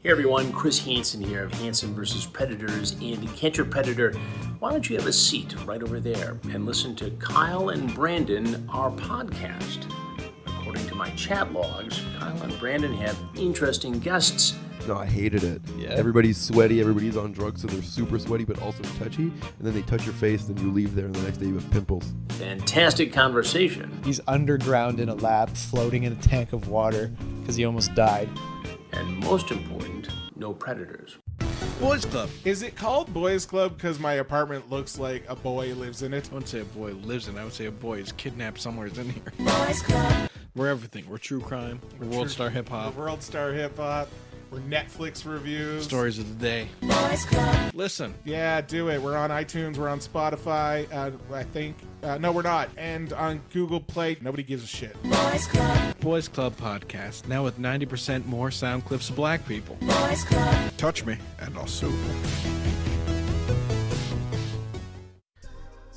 Hey everyone, Chris Hansen here of Hansen vs. Predators and Catch Your Predator. Why don't you have a seat right over there and listen to Kyle and Brandon, our podcast. According to my chat logs, Kyle and Brandon have interesting guests. No, I hated it. Yeah. Everybody's sweaty, everybody's on drugs, so they're super sweaty but also touchy. And then they touch your face, then you leave there, and the next day you have pimples. Fantastic conversation. He's underground in a lab, floating in a tank of water because he almost died. And most important, no predators. Boys Club. Is it called Boys Club because my apartment looks like a boy lives in it? I wouldn't say a boy lives in it. I would say a boy is kidnapped somewhere in here. Boys Club. We're everything. We're true crime. We're World Star Hip Hop. We're World Star Hip Hop. We're Netflix reviews. Stories of the day. Boys Club. Listen. Yeah, do it. We're on iTunes. We're on Spotify. I think. No, we're not. And on Google Play. Nobody gives a shit. Boys Club. Boys Club Podcast. Now with 90% more sound clips of black people. Boys Club. Touch me, and I'll sue.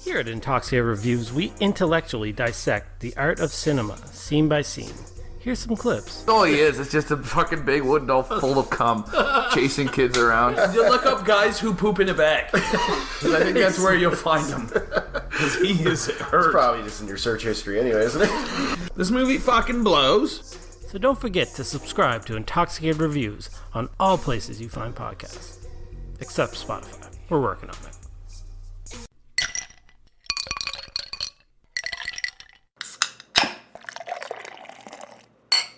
Here at Intoxicated Reviews, we intellectually dissect the art of cinema, scene by scene. Here's some clips. All he is. It's just a fucking big wooden doll full of cum, chasing kids around. You look up guys who poop in a bag. Because I think that's where you'll find them. Because he is hurt. It's probably just in your search history anyway, isn't it? This movie fucking blows. So don't forget to subscribe to Intoxicated Reviews on all places you find podcasts. Except Spotify. We're working on it.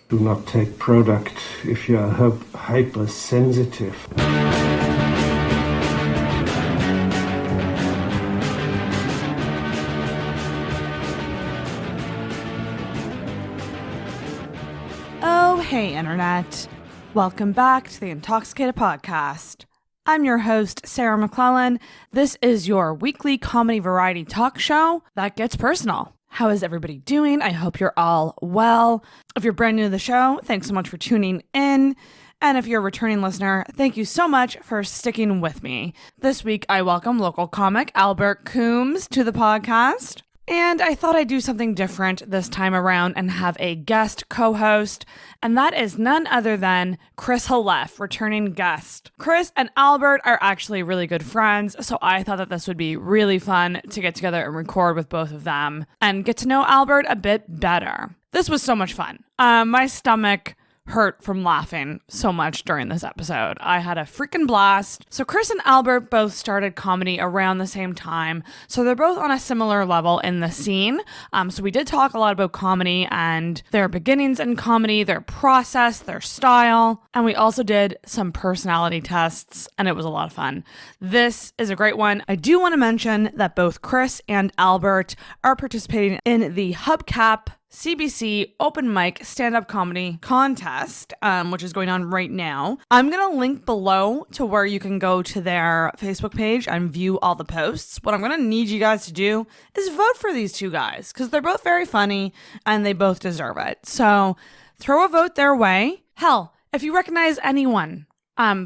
Do not take product if you are hypersensitive. Oh, hey, Internet. Welcome back to the Intoxicated Podcast. I'm your host, Sarah McClellan. This is your weekly comedy variety talk show that gets personal. How is everybody doing? I hope you're all well. If you're brand new to the show, thanks so much for tuning in. And if you're a returning listener, thank you so much for sticking with me. This week, I welcome local comic Albert Coombes to the podcast. And I thought I'd do something different this time around and have a guest co-host, and that is none other than Chris Halef, returning guest. Chris and Albert are actually really good friends, so I thought that this would be really fun to get together and record with both of them and get to know Albert a bit better. This was so much fun. My stomach hurt from laughing so much during this episode. I had a freaking blast. So Chris and Albert both started comedy around the same time, so they're both on a similar level in the scene. So we did talk a lot about comedy and their beginnings in comedy, their process, their style, and we also did some personality tests, and it was a lot of fun. This is a great one. I do want to mention that both Chris and Albert are participating in the Hubcap CBC open mic stand-up comedy contest, which is going on right now. I'm going to link below to where you can go to their Facebook page and view all the posts. What I'm going to need you guys to do is vote for these two guys because they're both very funny and they both deserve it. So throw a vote their way. Hell, if you recognize anyone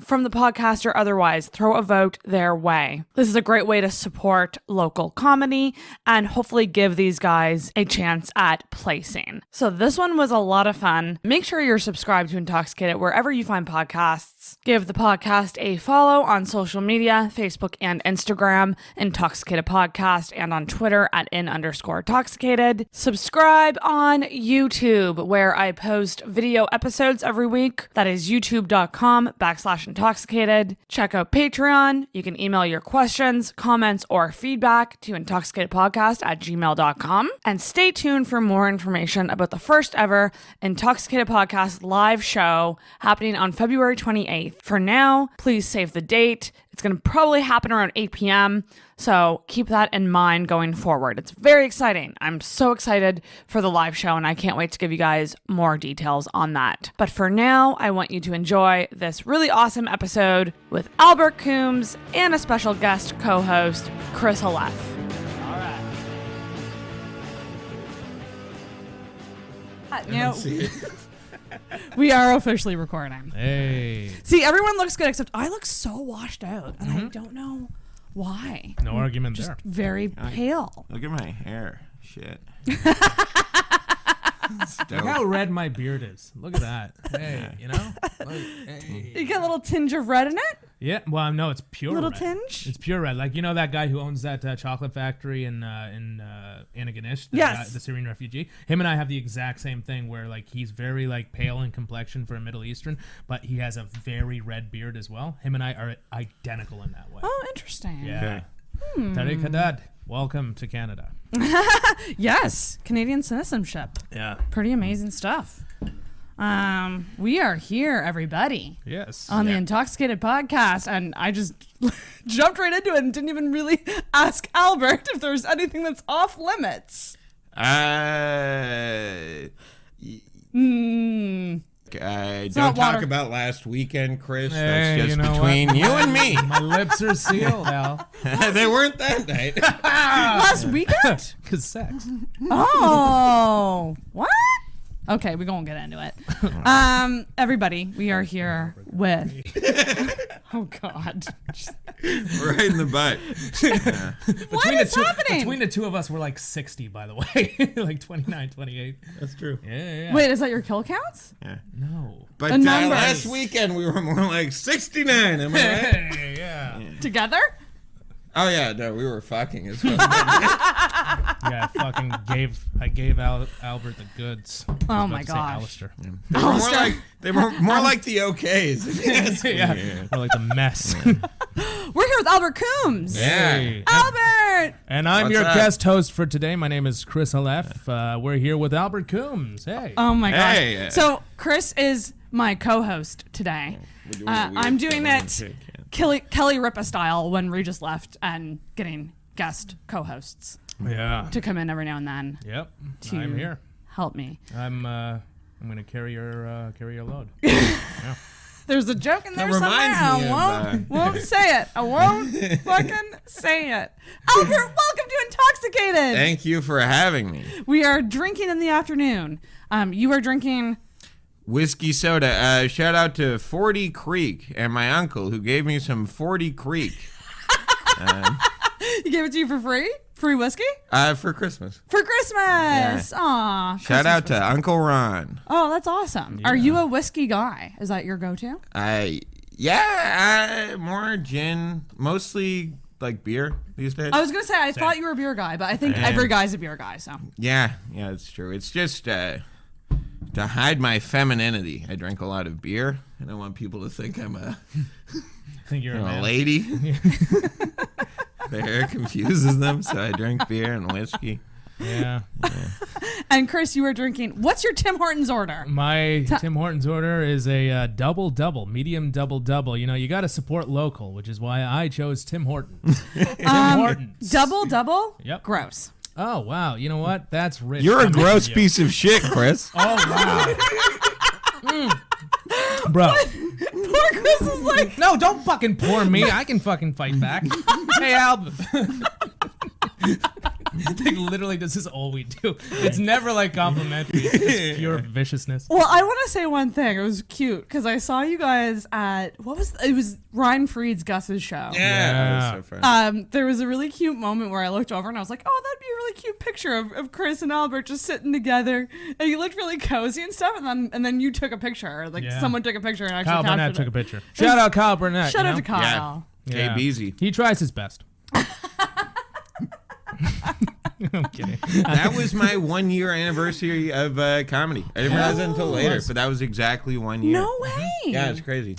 from the podcast or otherwise, throw a vote their way. This is a great way to support local comedy and hopefully give these guys a chance at placing. So this one was a lot of fun. Make sure you're subscribed to Intoxicated wherever you find podcasts. Give the podcast a follow on social media, Facebook and Instagram, Intoxicated Podcast, and on Twitter at @in_intoxicated. Subscribe on YouTube where I post video episodes every week. That is youtube.com/intoxicated. Check out Patreon. You can email your questions, comments, or feedback to intoxicatedpodcast@gmail.com. And stay tuned for more information about the first ever Intoxicated Podcast live show happening on February 28th. For now, please save the date. It's going to probably happen around 8 p.m., so keep that in mind going forward. It's very exciting. I'm so excited for the live show, and I can't wait to give you guys more details on that. But for now, I want you to enjoy this really awesome episode with Albert Coombes and a special guest co-host, Chris Halef. All right. Now, we are officially recording. Hey. See, everyone looks good except I look so washed out, and I don't know why. No argument Just there. very pale. Look at my hair. Shit. Look how red my beard is. Look at that. Hey, you know? Hey. You get a little tinge of red in it? Yeah, well, no, it's pure Little red. tinge? It's pure red. Like, you know that guy who owns that chocolate factory in Antigonish? Yes. The Syrian refugee? Him and I have the exact same thing where, like, he's very, like, pale in complexion for a Middle Eastern, but he has a very red beard as well. Him and I are identical in that way. Oh, interesting. Yeah. Tariq Haddad, welcome to Canada. Yes, Canadian citizenship. Yeah. Pretty amazing stuff. We are here, everybody. Yes. On the Intoxicated Podcast, and I just jumped right into it and didn't even really ask Albert if there's anything that's off limits. Don't talk about last weekend, Chris. Hey, That's just you know between what? you and me. My lips are sealed, Al. They weren't that night. Last weekend? Because sex. Oh, what? Okay, we're gonna get into it. Everybody, we are here with. Oh God! Right in the butt. What is happening? Between the two of us, we're like 60, by the way. Like 29, 28. That's true. Yeah. Wait, is that your kill counts? Yeah. No. But A number. last weekend we were more like 69. Am I right? Hey, yeah. Together? Oh yeah, no, we were fucking as well. Yeah, I gave Albert the goods. Oh my gosh. gosh. Alistair. They were more like the okays. Yeah. Or like the mess. We're here with Albert Coombes. Yeah. Hey. Albert! And I'm What's your up? guest host for today. My name is Chris Halef. We're here with Albert Coombes. Hey. Oh my gosh. Hey. So Chris is my co-host today. I'm doing it Kelly Ripa style when Regis left and getting guest co-hosts Yeah. to come in every now and then. Yep. To I'm here. Help me. I'm gonna carry your load. There's a joke in there That somewhere. reminds me Won't say it. I won't fucking say it. Albert, welcome to Intoxicated. Thank you for having me. We are drinking in the afternoon. You are drinking. Whiskey soda. Shout out to 40 Creek and my uncle who gave me some 40 Creek. He gave it to you for free? Free whiskey? For Christmas. For Christmas. Aw. Shout out to Uncle Ron. Oh, that's awesome. Are you a whiskey guy? Is that your go-to? More gin, mostly like beer these days. I was going to say, I thought you were a beer guy, but I think every guy's a beer guy, so. Yeah, it's true. It's just to hide my femininity. I drink a lot of beer. I don't want people to think I'm a lady. Their hair confuses them, so I drink beer and whiskey. Yeah. And Chris, you were drinking. What's your Tim Hortons order? My Tim Hortons order is a double, medium double. You know, you got to support local, which is why I chose Tim Hortons. Tim Hortons. Double? Yep. Gross. Oh, wow. You know what? That's rich. You're a gross piece of shit, Chris. Oh, wow. Bro. Poor Chris is like. No, don't fucking pour me. I can fucking fight back. Hey, Albert. Like, literally, this is all we do. It's never like complimentary. It's just pure viciousness. Well, I want to say one thing. It was cute because I saw you guys at it was Ryan Freed's Gus's show. Yeah. That was so fun. There was a really cute moment where I looked over and I was like, oh, that'd be a really cute picture of Chris and Albert just sitting together, and you looked really cozy and stuff. And then you took a picture, like someone took a picture and actually Kyle captured Burnett it. took a picture. Shout out Kyle Burnett. Shout out to Kyle. Yeah. K-Beezy. He tries his best. I'm kidding. That was my 1 year anniversary of comedy. I didn't realize it until later, but that was exactly 1 year. No way. Yeah, it's crazy.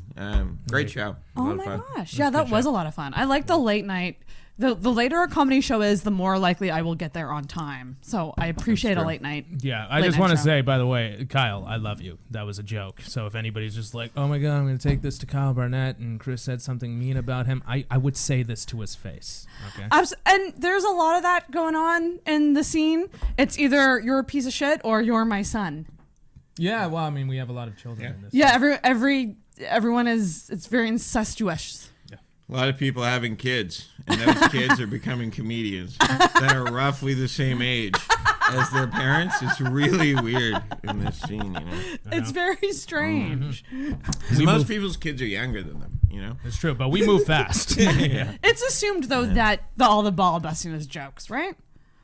Great show. A lot Oh of my fun. gosh. Yeah, that was a lot of fun. I like the late night. The later a comedy show is, the more likely I will get there on time. So I appreciate a late night. Yeah, I late just night want to show. say, by the way, Kyle, I love you. That was a joke. So if anybody's just like, oh my God, I'm going to take this to Kyle Burnett and Chris said something mean about him, I would say this to his face. Okay. And there's a lot of that going on in the scene. It's either you're a piece of shit or you're my son. Yeah, well, I mean, we have a lot of children in this. Yeah, everyone is, it's very incestuous. A lot of people having kids, and those kids are becoming comedians that are roughly the same age as their parents. It's really weird in this scene, you know. It's very strange. Because most people's kids are younger than them, you know. It's true, but we move fast. Yeah. It's assumed, though, that all the ball busting is jokes, right?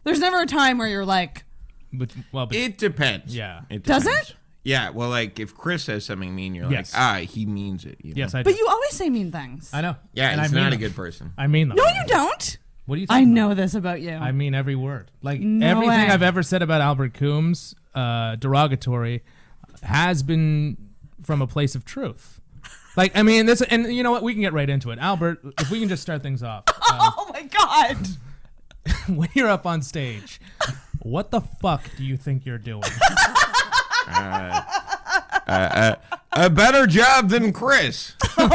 There's never a time where you're like, But it depends. Yeah. It Does depends. it? Yeah. Well, like if Chris says something mean, you're Yes. like, he means it. You know? Yes, I do. But you always say mean things. I know. Yeah, and he's I mean not a them. good person. I mean them. No, you don't. What do you I think? know this about you. I mean every word. Like No everything way. I've ever said about Albert Coombes, derogatory, has been from a place of truth. Like, I mean, this, and you know what? We can get right into it. Albert, if we can just start things off. Oh my God. When you're up on stage, what the fuck do you think you're doing? A better job than Chris. You're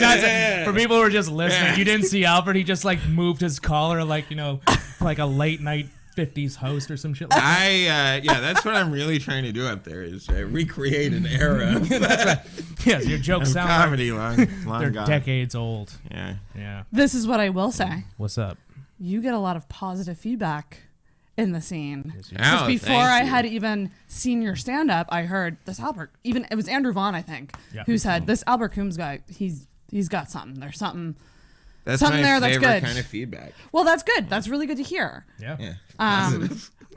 not for people who are just listening. You didn't see Albert. He just like moved his collar, like like a late night 50s host or some shit like that. That's what I'm really trying to do up there is recreate an era. Yes, your jokes sound comedy long they're gone. decades old. Yeah. This is what I will say. What's up? You get a lot of positive feedback in the scene. Oh, Just before I had even seen your stand-up, I heard this Albert. Even it was Andrew Vaughn, I think, who said this Albert Coombes guy. He's got something. There's something. That's something my there that's favorite good. kind of feedback. Well, that's good. That's really good to hear. Yeah.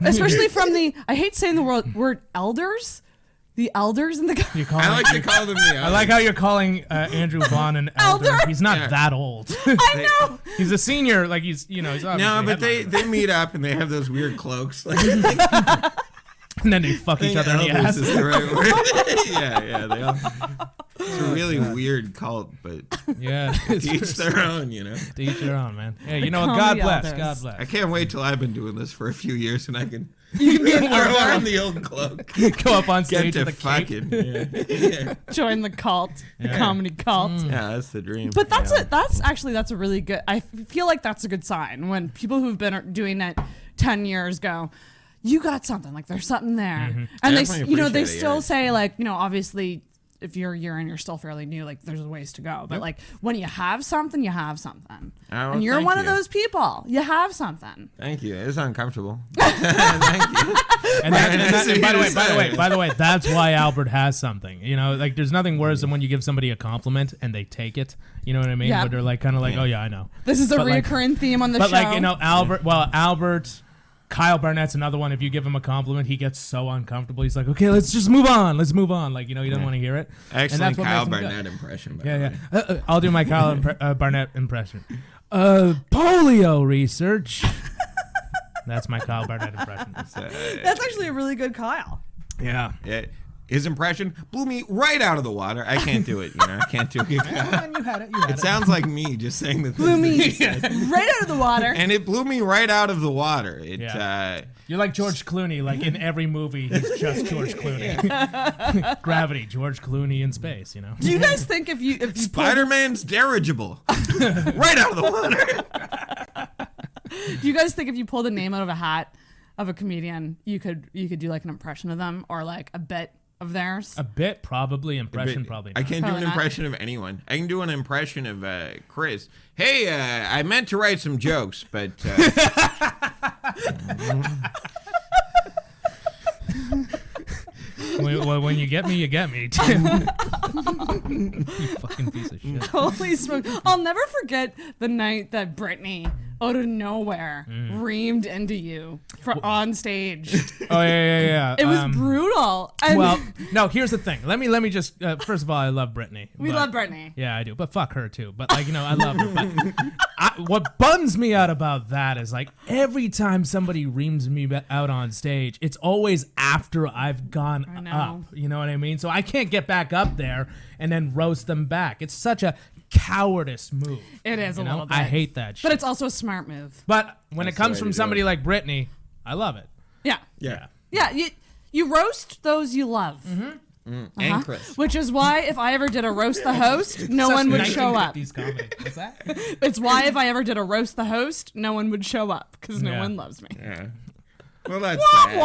Especially from the. I hate saying the word elders. The elders in the. I like to call them the elders. I like how you're calling Andrew Vaughn an elder. He's not that old. I know. He's a senior. Like he's he's obviously No, but they meet up and they have those weird cloaks. Like, and then they fuck each other in the ass. Is the right word. yeah. They all. It's a really weird cult, but yeah, to each their own, you know. To each their own, man. Hey, you know what? God bless. Elders. God bless. I can't wait till I've been doing this for a few years and I can You can be an throw elder. on the old cloak. Go up on stage Get to with a cape. fucking. Yeah. Join the cult, the comedy cult. Yeah, that's the dream. But that's a really good. I feel like that's a good sign when people who've been doing it 10 years go, you got something. Like there's something there, and they appreciate it, still say like obviously if you're a year and you're still fairly new, like there's ways to go. But like when you have something, you have something, and you're one of those people. You have something. Thank you. It's uncomfortable. Thank you. And by the way, that's why Albert has something. Like there's nothing worse than when you give somebody a compliment and they take it. You know what I mean? Yeah. But they're like kind of like, oh yeah, I know. This is a But, like- reoccurring theme on the But show. like Albert. Kyle Barnett's another one. If you give him a compliment, he gets so uncomfortable. He's like, okay, let's just move on. Let's move on. Like, he doesn't want to hear it. Excellent what Kyle makes him Barnett good. impression. By Yeah, the way. yeah. I'll do my Kyle Barnett impression. Polio research. That's my Kyle Barnett impression. that's actually a really good Kyle. Yeah. His impression blew me right out of the water. I can't do it. I can't do it. You had it. It sounds like me just saying the Blew me thing. right out of the water. And it blew me right out of the water. You're like George Clooney. Like in every movie, he's just George Clooney. Gravity, George Clooney in space. Do you guys think if you Spider-Man's dirigible right out of the water. do you guys think if you pulled a name out of a hat of a comedian, you could do like an impression of them or like a bit of theirs? A bit, probably. Impression, probably not. I can't Probably do an not. impression of anyone. I can do an impression of Chris. Hey, I meant to write some jokes, but when you get me, you get me. Tim. You fucking piece of shit. Holy smoke. I'll never forget the night that Brittany, out of nowhere, reamed into you on stage. Oh, yeah. It was brutal. And Well, no, here's the thing. Let me just, first of all, I love Brittany. we love Brittany. Yeah, I do. But fuck her, too. But, like, I love her. But what bums me out about that is, like, every time somebody reams me out on stage, it's always after I've gone up. You know what I mean? So I can't get back up there and then roast them back. It's such a cowardice move. It is a little bit. I hate that shit. But it's also a smart move. But when That's it comes the way from to do somebody it. like Brittany, I love it. Yeah. yeah. Yeah, you roast those you love. And Chris. Which is why if I ever did a roast the host, no one would show up. 1950s comedy. What's that? It's why if I ever did a roast the host, no one would show up because no Yeah. one loves me. Yeah. Well, that's bad.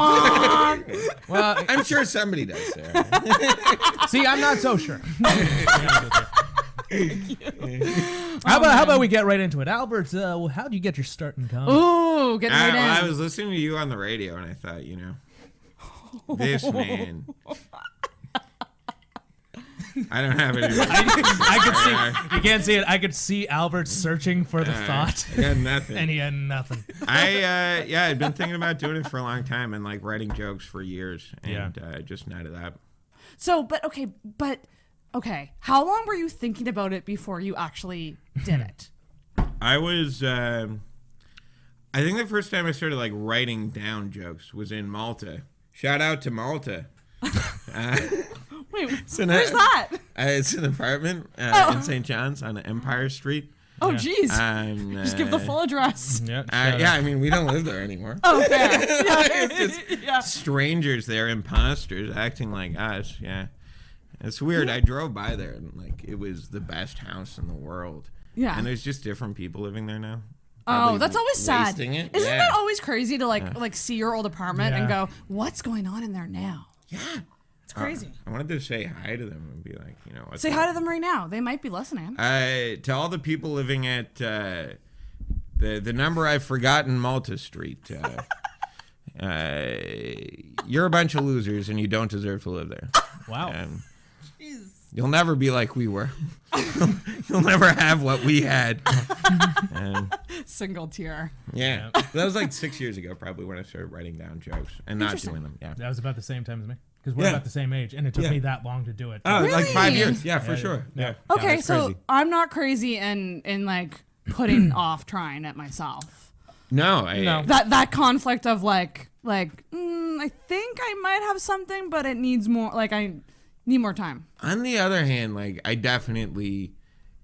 Well, I'm sure somebody does, Sarah. see, I'm not so sure. How about we get right into it, Albert? How do you get your start in comedy? Ooh, getting right in. I was listening to you on the radio, and I thought, this man. I don't have any. I could see. You can't see it. I could see Albert searching for the thought. I got nothing. And he had nothing. I'd been thinking about doing it for a long time and like writing jokes for years, and just not of that. So, but okay. How long were you thinking about it before you actually did it? I was. I think the first time I started like writing down jokes was in Malta. Shout out to Malta. Wait, where's that? It's an apartment in St. John's on Empire Street. Oh, jeez. Just give the full address. I mean, we don't live there anymore. Oh, fair. It's just strangers there, imposters, acting like us. Yeah. It's weird. I drove by there, and like it was the best house in the world. Yeah. And there's just different people living there now. Oh, that's always sad. Isn't Yeah. that always crazy to like see your old apartment and go, what's going on in there now? Yeah. It's crazy. I wanted to say hi to them and be like, say hi to them right now. They might be listening. To all the people living at the number I've forgotten, Malta Street. You're a bunch of losers and you don't deserve to live there. Wow. You'll never be like we were. You'll never have what we had. Single tear. Yeah. That was like 6 years ago, probably, when I started writing down jokes and not doing them. Yeah. That was about the same time as me. Because we're about the same age, and it took me that long to do it. Oh, really? like 5 years. Yeah, for sure. Yeah. Okay, that's so crazy. I'm not crazy in like putting off trying it myself. No. That conflict of I think I might have something, but it needs more. Like I need more time. On the other hand, like I definitely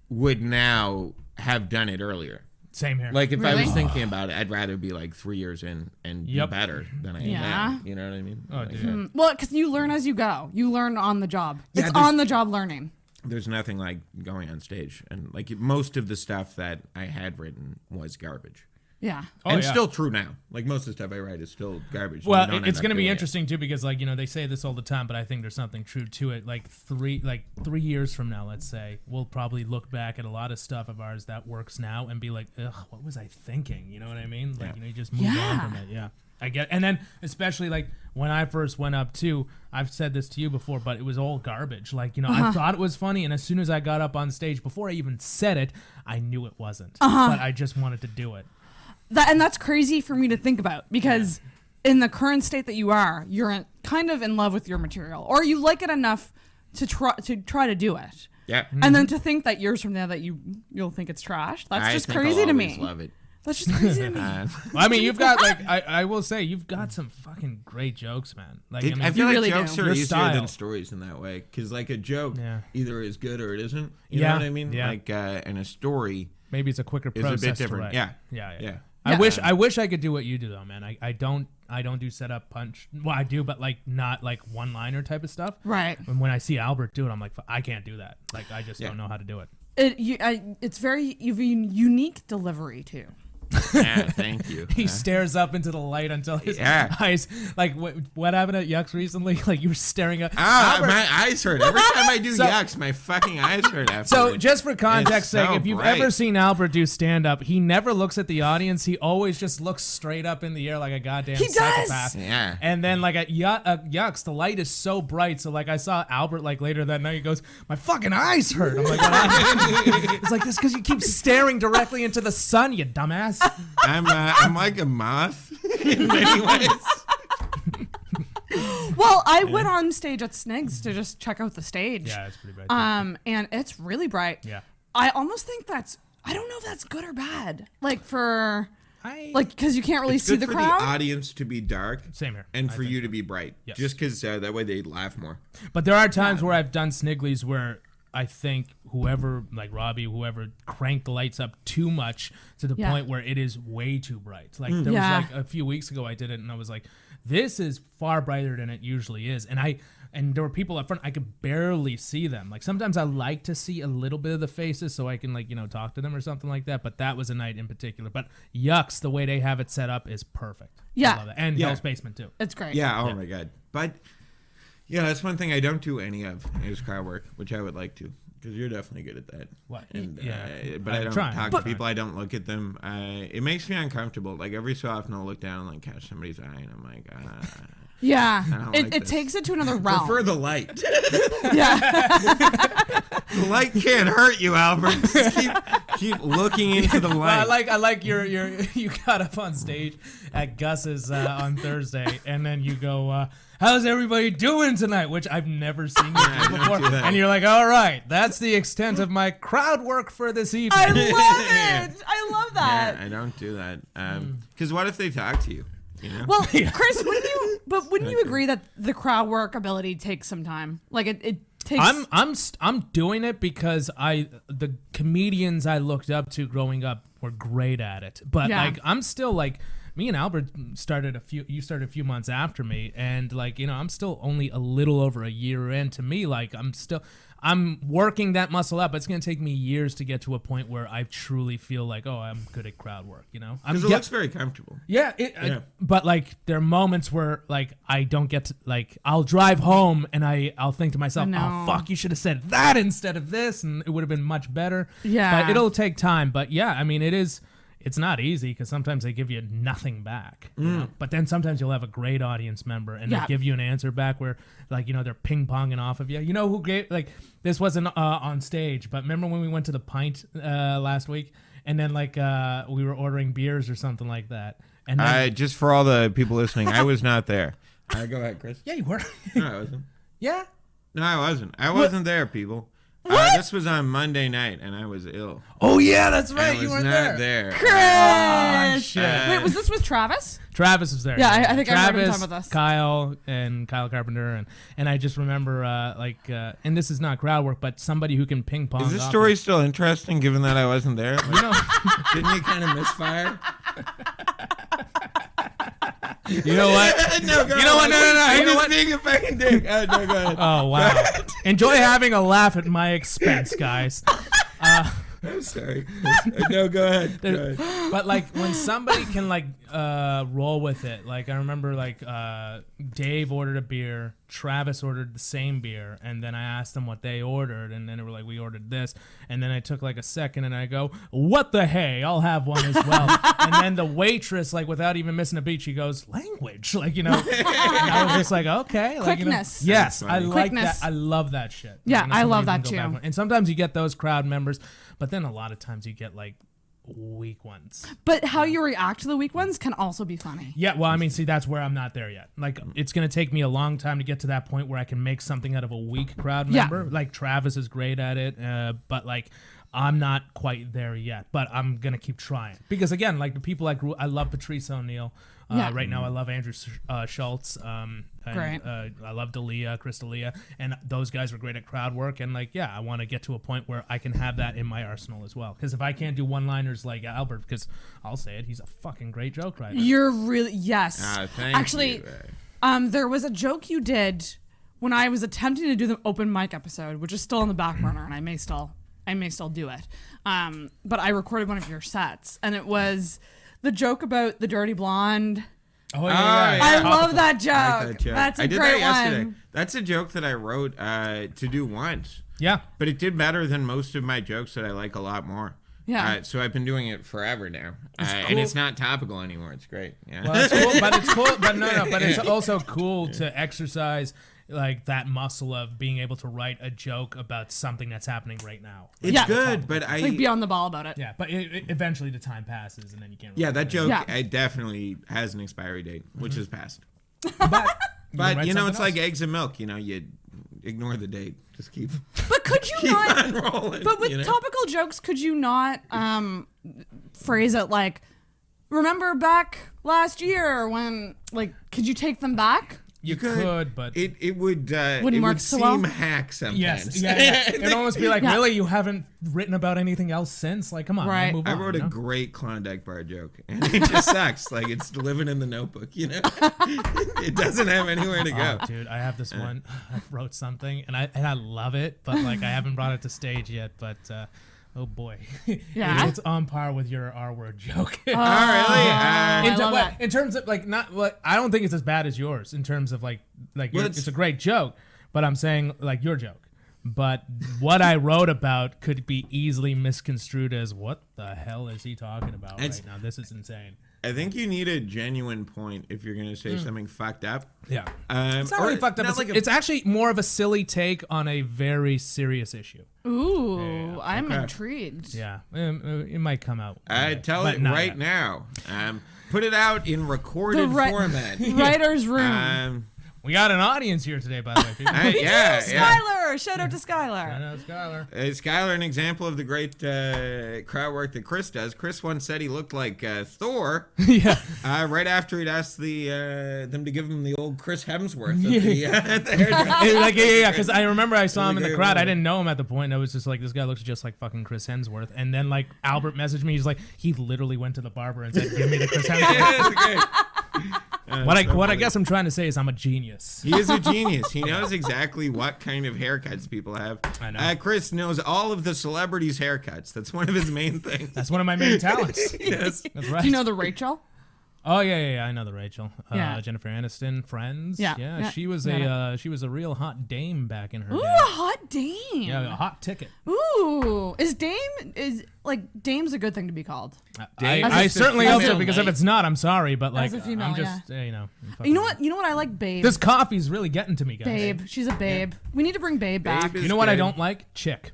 would now have done it earlier. Same here. Like if I was thinking about it, I'd rather be like 3 years in and be better than I am now. You know what I mean? Oh, dude. Well, because you learn as you go. You learn on the job. Yeah, it's on the job learning. There's nothing like going on stage, and like most of the stuff that I had written was garbage. Yeah. And still true now. Like most of the stuff I write is still garbage. Well, it's going to be interesting too, because like, they say this all the time, but I think there's something true to it. Like 3 years from now, let's say, we'll probably look back at a lot of stuff of ours that works now and be like, ugh, what was I thinking? You know what I mean? Like, you just move on from it. Yeah. I get, and then especially like when I first went up too, I've said this to you before, but it was all garbage. Like, I thought it was funny, and as soon as I got up on stage, before I even said it, I knew it wasn't. But I just wanted to do it. And that's crazy for me to think about, because in the current state that you are, you're kind of in love with your material, or you like it enough to try to do it. Yeah. And then to think that years from now that you'll think it's trash. That's just crazy to me. Love it. That's just crazy to me. Well, I mean, you've got I will say you've got some fucking great jokes, man. Like I feel like really jokes do. are Your easier style. than stories in that way, because like a joke either is good or it isn't. You Yeah. know what I mean? Yeah. Like and a story maybe it's a quicker is process a bit different. to write. Yeah. I wish I could do what you do though, man. I don't do setup punch. Well, I do, but like not like one-liner type of stuff. Right. And when I see Albert do it, I'm like, I can't do that. Like I just don't know how to do it. It's very unique delivery too. Yeah, thank you. He stares up into the light until his eyes. Like what happened at Yucks recently? Like you were staring up. My eyes hurt every time I do Yucks. My fucking eyes hurt after. So just for context sake, so if you've bright. ever seen Albert do stand up, he never looks at the audience. He always just looks straight up in the air like a goddamn psychopath. Yeah. And then like at Yucks, the light is so bright. So like I saw Albert like later that night. He goes, "My fucking eyes hurt." I'm like, it's like this because you keep staring directly into the sun, you dumbass. I'm like a moth in many ways. Well, I went on stage at Snigs to just check out the stage. Yeah, it's pretty bright. And it's really bright. Yeah. I almost think I don't know if that's good or bad. Like because you can't really It's see good the for crowd. the audience to be dark. Same here. And for you to be bright. Yes. Just because that way they laugh more. But there are times where I've done Sniglies where I think whoever, like Robbie, whoever cranked the lights up too much to the point where it is way too bright. Like there was like a few weeks ago I did it and I was like, this is far brighter than it usually is. And there were people up front, I could barely see them. Like sometimes I like to see a little bit of the faces so I can talk to them or something like that. But that was a night in particular. But Yucks, the way they have it set up is perfect. Yeah. I love that. And Hell's Basement too. It's great. Yeah, oh my God. But yeah, that's one thing I don't do any of is crowd work, which I would like to. Because you're definitely good at that. What? And, I'm but I don't trying. talk to people. I don't look at them. It makes me uncomfortable. Like every so often I'll look down and like catch somebody's eye and I'm like, Yeah, I don't like it this. takes it to another I realm. prefer the light. Yeah. The light can't hurt you, Albert. Just keep looking into the light. Well, I like your you got up on stage at Gus's on Thursday, and then you go, how's everybody doing tonight? Which I've never seen you do before. do that. And you're like, all right, that's the extent of my crowd work for this evening. I love it. I love that. Yeah, I don't do that. Because what if they talk to you? You know? Well, Chris, wouldn't you agree that the crowd work ability takes some time? Like it takes. I'm doing it because the comedians I looked up to growing up were great at it. But Yeah. like I'm still like me and Albert started a few months after me, and like, you know, I'm still only a little over a year in. To me, like I'm working that muscle up, but it's going to take me years to get to a point where I truly feel like, oh, I'm good at crowd work, you know? Because it looks very comfortable. Yeah, but like there are moments where like I don't get to, like I'll drive home and I'll think to myself, oh fuck, you should have said that instead of this, and it would have been much better. Yeah. But it'll take time. But yeah, I mean it's not easy because sometimes they give you nothing back. You know? But then sometimes you'll have a great audience member and they give you an answer back where, like, you know, they're ping-ponging off of you. You know who gave, like, this wasn't on stage, but remember when we went to the Pint last week and then, like, we were ordering beers or something like that? And then, Just for all the people listening, I was not there. Go ahead, Chris. Yeah, you were. No, I wasn't. Yeah? No, I wasn't. I wasn't there, people. This was on Monday night, and I was ill. Oh, yeah, that's right. I You was weren't not there. there. Chris. Oh, shit. Wait, was this with Travis? Travis was there. Yeah, I think I heard him Travis, talking about this. Kyle and Kyle Carpenter, and I just remember and this is not crowd work, but somebody who can ping pong. Is this story still interesting, given that I wasn't there? Like, You know, didn't you kind of misfire? you know what? No, go You know what? No. I'm You know just what? being a fucking dick. No, go ahead. Oh wow! Enjoy having a laugh at my expense, guys. I'm sorry. No, go ahead. Go ahead. But like when somebody can like roll with it, like I remember like Dave ordered a beer, Travis ordered the same beer, and then I asked them what they ordered, and then they were like, we ordered this, and then I took like a second and I go, what the hey, I'll have one as well. And then the waitress, like without even missing a beat, she goes, language, like, you know. And I was just like, okay, like, Quickness. You know, yes, I like Quickness. that. I love that shit. Yeah, Like, I love somebody that can go too. back on- And sometimes you get those crowd members, but then a lot of times you get like weak ones. But how you react to the weak ones can also be funny. Yeah, well, I mean, see, that's where I'm not there yet. Like, it's going to take me a long time to get to that point where I can make something out of a weak crowd Yeah. member. Like, Travis is great at it, but, like, I'm not quite there yet. But I'm going to keep trying. Because, again, like, the people I love Patrice O'Neill. Yeah. Right now, I love Andrew Schultz. Great. I love Chris D'Elia. And those guys were great at crowd work. And, like, yeah, I want to get to a point where I can have that in my arsenal as well. Because if I can't do one-liners like Albert, because I'll say it, he's a fucking great joke writer. You're really, yes. Thank Actually, you. there was a joke you did when I was attempting to do the open mic episode, which is still on the back burner, and I may still do it. But I recorded one of your sets, and it was the joke about the dirty blonde. Oh, yeah. I love that joke. I like that joke. That's a I did great that yesterday. one. That's a joke that I wrote to do once. Yeah. But it did better than most of my jokes that I like a lot more. Yeah. So I've been doing it forever now. And it's not topical anymore. It's great. Yeah. Well, it's cool, but it's cool. But no. But it's also cool to exercise like that muscle of being able to write a joke about something that's happening right now. It's Yeah. good, but Like, be on the ball about it. Yeah, but eventually the time passes and then you can't. Yeah, that joke Yeah. it definitely has an expiry date, which is passed. But But you know, it's like else. eggs and milk. You know, you ignore the date. Just keep. But could you Keep not? on rolling, But with you know? topical jokes, could you not phrase it like, remember back last year when, like, could you take them back? You could, but it would Wouldn't it work would so seem well? hack sometimes. yes, yeah. It'd almost be like, Yeah. really, you haven't written about anything else since? Like, come on, Right. man, move I on, wrote you a know? great Klondike bar joke, and it just sucks. Like it's living in the notebook, you know. It doesn't have anywhere to go. Oh, dude, I have this one. I wrote something, and I love it, but like I haven't brought it to stage yet. But oh boy, Yeah? it's on par with your R word joke. Oh, really? I love well, that. in terms of like not what I don't think it's as bad as yours in terms of like Well, it's a great joke, but I'm saying like your joke. But what I wrote about could be easily misconstrued as, what the hell is he talking about right now? This is insane. I think you need a genuine point if you're going to say something fucked up. Yeah. It's not really fucked up. It's actually more of a silly take on a very serious issue. Ooh, I'm intrigued. Yeah. It might come out. Tell it right now. Put it out in recorded format. Writer's room. We got an audience here today, by the way. Skylar! Shout out to Skylar. Shout out Skylar. Skylar, an example of the great crowd work that Chris does. Chris once said he looked like Thor. Yeah. Right after he'd asked them to give him the old Chris Hemsworth at the hairdresser. Because I remember I saw him in the crowd. I didn't know him at the point. I was just like, this guy looks just like fucking Chris Hemsworth. And then like Albert messaged me. He's like, he literally went to the barber and said, give me the Chris Hemsworth. What I guess I'm trying to say is I'm a genius. He is a genius. He knows exactly what kind of haircuts people have. I know. Chris knows all of the celebrities' haircuts. That's one of his main things. That's one of my main talents. Yes. That's right. Do you know the Rachel? Oh yeah, I know the Rachel. Yeah. Jennifer Aniston, Friends. Yeah. She was a real hot dame back in her day. Ooh, a hot dame. Yeah, a hot ticket. Ooh, dame's a good thing to be called. I certainly hope so, because if it's not, I'm sorry, but like As a female, I'm just You know what I like, babe. This coffee's really getting to me, guys. Babe, she's a babe. Yeah. We need to bring babe back. You know what I don't like? Chick.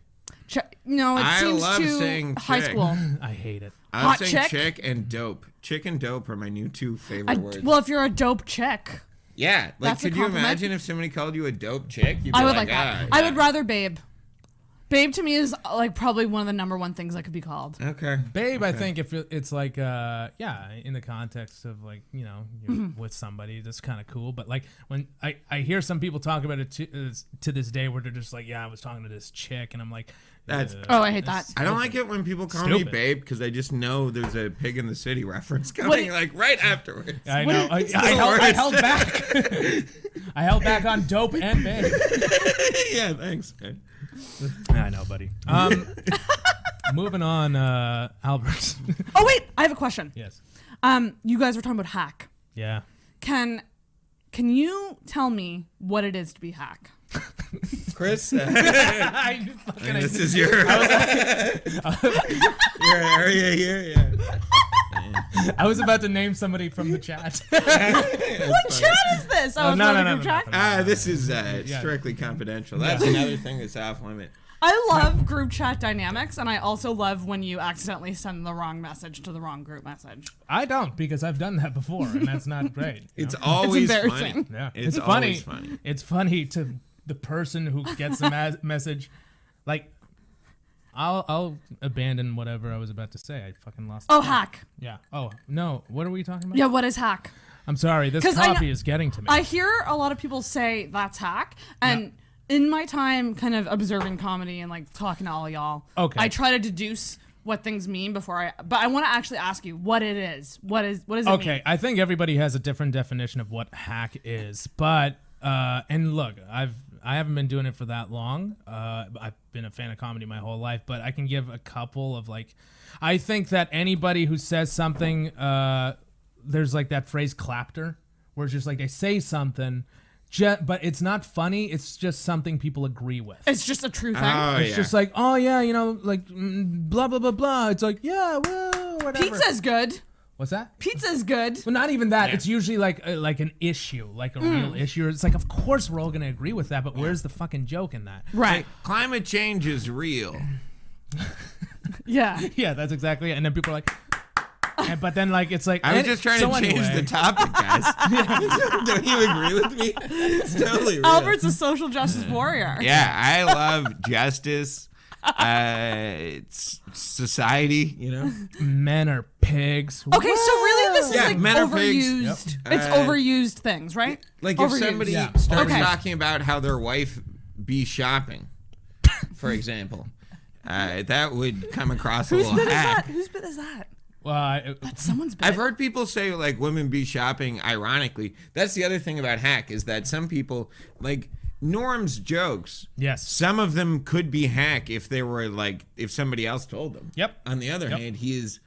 No, it seems love too saying high chick. school. I hate it. I was saying chick and dope. Chick and dope are my new two favorite words. Well, if you're a dope chick. Yeah, like could you imagine if somebody called you a dope chick? You'd be I would like that. I would rather babe. Babe to me is like probably one of the number one things I could be called. Okay. Babe, I think if it's like, in the context of like, you're with somebody, that's kind of cool. But like when I hear some people talk about it to this day where they're just like, I was talking to this chick, and I'm like, I hate that. I don't like it when people call me babe, because I just know there's a Pig in the City reference coming like right afterwards. I know. I held back. I held back on dope and babe. Yeah, thanks. I know, buddy. Moving on, Albert. Oh wait, I have a question. Yes. You guys were talking about hack. Yeah. Can you tell me what it is to be hack? Chris, this is your area here. Yeah. I was about to name somebody from the chat. What chat is this? No. This is strictly confidential. That's another thing that's off limit. I love group chat dynamics, and I also love when you accidentally send the wrong message to the wrong group message. I don't, because I've done that before, and that's not great. It's always funny. Yeah, it's funny. Funny. It's funny to the person who gets the message. Like, I'll abandon whatever I was about to say. I fucking lost. Oh, hack. Yeah. Oh no. What are we talking about? Yeah. What is hack? I'm sorry. This coffee is getting to me. I hear a lot of people say that's hack, and in my time, kind of observing comedy and like talking to all y'all, I try to deduce what things mean but I want to actually ask you what it is. What does it mean? Okay, I think everybody has a different definition of what hack is, but and look, I haven't been doing it for that long. I've been a fan of comedy my whole life, but I can give a couple of like, I think that anybody who says something, there's like that phrase clapter, where it's just like they say something, but it's not funny. It's just something people agree with. It's just a true thing. It's just like, oh yeah, like blah blah blah blah. It's like, yeah, whoa, whatever. Pizza's good. What's that? Pizza's good. Well, not even that. Yeah. It's usually like an issue, like a real issue. It's like, of course we're all gonna agree with that, but where's the fucking joke in that? Right. Like, climate change is real. Yeah. Yeah, that's exactly it. And then people are like, but then like it's like I was just trying to change the topic, guys. Don't you agree with me? It's totally real. Albert's a social justice warrior. Yeah, I love justice. It's society, Men are pigs. Okay, so really this is like men overused. Yep. It's overused things, right? Like if somebody starts talking about how their wife be shopping, for example, that would come across a little hack. Whose bit is that? Well, that's someone's bit. I've heard people say like women be shopping ironically. That's the other thing about hack, is that some people like Norm's jokes. Yes. Some of them could be hack if they were like, if somebody else told them. Yep. On the other hand, he is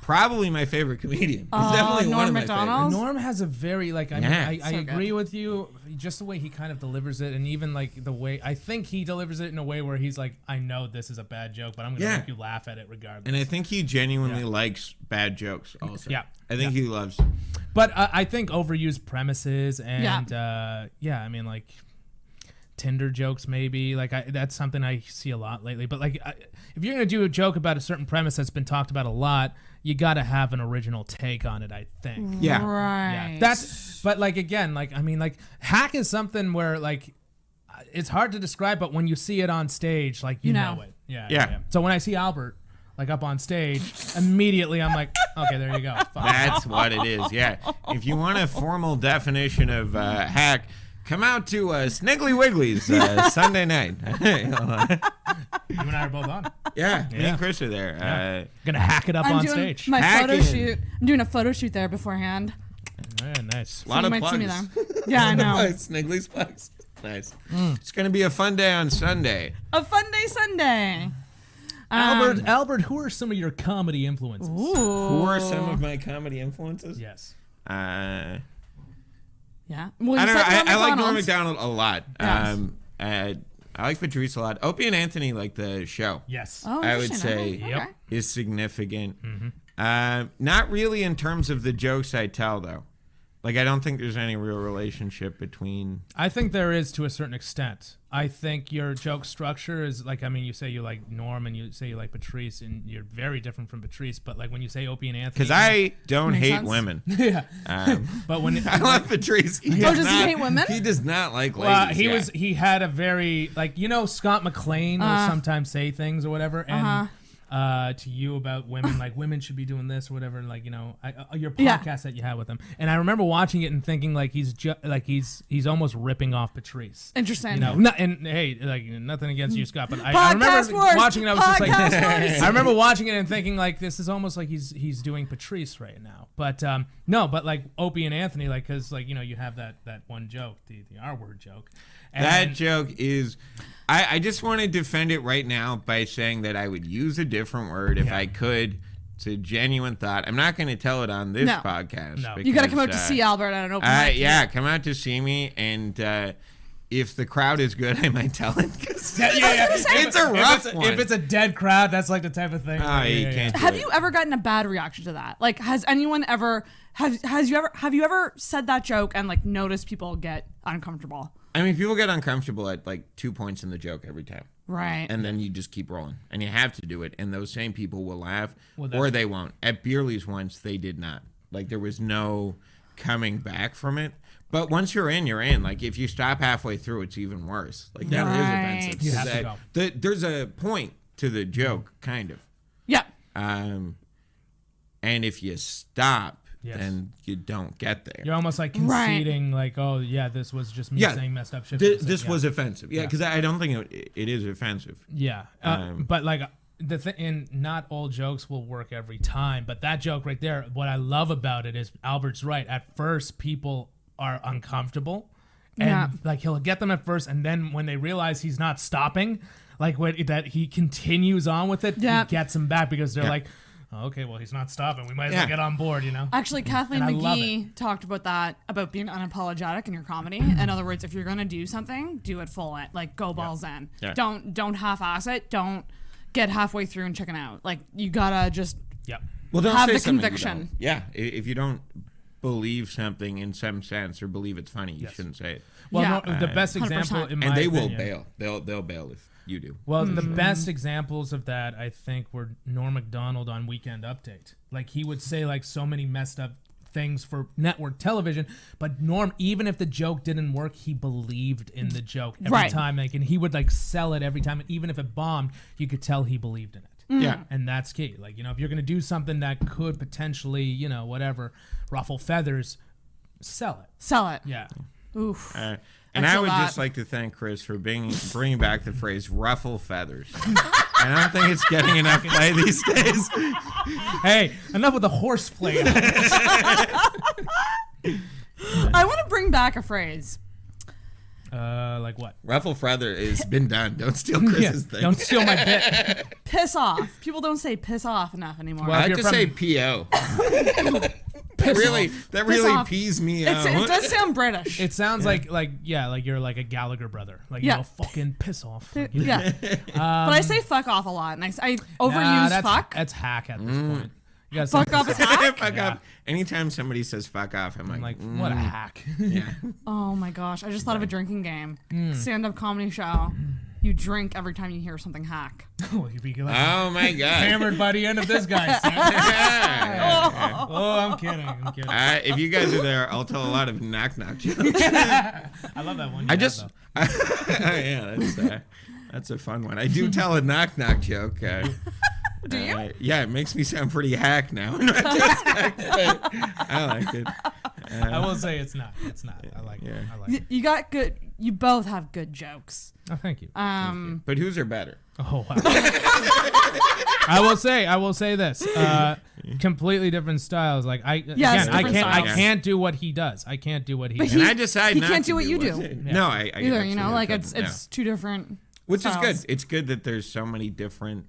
probably my favorite comedian. He's definitely Norm one of my Macdonald? favorites. Norm has a very I So agree good. with you, just the way he kind of delivers it, and even like the way I think he delivers it in a way where he's like, I know this is a bad joke, but I'm gonna make you laugh at it regardless. And I think he genuinely likes bad jokes also. Yeah. I think he loves them. But I think overused premises and I mean like Tinder jokes maybe that's something I see a lot lately. But like if you're gonna do a joke about a certain premise that's been talked about a lot, you got to have an original take on it, I think. Yeah. Right. Yeah. But like again, like I mean like hack is something where like it's hard to describe, but when you see it on stage, like you know it. Yeah. So when I see Albert like up on stage, immediately I'm like, okay, there you go. Fine. That's what it is. Yeah. If you want a formal definition of hack, come out to Sniggly Wiggly's Sunday night. You and I are both on. Yeah, me and Chris are there. Gonna hack it up I'm on doing stage. my Hacking. photo shoot. I'm doing a photo shoot there beforehand. Yeah, nice. A lot So of you might see me plugs. there. Yeah, I know. Sniggly's plugs. Nice. It's going to be a fun day on Sunday. A fun day Sunday. Albert, who are some of your comedy influences? Who are some of my comedy influences? Yes. Yeah. I Well, you don't know. said I like Norm McDonald's. Macdonald a lot. Yes. I like Patrice a lot. Opie and Anthony, like the show. Yes. Oh, I would interesting. say Okay. is significant. Not really in terms of the jokes I tell, though. Like, I don't think there's any real relationship between... I think there is to a certain extent. I think your joke structure is like, I mean, you say you like Norm and you say you like Patrice, and you're very different from Patrice, but like when you say Opie and Anthony... Because I don't Makes hate sense. women. Yeah. But when... I love Patrice. Does he hate women? He does not like ladies. He had a very, like, you know, Scott McClain will sometimes say things or whatever, and to you about women, like women should be doing this or whatever, like, you know, your podcast that you had with him. And I remember watching it and thinking like he's almost ripping off Patrice. Interesting. You know, and hey, like nothing against you, Scott, but I remember watching it. I was just like, I remember watching it and thinking like this is almost like he's doing Patrice right now. But no, but like Opie and Anthony, like because like you know you have that one joke, the R word joke. And that joke is. I just want to defend it right now by saying that I would use a different word if I could. It's a genuine thought. I'm not going to tell it on this podcast. No. Because, you got to come out to see Albert at an open mic. Yeah, come out to see me, and if the crowd is good, I might tell it. It's a rough one. If it's a dead crowd, that's like the type of thing. You can't. Have you ever gotten a bad reaction to that? Like, has anyone ever have you ever said that joke and like noticed people get uncomfortable? I mean, people get uncomfortable at like 2 points in the joke every time. Right. And then you just keep rolling. And you have to do it. And those same people will laugh or they won't. At Beerley's once, they did not. Like, there was no coming back from it. But once you're in, you're in. Like, if you stop halfway through, it's even worse. Like, that is offensive. You have to go. There's a point to the joke, kind of. Yeah. And if you stop, then you don't get there. You're almost like conceding, like, oh, yeah, this was just me saying messed up shit. This was offensive. Yeah, because I don't think it is offensive. Yeah. But, like, the thing, and not all jokes will work every time, but that joke right there, what I love about it is Albert's right. At first, people are uncomfortable. And, like, he'll get them at first, and then when they realize he's not stopping, like, that he continues on with it, he gets them back because they're like, oh, okay, well, he's not stopping. We might as well get on board, you know? Actually, Kathleen McGee talked about that, about being unapologetic in your comedy. In other words, if you're going to do something, do it full in. Like, go balls in. Yeah. Don't half-ass it. Don't get halfway through and chicken out. Like, you got to just don't have say the something conviction. Yeah, if you don't believe something in some sense or believe it's funny, you shouldn't say it. Well, no, the best example, in my and they opinion, will bail. They'll bail if you do. Well, the best examples of that, I think, were Norm Macdonald on Weekend Update. Like, he would say, like, so many messed up things for network television, but Norm, even if the joke didn't work, he believed in the joke every time. Like, and he would, like, sell it every time. And even if it bombed, you could tell he believed in it. Yeah. And that's key. Like, you know, if you're going to do something that could potentially, you know, whatever, ruffle feathers, sell it. Sell it. Yeah. Oof. And I would just like to thank Chris for bringing back the phrase "ruffle feathers." I don't think it's getting enough play these days. Hey, enough with the horseplay. I want to bring back a phrase. Like what? Ruffle feather has been done. Don't steal Chris's thing. Don't steal my bit. Piss off. People don't say piss off enough anymore. Well, I have to say P.O. That really pees me out. It does sound British. It sounds like you're like a Gallagher brother. Like, you know, fucking piss off. Yeah. But I say fuck off a lot, and I overuse fuck. That's hack at this point. Fuck off is hack? Fuck off. Anytime somebody says fuck off, I'm like what a hack. Yeah. Oh my gosh. I just thought of a drinking game. Stand-up comedy show. You drink every time you hear something hack. Oh my God. Hammered by the end of this guy. I'm kidding. If you guys are there, I'll tell a lot of knock-knock jokes. I love that one. That's a fun one. I do tell a knock-knock joke. Do you? Yeah, it makes me sound pretty hack now. I like it. I will say it's not. I like it. You got good. You both have good jokes. Oh, thank you. But whose are better? Oh, wow. I will say this. Completely different styles. Like I can't do what he does. I can't do what he does. And I decide he not can't to do what you do. No, I either. You know, like it's two different. Which styles. is good. It's good that there's so many different.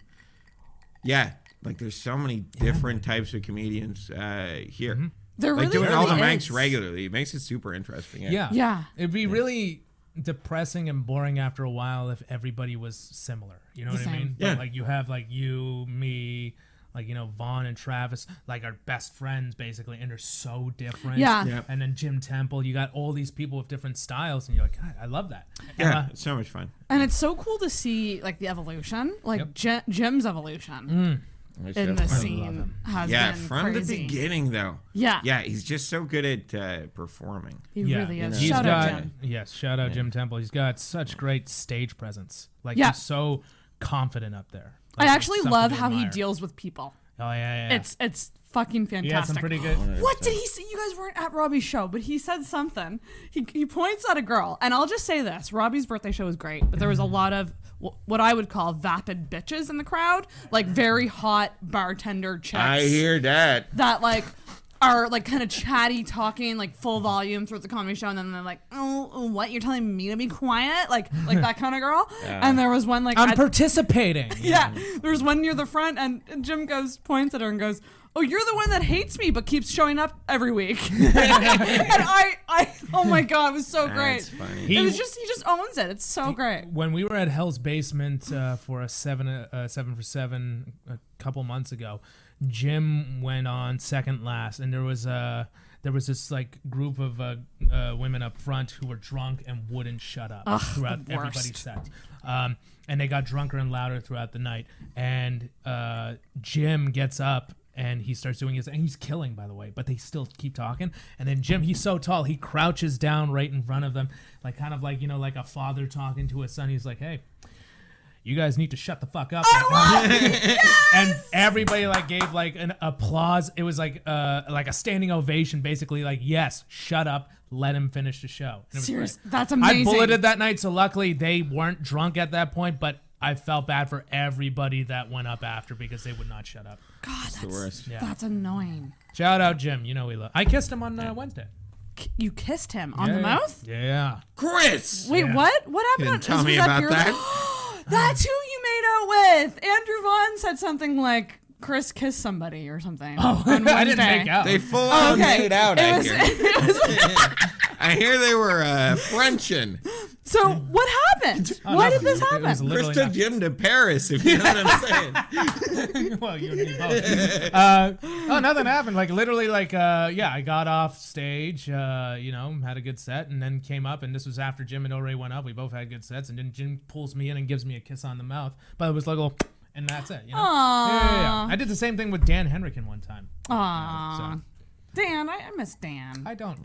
Yeah, like there's so many different types of comedians here. Mm-hmm. There like really doing all the mics is. regularly. It makes it super interesting. Yeah. It'd be really depressing and boring after a while if everybody was similar. You know what I mean? Yeah. But like you have like you, me, like, you know, Vaughn and Travis, like our best friends basically, and they're so different. Yeah. And then Jim Temple, you got all these people with different styles, and you're like, God, I love that. Yeah, it's so much fun. And it's so cool to see like the evolution, like Jim's evolution. In the scene has been from crazy. the beginning though. Yeah, he's just so good at performing. He really is. You know? Shout out Jim. Yes, shout out Jim Temple. He's got such great stage presence. Like he's so confident up there. Like, I actually love how he deals with people. Oh yeah. It's fucking fantastic. Yeah, some pretty good. What did he say? You guys weren't at Robbie's show, but he said something. He points at a girl, and I'll just say this: Robbie's birthday show was great, but there was a lot of what I would call vapid bitches in the crowd, like very hot bartender chicks. I hear that. That like are like kind of chatty, talking like full volume throughout the comedy show, and then they're like, "Oh, what? You're telling me to be quiet?" Like that kind of girl. And there was one like I'm participating. Yeah, there was one near the front, and Jim points at her and goes, "Oh, you're the one that hates me but keeps showing up every week." And I oh my God, it was so great. That's funny. He just owns it. It's so great. When we were at Hell's Basement for a 7 for 7 a couple months ago, Jim went on second last, and there was this like group of women up front who were drunk and wouldn't shut up throughout everybody's set. And they got drunker and louder throughout the night. And Jim gets up and he starts doing his, and he's killing, by the way, but they still keep talking. And then Jim, he's so tall, he crouches down right in front of them, like kind of like, you know, like a father talking to his son. He's like, "Hey, you guys need to shut the fuck up." Yes! And everybody like gave like an applause. It was like a standing ovation, basically. Like, yes, shut up, let him finish the show. Seriously, that's amazing. I bulleted that night, so luckily they weren't drunk at that point, but I felt bad for everybody that went up after because they would not shut up. God, that's the worst. Yeah. That's annoying. Shout out Jim, you know we love. I kissed him on Wednesday. You kissed him on the mouth? Yeah. Chris! Wait, what? What happened? You didn't tell me about that. That's who you made out with. Andrew Vaughn said something like, Chris kissed somebody or something. Oh, I didn't make out. They full on made out, I hear. I hear they were Frenching. So what happened? Why did this happen? Chris took Jim to Paris, if you know what I'm saying. Well, you and me both. Oh, nothing happened. Like literally, like I got off stage, had a good set, and then came up, and this was after Jim and Ore went up. We both had good sets, and then Jim pulls me in and gives me a kiss on the mouth. But it was like, and that's it. You know? Yeah. I did the same thing with Dan Henrikin one time. Aww. Dan, I miss Dan. I don't.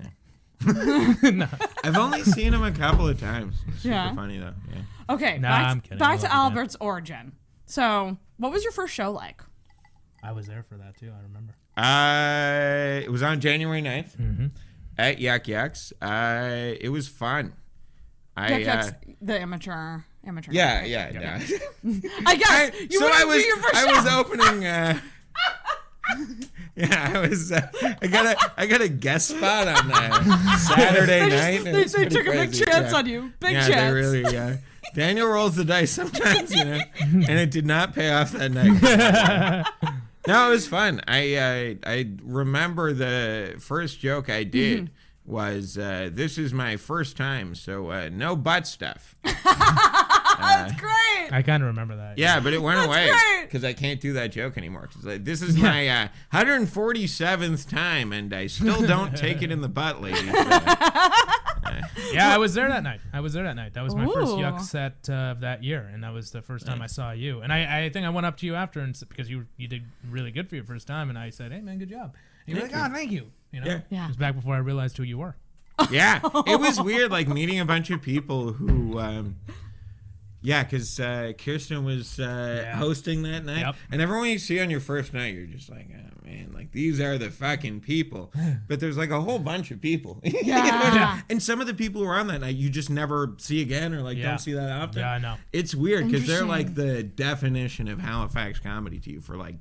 No. I've only seen him a couple of times. It's super funny though. Yeah. Okay, I'm kidding. back to Albert's origin. So, what was your first show like? I was there for that too. I remember. It was on January 9th at Yak Yaks. It was fun. Yak Yaks, the amateur. Yeah. I guess you wouldn't do your first show. I was opening. Yeah, I was. I got a guest spot on Saturday night. They took a big chance on you. Big chance. They really. Yeah. Daniel rolls the dice sometimes, and it did not pay off that night. No, it was fun. I remember the first joke I did was this is my first time, so no butt stuff. That's great. I kind of remember that. Yeah, but it went That's away great. because I can't do that joke anymore. 'Cause, like, this is my 147th time, and I still don't take it in the butt, ladies. Yeah, I was there that night. That was my first Yuck set of that year, and that was the first time I saw you. And I think I went up to you after, and because you did really good for your first time, and I said, "Hey man, good job." And you were like, "Oh, thank you." You know, Yeah. It was back before I realized who you were. Yeah, it was weird, like meeting a bunch of people who. Yeah, because Kirsten was hosting that night. And everyone you see on your first night, you're just like, oh, man, like, these are the fucking people. But there's, like, a whole bunch of people. Yeah. And some of the people who are on that night, you just never see again or, like, don't see that often. Yeah, I know. It's weird because they're, like, the definition of Halifax comedy to you for, like,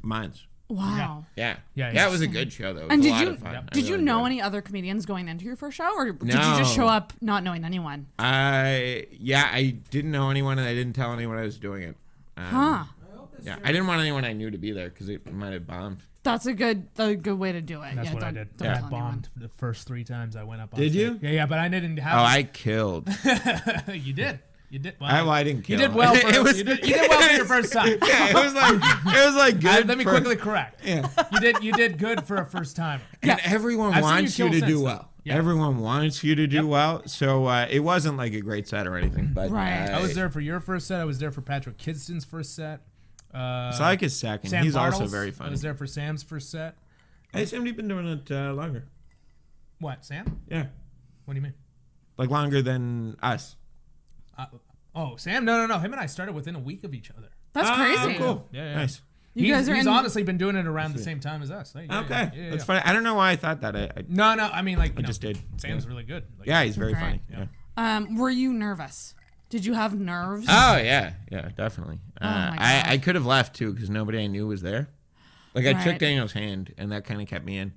months. Wow. Yeah, it was a good show, though. It was And a lot of fun. did you know any other comedians going into your first show, or did you just show up not knowing anyone? I didn't know anyone, and I didn't tell anyone I was doing it. Yeah, I didn't want anyone I knew to be there because it might have bombed. That's a good way to do it. That's what I did. I bombed the first 3 times I went up on stage. Did you? Yeah, but I didn't have. Oh, I killed. You did. You did well. I didn't kill. You did well. You did well for your first time. Yeah, it was like good. Let me quickly correct. Yeah, you did good for a first time. And everyone wants you to do well. Yeah. Everyone wants you to do well. So it wasn't like a great set or anything. But I was there for your first set. I was there for Patrick Kidston's first set. It's like his second. Sam He's Bartles, also very funny. I was there for Sam's first set. Hey, Sam, you've been doing it longer. What, Sam? Yeah. What do you mean? Like longer than us. Sam? No. Him and I started within a week of each other. That's crazy. Cool. Yeah. Nice. He's honestly been doing it around the same time as us. Okay. That's funny. I don't know why I thought that. No. I mean, like, I just did. Sam's really good. Like, yeah, he's very funny. Yeah. Were you nervous? Did you have nerves? Oh yeah, definitely. Oh my God. I could have left too because nobody I knew was there. Like I shook Daniel's hand, and that kind of kept me in.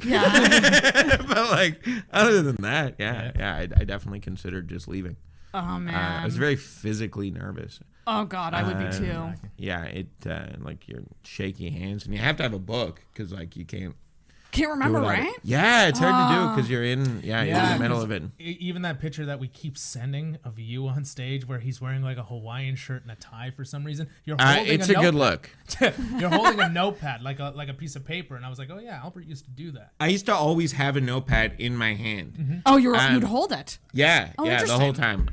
Yeah. But like, other than that, I definitely considered just leaving. Oh man. I was very physically nervous. Oh God, I would be too. Yeah, it like your shaky hands, and you have to have a book because like you can't remember, right? Yeah, it's hard to do because you're in the middle of it. Even that picture that we keep sending of you on stage where he's wearing like a Hawaiian shirt and a tie for some reason. You're holding it's a good look. You're holding a notepad like a piece of paper, and I was like, oh yeah, Albert used to do that. I used to always have a notepad in my hand. Mm-hmm. Oh, you'd hold it. Yeah, the whole time.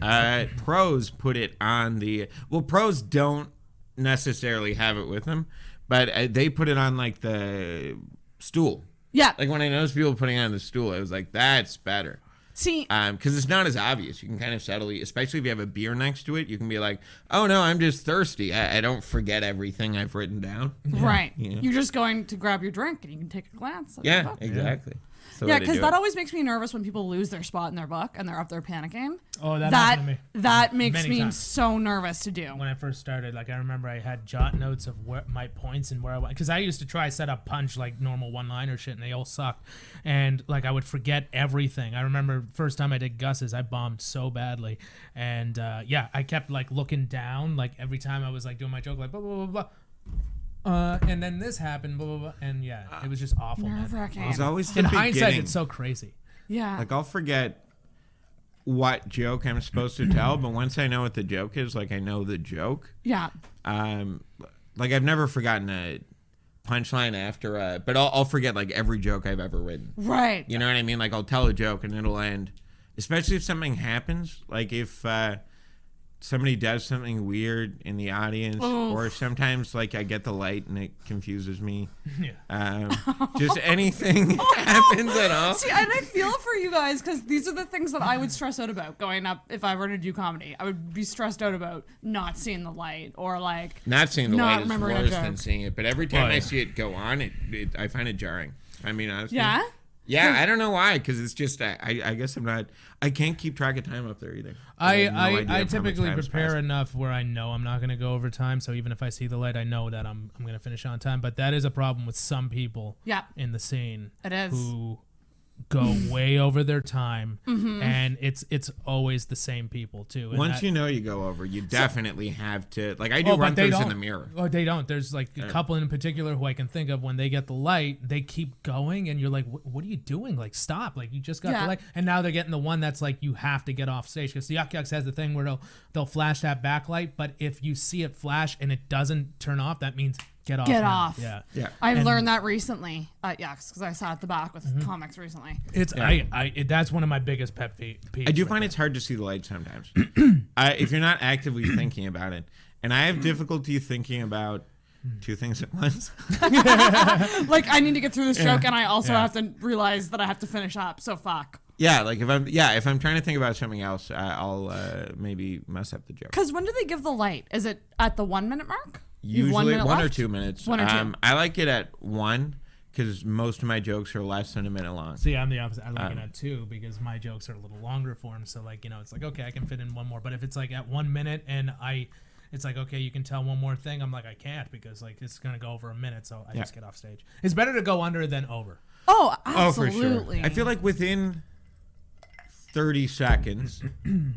Pros put it on the. Well, pros don't necessarily have it with them, but they put it on like the stool. Yeah. Like when I noticed people putting it on the stool, I was like, that's better. See, because it's not as obvious. You can kind of subtly, especially if you have a beer next to it, you can be like, oh no, I'm just thirsty. I don't forget everything I've written down. Right. Yeah. You're just going to grab your drink and you can take a glance at the book. Exactly. Yeah, because that always makes me nervous when people lose their spot in their book and they're up there panicking. Oh, that happened to me. That makes me times. So nervous to do. When I first started, like I remember I had jot notes of where my points and where I went, because I used to try set up punch like normal one-liner shit and they all sucked, and like I would forget everything. I remember first time I did Gus's, I bombed so badly, and I kept like looking down like every time I was like doing my joke like blah blah blah blah. And then this happened, blah, blah, blah, and it was just awful. Nerve-wracking. It's always the in beginning. hindsight, it's so crazy. Yeah. Like I'll forget what joke I'm supposed to tell, but once I know what the joke is, like I know the joke. Yeah. Like I've never forgotten a punchline after but I'll forget like every joke I've ever written. Right. You know what I mean? Like I'll tell a joke and it'll end, especially if something happens. Like if somebody does something weird in the audience, or sometimes like I get the light and it confuses me. Yeah. Just anything happens at all. See, and I feel for you guys because these are the things that I would stress out about going up if I were to do comedy. I would be stressed out about not seeing the light or like not seeing the light is worse joke. than seeing it. But every time I see it go on, I find it jarring. I mean, honestly. Yeah. Yeah, I don't know why, because it's just I guess I can't keep track of time up there either. I typically prepare enough where I know I'm not going to go over time, so even if I see the light, I know that I'm going to finish on time. But that is a problem with some people in the scene. It is. Who go way over their time, and it's always the same people too. And once you know you go over, you definitely have to, like, I do run-throughs in the mirror. Oh, they don't. There's like a couple in particular who I can think of when they get the light, they keep going, and you're like, what are you doing? Like, stop. Like, you just got the light. And now they're getting the one that's like, you have to get off stage, because the Yuck Yucks has the thing where they'll flash that backlight, but if you see it flash and it doesn't turn off, that means get off. Yeah. I've learned that recently at Yucks, because I sat at the back with comics recently. It's that's one of my biggest pet peeves. I do find it's hard to see the light sometimes. If you're not actively thinking about it, and I have difficulty thinking about two things at once. Like, I need to get through this joke, and I also have to realize that I have to finish up. So fuck. Yeah, like if I'm trying to think about something else, I'll maybe mess up the joke. Because when do they give the light? Is it at the 1 minute mark? Usually 1 or 2 minutes. 1 or 2. I like it at 1 because most of my jokes are less than a minute long. See, I'm the opposite. I like it at 2 because my jokes are a little longer form. So, like, it's like, okay, I can fit in one more. But if it's like at 1 minute and it's like, okay, you can tell one more thing, I'm like, I can't, because like it's gonna go over a minute, so I just get off stage. It's better to go under than over. Oh, absolutely. Oh, for sure. I feel like within 30 seconds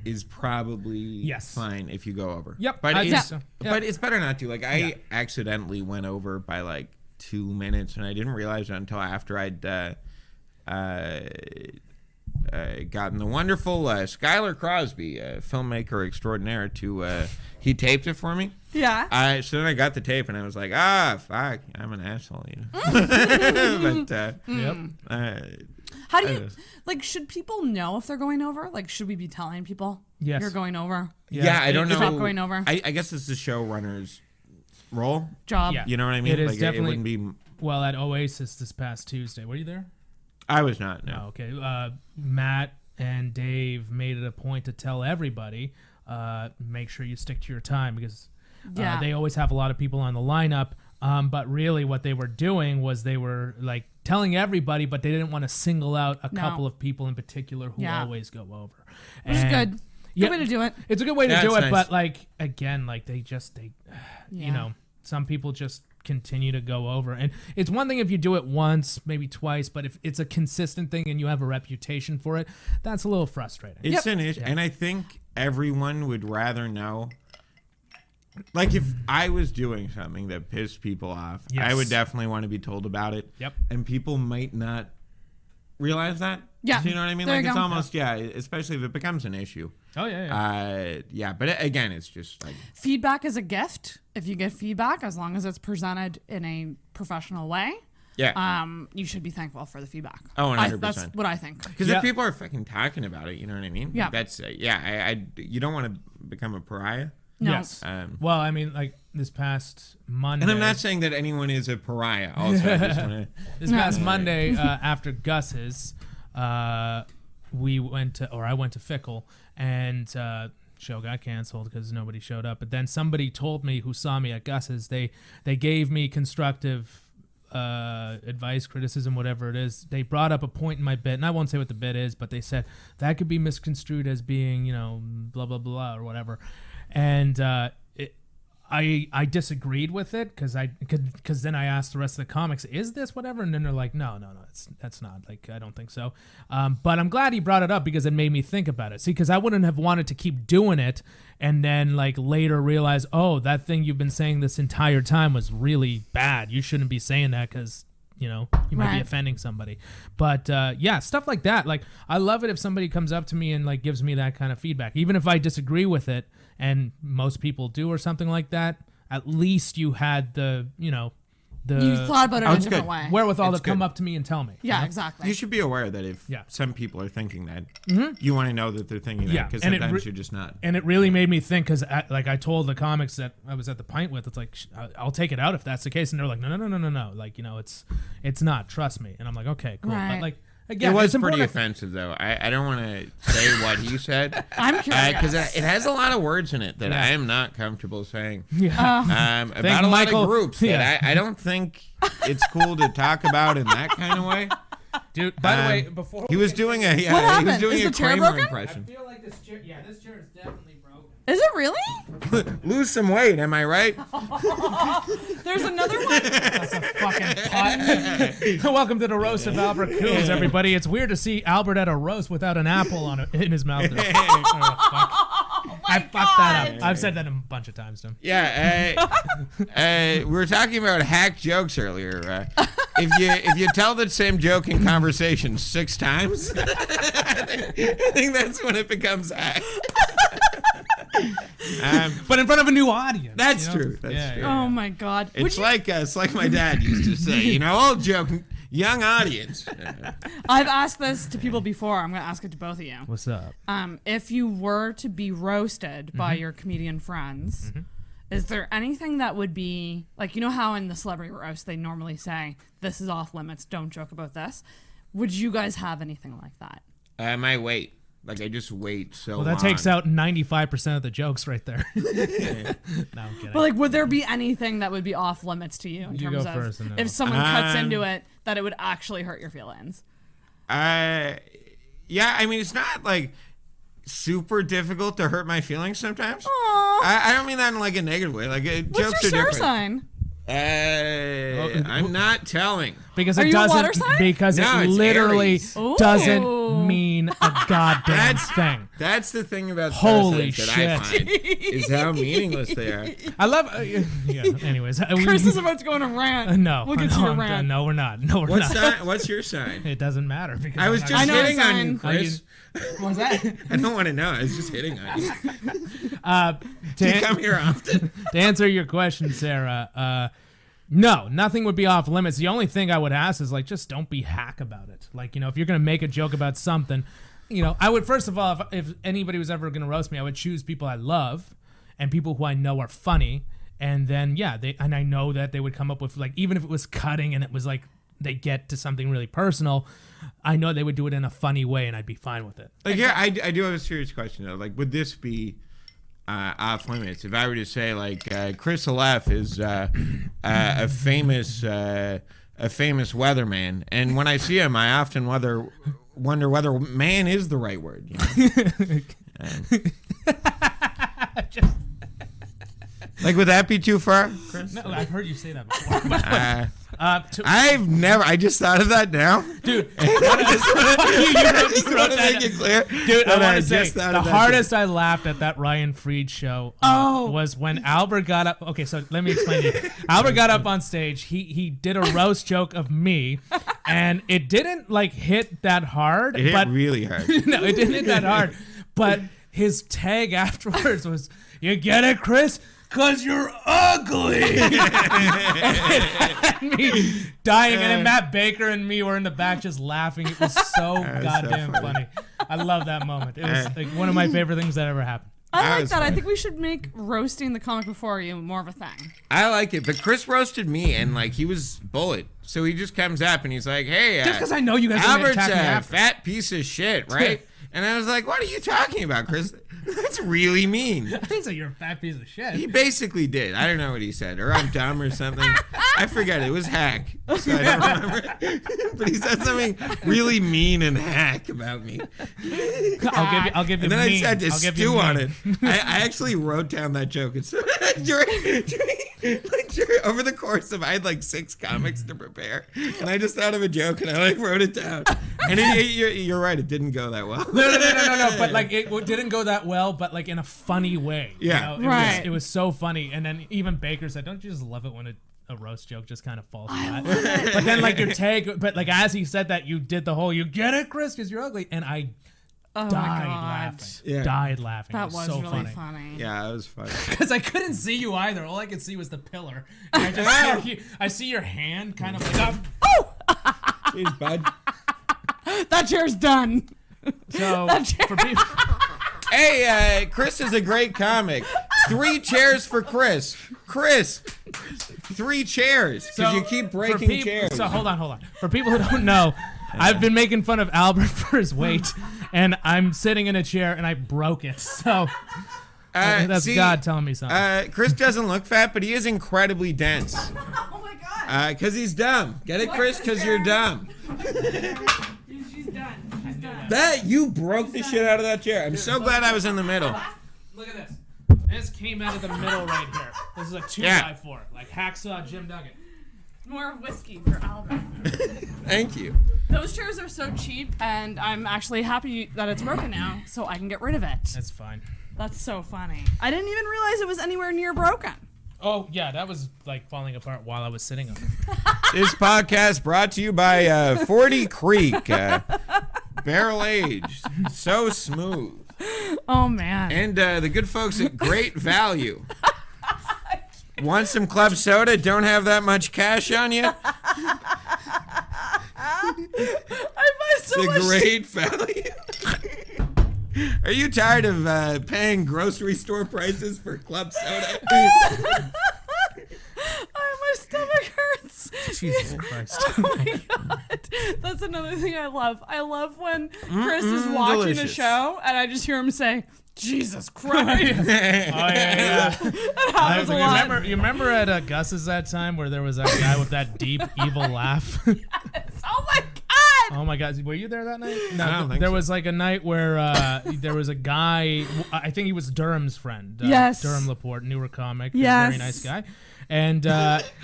is probably fine if you go over. Yep. But it's better not to. Like, I accidentally went over by like 2 minutes, and I didn't realize it until after I'd gotten the wonderful Skylar Crosby, filmmaker extraordinaire, he taped it for me. Yeah. So then I got the tape, and I was like, fuck, I'm an asshole, But how do you, like, should people know if they're going over? Like, should we be telling people you're going over? Yeah, I don't know. Stop going over. I guess it's the showrunner's role. Job. Yeah. You know what I mean? It is like, definitely. It wouldn't be. Well, at Oasis this past Tuesday. Were you there? I was not, no. Oh, okay. Matt and Dave made it a point to tell everybody, make sure you stick to your time, because they always have a lot of people on the lineup. But really what they were doing was they were like telling everybody, but they didn't want to single out a couple of people in particular who always go over. Which is good. Good way to do it. It's a good way to do it, nice. but like, again, like you know, some people just continue to go over. And it's one thing if you do it once, maybe twice, but if it's a consistent thing and you have a reputation for it, that's a little frustrating. It's an issue. And I think everyone would rather know. Like, if I was doing something that pissed people off, I would definitely want to be told about it. Yep. And people might not realize that. Yeah. You know what I mean? There Like, you it's go. almost, especially if it becomes an issue. Oh, yeah. But again, it's just like. Feedback is a gift. If you get feedback, as long as it's presented in a professional way, you should be thankful for the feedback. Oh, 100%. That's what I think. Because if people are fucking talking about it, you know what I mean? Yeah. Like, that's, you don't want to become a pariah. No. Yes. Well, I mean, like this past Monday. And I'm not saying that anyone is a pariah. Also, I just wanna, this past Monday after Gus's, I went to Fickle, and show got canceled because nobody showed up. But then somebody told me who saw me at Gus's, they gave me constructive advice, criticism, whatever it is. They brought up a point in my bit, and I won't say what the bit is, but they said that could be misconstrued as being, blah blah blah or whatever. And I disagreed with it because then I asked the rest of the comics, is this whatever? And then they're like, no, that's not, like, I don't think so. But I'm glad he brought it up because it made me think about it. See, because I wouldn't have wanted to keep doing it and then like later realize, oh, that thing you've been saying this entire time was really bad. You shouldn't be saying that because you might be offending somebody. But stuff like that. Like, I love it if somebody comes up to me and like gives me that kind of feedback, even if I disagree with it. And most people do, or something like that. At least you had you thought about it in a different way. Wherewithal to come up to me and tell me. Yeah, exactly. You should be aware that if some people are thinking that, you want to know that they're thinking that, because sometimes you're just not. And it really made me think, because I told the comics that I was at the pint with, it's like, I'll take it out if that's the case. And they're like, no. Like, it's not. Trust me. And I'm like, okay, cool. Right. But like, again, it was pretty offensive, though. I don't want to say what he said. I'm curious. Because it has a lot of words in it that I am not comfortable saying. Yeah. About a lot of groups that I don't think it's cool to talk about in that kind of way. Dude, by the way, before he was doing a What happened? he was doing Is a the chair Kramer broken? impression. I feel like this chair is definitely broken. Is it really? Lose some weight, am I right? There's another one. That's a fucking pot. Welcome to the roast of Albert Coombes, everybody. It's weird to see Albert at a roast without an apple in his mouth. I fucked that up. I've said that a bunch of times to him. Yeah, we were talking about hack jokes earlier. If you tell the same joke in conversation 6 times, I think that's when it becomes hack. But in front of a new audience. That's true. That's true. Oh my God. It's like my dad used to say, old joke, young audience. I've asked this to people before. I'm going to ask it to both of you. What's up? If you were to be roasted by your comedian friends, is there anything that would be like, how in the celebrity roast they normally say, this is off limits, don't joke about this? Would you guys have anything like that? My weight. Like, I just wait so Well, that long. takes out 95% of the jokes right there. No, I'm kidding. But would there be anything that would be off limits to you in You terms go of first and then if someone cuts into it that it would actually hurt your feelings? Yeah, I mean, it's not like super difficult to hurt my feelings sometimes. I don't mean that in like a negative way. Like jokes What's your are star different. sign? I'm not telling. Because Are it you a water doesn't. sign? Because No, it it's literally Aries. doesn't mean a goddamn thing. That's the thing about Holy star signs that I find is how meaningless they are. I love. Yeah. Anyways, Chris is about to go on a rant. No, We'll get to your I'm rant. done. No, we're not. No, we're What's not. what's your sign? It doesn't matter because I was I'm just not- hitting on you, sign. Chris. What's that? I don't want to know. I was just hitting on you. Do To, you come here often? to answer your question, Sarah, no, nothing would be off limits. The only thing I would ask is like, just don't be hack about it. Like, if you're gonna make a joke about something, I would first of all, if anybody was ever gonna roast me, I would choose people I love and people who I know are funny, and then I know that they would come up with like, even if it was cutting and it was like they get to something really personal, I know they would do it in a funny way, and I'd be fine with it. Like, yeah, I do have a serious question though. Like, would this be off limits if I were to say like Chris Halef is a famous weatherman, and when I see him, I often wonder whether man is the right word. Like, would that be too far, Chris? No, I've heard you say that before. I just thought of that now. Dude, I just want to make it clear. Dude, I want to say just thought the of that hardest I laughed at that Ryan Fried show was when Albert got up. Okay, so let me explain to you. Albert got up on stage. He did a roast joke of me, and it didn't like hit that hard. It hit but really hard. No, it didn't hit that hard. But his tag afterwards was, "You get it, Chris? 'Cause you're ugly." And it had me dying, and then Matt Baker and me were in the back just laughing. It was so goddamn so funny. I love that moment. It was like one of my favorite things that ever happened. I like that. I think we should make roasting the comic before you more of a thing. I like it, but Chris roasted me, and like he was bullet, so he just comes up and he's like, "Hey, Just because I know you guys are gonna Albert's attack me a after. fat piece of shit, right?" And I was like, "What are you talking about, Chris? That's really mean." I didn't say you're a fat piece of shit. He basically did. I don't know what he said, or I'm dumb or something. I forget. It was hack, so I don't remember. But he said something really mean and hack about me. I'll give you. And then mean. I said to I'll give you stew on mean. it. I actually wrote down that joke. It's over the course of, I had like 6 comics to prepare, and I just thought of a joke and I like wrote it down. And you're right, it didn't go that well. No. But like it didn't go that well, but like in a funny way. Yeah. Right. It was so funny, and then even Baker said, "Don't you just love it when a roast joke just kind of falls flat?" But then like your tag, but like as he said that, you did the whole "you get it, Chris, because you're ugly," and I died laughing. Yeah. Died laughing. That it was so really funny. funny. Yeah, it was funny. Because I couldn't see you either. All I could see was the pillar. And I see your hand kind of like up. Jeez, bud. That chair's done. So for people. Hey, Chris is a great comic. 3 chairs for Chris. Chris, 3 chairs. Because you keep breaking chairs. So hold on. For people who don't know, I've been making fun of Albert for his weight, and I'm sitting in a chair and I broke it. So that's God telling me something. Chris doesn't look fat, but he is incredibly dense. Oh my god. Because he's dumb. Get it, Chris? Because you're dumb. She's done. She's done. That you broke the shit out of that chair. I'm so glad I was in the middle. Look at this. This came out of the middle right here. This is a 2x4, like hacksaw Jim Duggan. More whiskey for Albert. Thank you. Those chairs are so cheap, and I'm actually happy that it's broken now, so I can get rid of it. That's fine. That's so funny. I didn't even realize it was anywhere near broken. Oh, yeah, that was like falling apart while I was sitting on it. This podcast brought to you by 40 Creek. Barrel aged. So smooth. Oh, man. And the good folks at Great Value. Want some club soda? Don't have that much cash on you? I buy so much. It's a great value. Are you tired of paying grocery store prices for club soda? My stomach hurts. Jesus Christ. Oh my god. That's another thing I love. I love when Chris is watching a delicious. show and I just hear him say, Jesus Christ. Yeah. That happens a lot. You remember at Gus's that time where there was that guy with that deep evil laugh? Oh my god. Oh my god, were you there that night? No, I don't think there so. was like a night where there was a guy, I think he was Durham's friend. Yes. Durham Laporte, newer comic. Yes. Very nice guy. And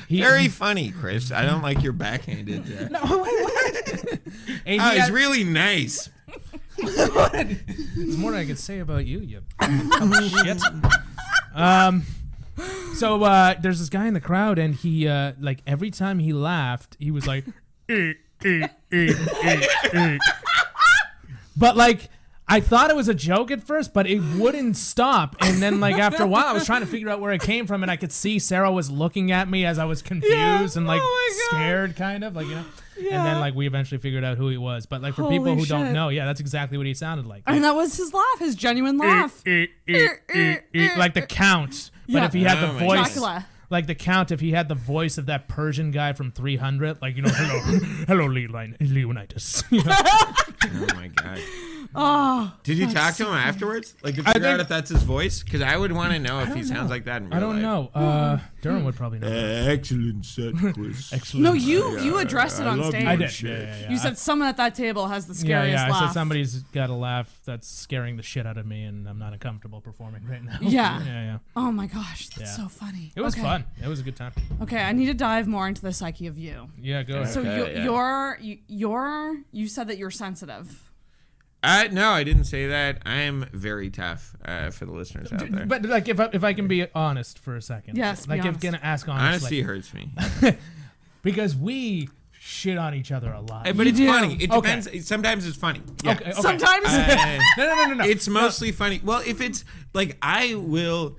he Very funny, Chris. I don't like your backhanded. No, what? And He's really nice. There's more I could say about you, you shit. So there's this guy in the crowd, and he like every time he laughed, he was like, but like I thought it was a joke at first, but it wouldn't stop. And then like after a while, I was trying to figure out where it came from, and I could see Sarah was looking at me as I was confused and like scared, kind of like, you know. Yeah. And then like we eventually figured out who he was. But like for people Holy who don't shit. know, yeah, that's exactly what he sounded like. And that was his laugh, his genuine laugh. Like the Count. But Yeah. if he had the Oh my voice, Dracula. like the Count, if he had the voice of that Persian guy from 300, like, you know, hello, Leonidas. You know? Oh my god. Oh. Did you talk to him afterwards? Like to figure out if that's his voice? Because I would want to know if he sounds like that in real I don't life. know. Durham would probably know. Excellent set, Chris. Excellent. No, you addressed it on stage. I did. Yeah. You said someone at that table has the Yeah, scariest I laugh. said somebody's got a laugh that's scaring the shit out of me, and I'm not uncomfortable performing right now. Yeah. Yeah. Oh my gosh, that's Yeah. so funny. It was Okay. fun. It was a good time. Okay, I need to dive more into the psyche of you. Yeah, go ahead. So Okay, you said that you're sensitive. No, I didn't say that. I am very tough for the listeners out there. But like, if I can be honest for a second, Yes, be like if honest. gonna ask honestly, Honesty hurts me. because we shit on each other a lot. But it's do. funny. It Okay. depends. Sometimes it's funny. Yeah. Okay. Sometimes No. It's mostly funny. Well, if it's like I will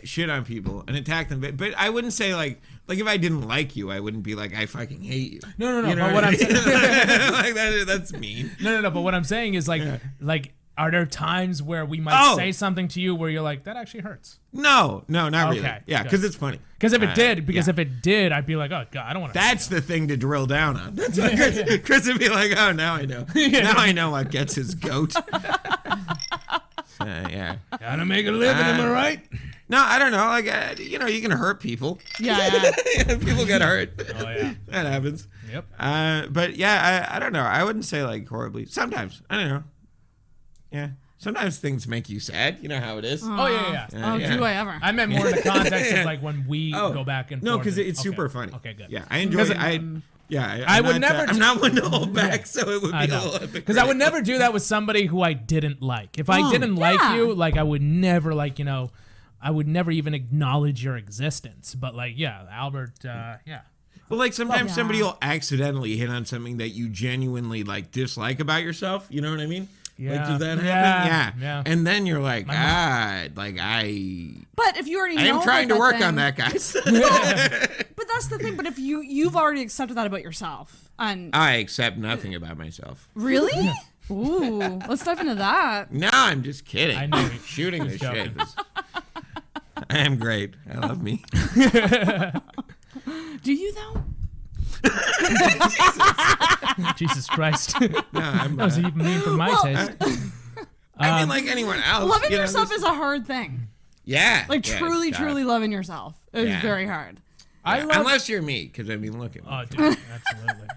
shit on people and attack them, but I wouldn't say like if I didn't like you, I wouldn't be like I fucking hate you. No. You know But what I'm saying, like that's mean. no. But what I'm saying is like, are there times where we might Oh. say something to you where you're like, that actually hurts? No, not really. Okay, Yeah, good. because it's funny. Because if it did, yeah. if it did, I'd be like, oh god, I don't want to. That's the thing to drill down on. That's what Chris would be like, oh, now I know. Now I know what gets his goat. Yeah. Gotta make a living, am I right? No, I don't know. Like, you know, you can hurt people. Yeah. People get hurt. Oh yeah. That happens. Yep. But yeah, I don't know. I wouldn't say like horribly. Sometimes. I don't know. Yeah. Sometimes things make you sad. You know how it is. Oh yeah. Oh, yeah. do I ever? I meant more in the context of like when we go back and No, forth. because it's Okay. super funny. Okay, good. Yeah, I enjoy it. I would never. I'm not one to hold back, so it would be a little epic. Because I would never do that with somebody who I didn't like. If I didn't like you, like I would never like, you know, I would never even acknowledge your existence. But like, yeah, Albert, yeah. Well, like sometimes somebody will accidentally hit on something that you genuinely like dislike about yourself. You know what I mean? Yeah. Like, does that happen? Yeah. And then you're like, But if you already know I am trying to about work that on thing- that, guys. But that's the thing. But if you've already accepted that about yourself, and I accept nothing about myself. really, ooh, let's dive into that. No, I'm just kidding. I know. I'm shooting the shit. I am great. I love me. Do you though? Jesus Christ. No, I'm. That was even mean for my taste. I mean, like anyone else. Loving you know, yourself this- is a hard thing. Yeah. Like yeah, truly, it's truly tough. loving yourself is Yeah. very hard. Unless you're me, because I mean, look at me. Oh, dude, absolutely.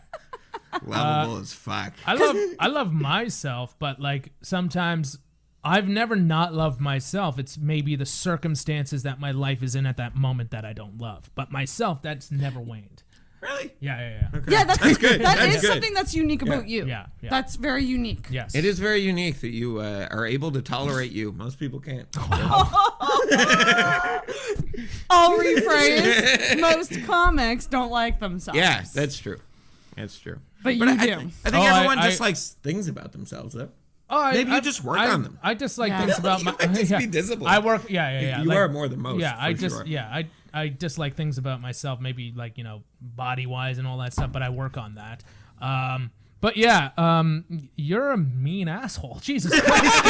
Lovable as fuck. I love myself, but like sometimes I've never not loved myself. It's maybe the circumstances that my life is in at that moment that I don't love. But myself, that's never waned. Really? Yeah. Okay. Yeah, that's good. That That's is good. something that's unique about you. Yeah. That's very unique. Yes. It is very unique that you are able to tolerate you. Most people can't. I'll rephrase. Most comics don't like themselves. Yeah, that's true. That's true. But you I do. think everyone just likes things about themselves, though. Maybe you just work on them. I dislike things about my. Just be disciplined. I work. Yeah. You are more than most. Yeah, sure. I dislike things about myself. Maybe like body wise and all that stuff. But I work on that. But yeah, you're a mean asshole. Jesus Christ.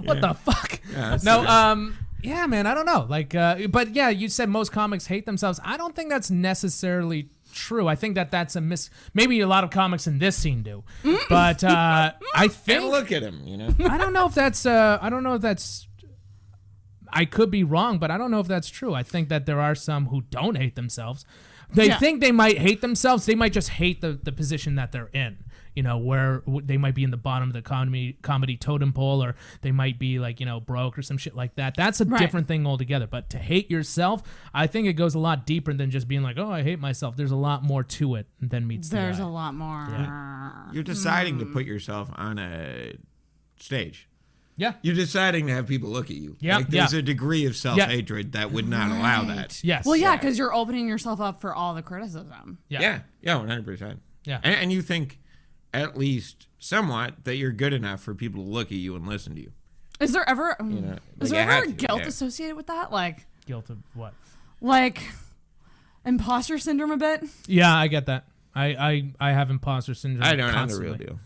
What the fuck? Yeah, man. I don't know. Like, but yeah, you said most comics hate themselves. I don't think that's necessarily true. I think that's a maybe a lot of comics in this scene do, but I think. And look at him, I don't know if that's. I could be wrong, but I don't know if that's true. I think that there are some who don't hate themselves. They think they might hate themselves. They might just hate the position that they're in. Where they might be in the bottom of the comedy totem pole, or they might be like, broke or some shit like that. That's a different thing altogether. But to hate yourself, I think it goes a lot deeper than just being like, oh, I hate myself. There's a lot more to it than meets the eye. There's a lot more. Yeah. You're deciding to put yourself on a stage. Yeah. You're deciding to have people look at you. Yeah. There's a degree of self-hatred that would not allow that. Yes. Well, yeah, because you're opening yourself up for all the criticism. Yeah, 100%. Yeah. And you think, at least somewhat, that you're good enough for people to look at you and listen to you. Is there ever guilt yeah. associated with that? Like guilt of what? Like imposter syndrome a bit? Yeah, I get that. I have imposter syndrome. I don't know the constantly. real deal.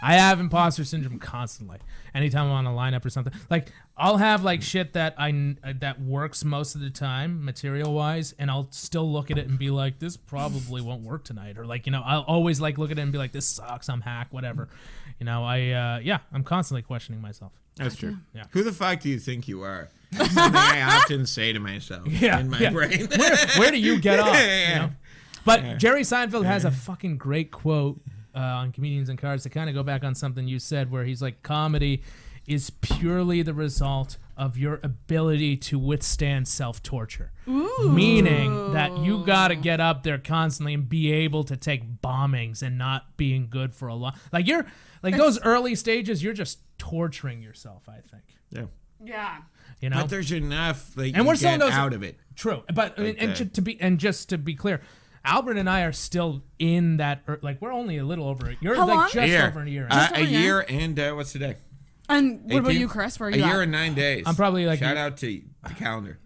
I have imposter syndrome constantly. Anytime I'm on a lineup or something, like I'll have like shit that that works most of the time, material wise, and I'll still look at it and be like, this probably won't work tonight, or like I'll always like look at it and be like, this sucks, I'm hack, whatever. I'm constantly questioning myself. That's true. Yeah. Who the fuck do you think you are? Something I often say to myself in my brain. Where do you get off? But Jerry Seinfeld has a fucking great quote on Comedians and Cards to kind of go back on something you said, where he's like, comedy is purely the result of your ability to withstand self-torture. Ooh. Meaning that you got to get up there constantly and be able to take bombings and not being good for a lot. Like those early stages, you're just torturing yourself, I think. Yeah. Yeah. But there's enough that and you we're get out of it. True. But just to be clear, Albert and I are still in that, like, we're only a little over it. You're How long? Just over a year. A year and what's today? And what about you, Chris? Where are you A year at? and 9 days. I'm probably like shout out to the calendar.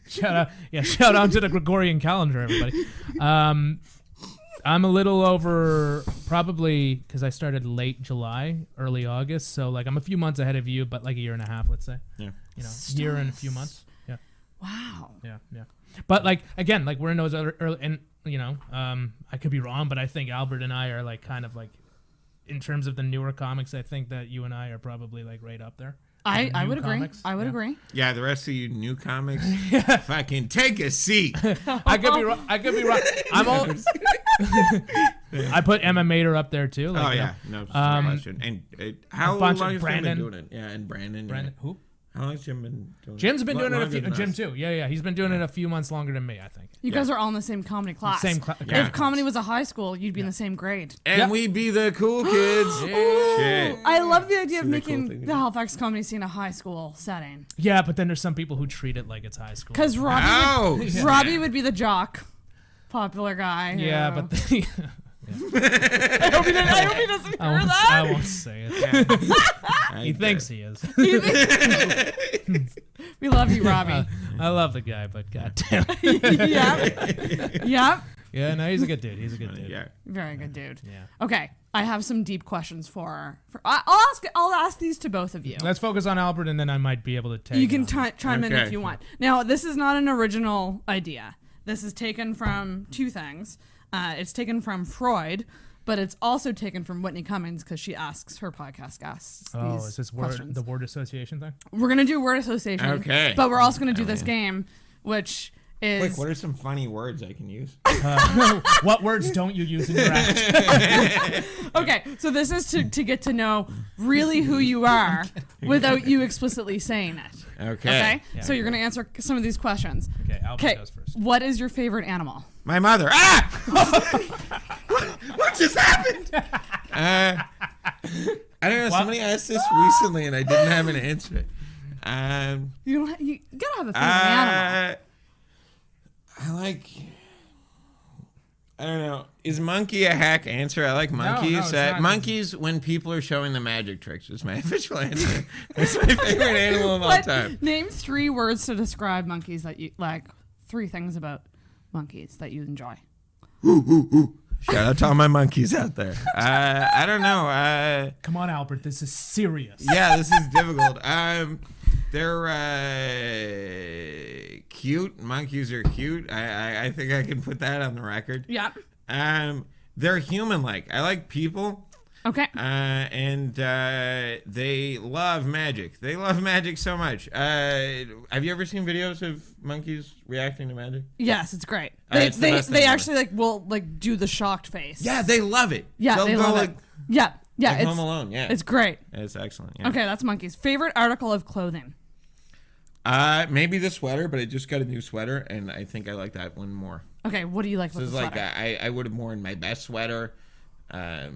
Shout out to the Gregorian calendar, everybody. I'm a little over, probably because I started late July, early August, so like I'm a few months ahead of you, but like a year and a half, let's say. Yeah. Year and a few months. Yeah. Wow. Yeah. But like again, like we're in those other early, and I could be wrong, but I think Albert and I are like kind of like, in terms of the newer comics, I think that you and I are probably like right up there. I would agree. I would agree. Yeah, the rest of you new comics, fucking take a seat. I could be wrong. I'm all. I put Emma Mater up there too. Like, no question. And how long has Brandon been doing it? Yeah, and Brandon. Brandon, who? How long has Jim been doing it? Jim's been doing it Jim too. Yeah. He's been doing it a few months longer than me, I think. You guys are all in the same comedy class. Same class. If comedy was a high school, you'd be in the same grade. And we'd be the cool kids. Shit. I love the idea of making the Halifax comedy scene a high school setting. Yeah, but then there's some people who treat it like it's high school. Because Robbie would be the jock, popular guy. Yeah, but I hope he doesn't hear that. I won't say it. He thinks he is. We love you, Robbie. I love the guy, but goddamn. Yeah. Yeah, no, he's a good dude. Yeah. Very good dude. Yeah. Okay, I have some deep questions for I'll ask these to both of you. Let's focus on Albert, and then I might be able to take. You can chime in if you want. Now, this is not an original idea. This is taken from two things. It's taken from Freud, but it's also taken from Whitney Cummings because she asks her podcast guests. Oh, these is this questions. the word association thing? We're gonna do word association. Okay. But we're also gonna do this game, which is. Quick, what are some funny words I can use? What words don't you use in your act? Okay, so this is to get to know really who you are without you explicitly saying it. Okay. Yeah, so you're going to answer some of these questions. Okay, Albert goes first. What is your favorite animal? My mother. What just happened? I don't know. Somebody asked this recently, and I didn't have an answer. You gotta have a favorite animal. I don't know. Is monkey a hack answer? I like monkeys. No, it's not. Monkeys when people are showing the magic tricks is my official answer. It's my favorite animal of all time. Name 3 words to describe monkeys that you like. 3 things about monkeys that you enjoy. Shout out to all my monkeys out there. I don't know. Come on, Albert. This is serious. Yeah, this is difficult. They're cute. Monkeys are cute. I think I can put that on the record. Yeah. They're human-like. I like people. Okay. And they love magic. They love magic so much. Have you ever seen videos of monkeys reacting to magic? Yes, it's great. It's the best thing They ever. actually will do the shocked face. Yeah, they love it. Yeah, They'll they go love it. Yeah. like it's Home Alone. Yeah, it's great. It's excellent. Yeah. Okay, that's monkeys. Favorite article of clothing? Maybe the sweater, but I just got a new sweater, and I think I like that one more. Okay, what do you like So about it's the like sweater? I would have worn my best sweater, to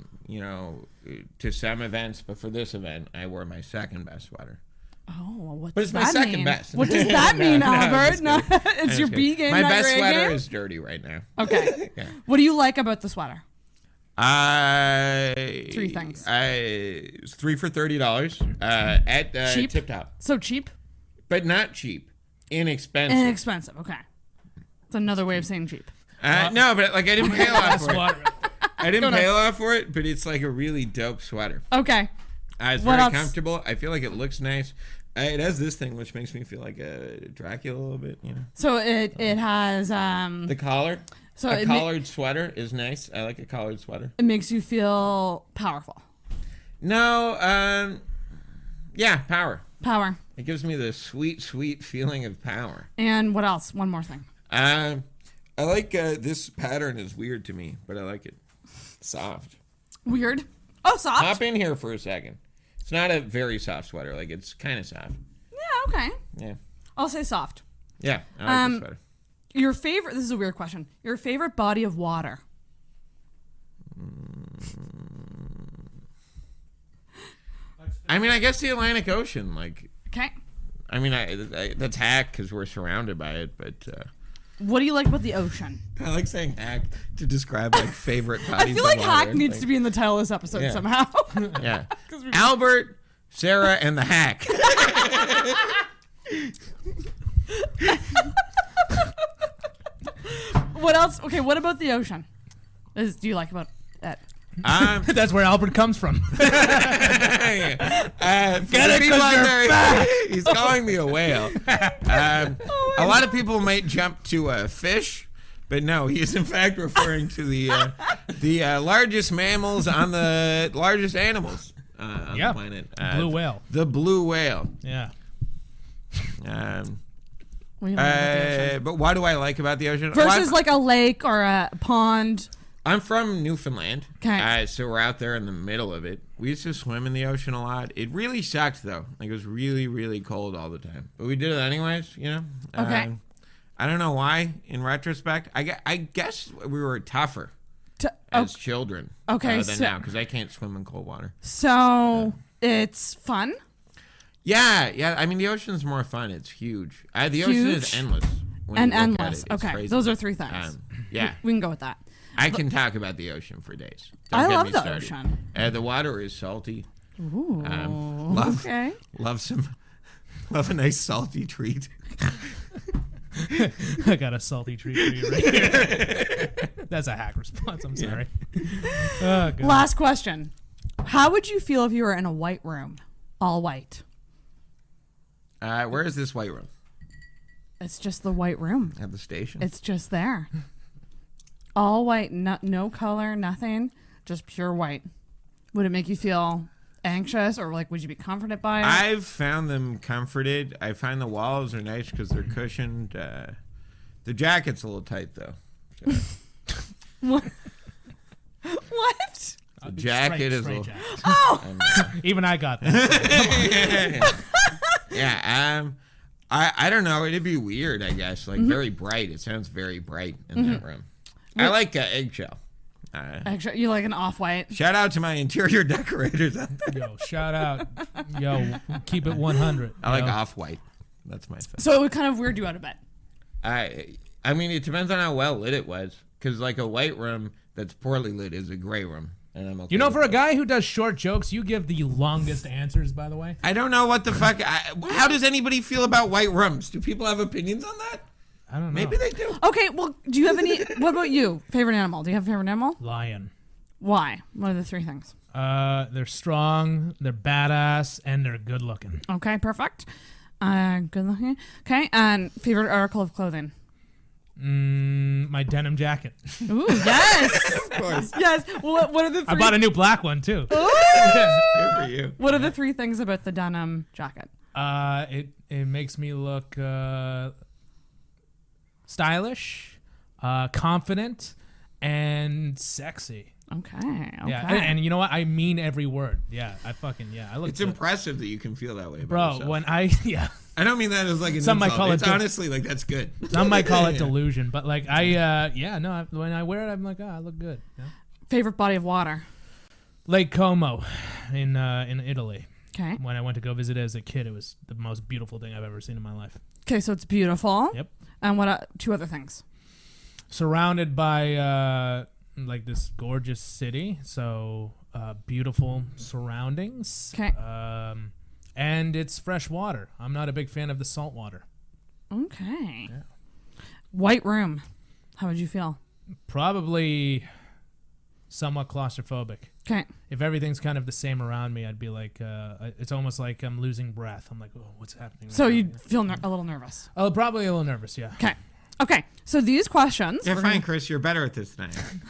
some events, but for this event, I wore my second best sweater. Oh, what But does it's my that second mean? best. What does that mean, Albert? No, It's your B game. My not best your A sweater game? is dirty right now. Okay. Yeah. What do you like about the sweater? 3 things. It's 3 for $30 at Cheap? Tip Top, So cheap? but not cheap, inexpensive. Inexpensive. Okay. It's another way of saying cheap. No, but like I didn't pay a lot for it. Sweater. I didn't pay a lot for it, but it's like a really dope sweater. Okay. It's What very else? comfortable. I feel like it looks nice. It has this thing which makes me feel like a Dracula a little bit, you know. So it has The collar. So a it collared sweater is nice. I like a collared sweater. it makes you feel powerful. No, yeah, power. Power. It gives me the sweet, sweet feeling of power. And what else? One more thing. I like this pattern is weird to me, but I like it. Soft. Weird. Oh, soft. Hop in here for a second. It's not a very soft sweater. Like it's kind of soft. Yeah. Okay. Yeah. I'll say soft. Yeah, I like this sweater. Your favorite. This is a weird question. Your favorite body of water. I mean, I guess the Atlantic Ocean. Like, Okay. I mean, I that's hack because we're surrounded by it. But What do you like about the ocean? I like saying hack to describe like favorite bodies. I feel of like water. hack needs to be in the title of this episode Yeah. somehow. Yeah. Albert, Sarah, and the hack. What else? Okay. What about the ocean? Do you like about that? That's where Albert comes from. Get it, 'cause he's calling me a whale. A lot of people might jump to a fish, but no, he is in fact referring to the largest mammals on the largest animals on the planet. Blue whale. The blue whale. Yeah. But what do I like about the ocean? Versus like a lake or a pond. I'm from Newfoundland. Okay. So we're out there in the middle of it. We used to swim in the ocean a lot. It really sucked, though. Like, it was really, really cold all the time. But we did it anyways, you know? Okay. I don't know why, in retrospect. I guess we were tougher as children than now, because I can't swim in cold water. So it's fun? Yeah. I mean, the ocean's more fun. It's huge. The ocean is endless. When you look at it. It's Okay. crazy. Those are 3 things. Yeah. We can go with that. I can talk about the ocean for days. I Don't get love me the started. ocean. The water is salty. Ooh. Love a nice salty treat. I got a salty treat for you right here. That's a hack response. I'm sorry. Oh, God. Last question. How would you feel if you were in a white room? All white. Where is this white room? It's just the white room. At the station? It's just there. All white, no color, nothing. just pure white, would it make you feel anxious, or like would you be comforted by it? I've found them comforted. I find the walls are nice because they're cushioned. The jacket's a little tight though. So. What? What? The jacket is a little. Jacket. Oh, Even I got that. Yeah. I don't know. It'd be weird, I guess. Like very bright. It sounds very bright in that room. I like eggshell. actually, you like an off-white? Shout out to my interior decorators out there. Yo, shout out. Yo, keep it 100. I like off-white. That's my thing. So it would kind of weird you out of bed. I mean, it depends on how well lit it was. Because like a white room that's poorly lit is a gray room. And I'm okay You know, with for a that. guy who does short jokes, you give the longest answers, by the way. I don't know what the fuck. How does anybody feel about white rooms? Do people have opinions on that? I don't know. Maybe they do. Okay, well, do you have any... What about you? Favorite animal? Do you have a favorite animal? Lion. Why? What are the three things? They're strong, they're badass, and they're good looking. Okay, perfect. Good looking. Okay, and favorite article of clothing? My denim jacket. Ooh, yes. Of course. Yes. Well, what are the three... I bought a new black one, too. Ooh! Good for you. What are the three things about the denim jacket? It makes me look stylish, confident, and sexy. Okay. Yeah, and you know what? I mean every word. Yeah, I look. It's good. impressive that you can feel that way about Bro, yourself. when I I don't mean that as like an Some might insult. call it It's honestly like that's good. Some might call it delusion, but like when I wear it, I'm like, I look good. Yeah. Favorite body of water? Lake Como, in Italy. Okay. When I went to go visit it as a kid, it was the most beautiful thing I've ever seen in my life. Okay, so it's beautiful. Yep. And what? Two other things. Surrounded by like this gorgeous city, so beautiful surroundings. Okay. And it's fresh water. I'm not a big fan of the salt water. Okay. Yeah. White room. How would you feel? Probably somewhat claustrophobic. Okay. If everything's kind of the same around me, I'd be like, it's almost like I'm losing breath. I'm like, oh, what's happening? So you'd feel a little nervous. Oh, probably a little nervous, yeah. Okay. Okay. So these questions. Yeah, fine, Chris. You're better at this than I am.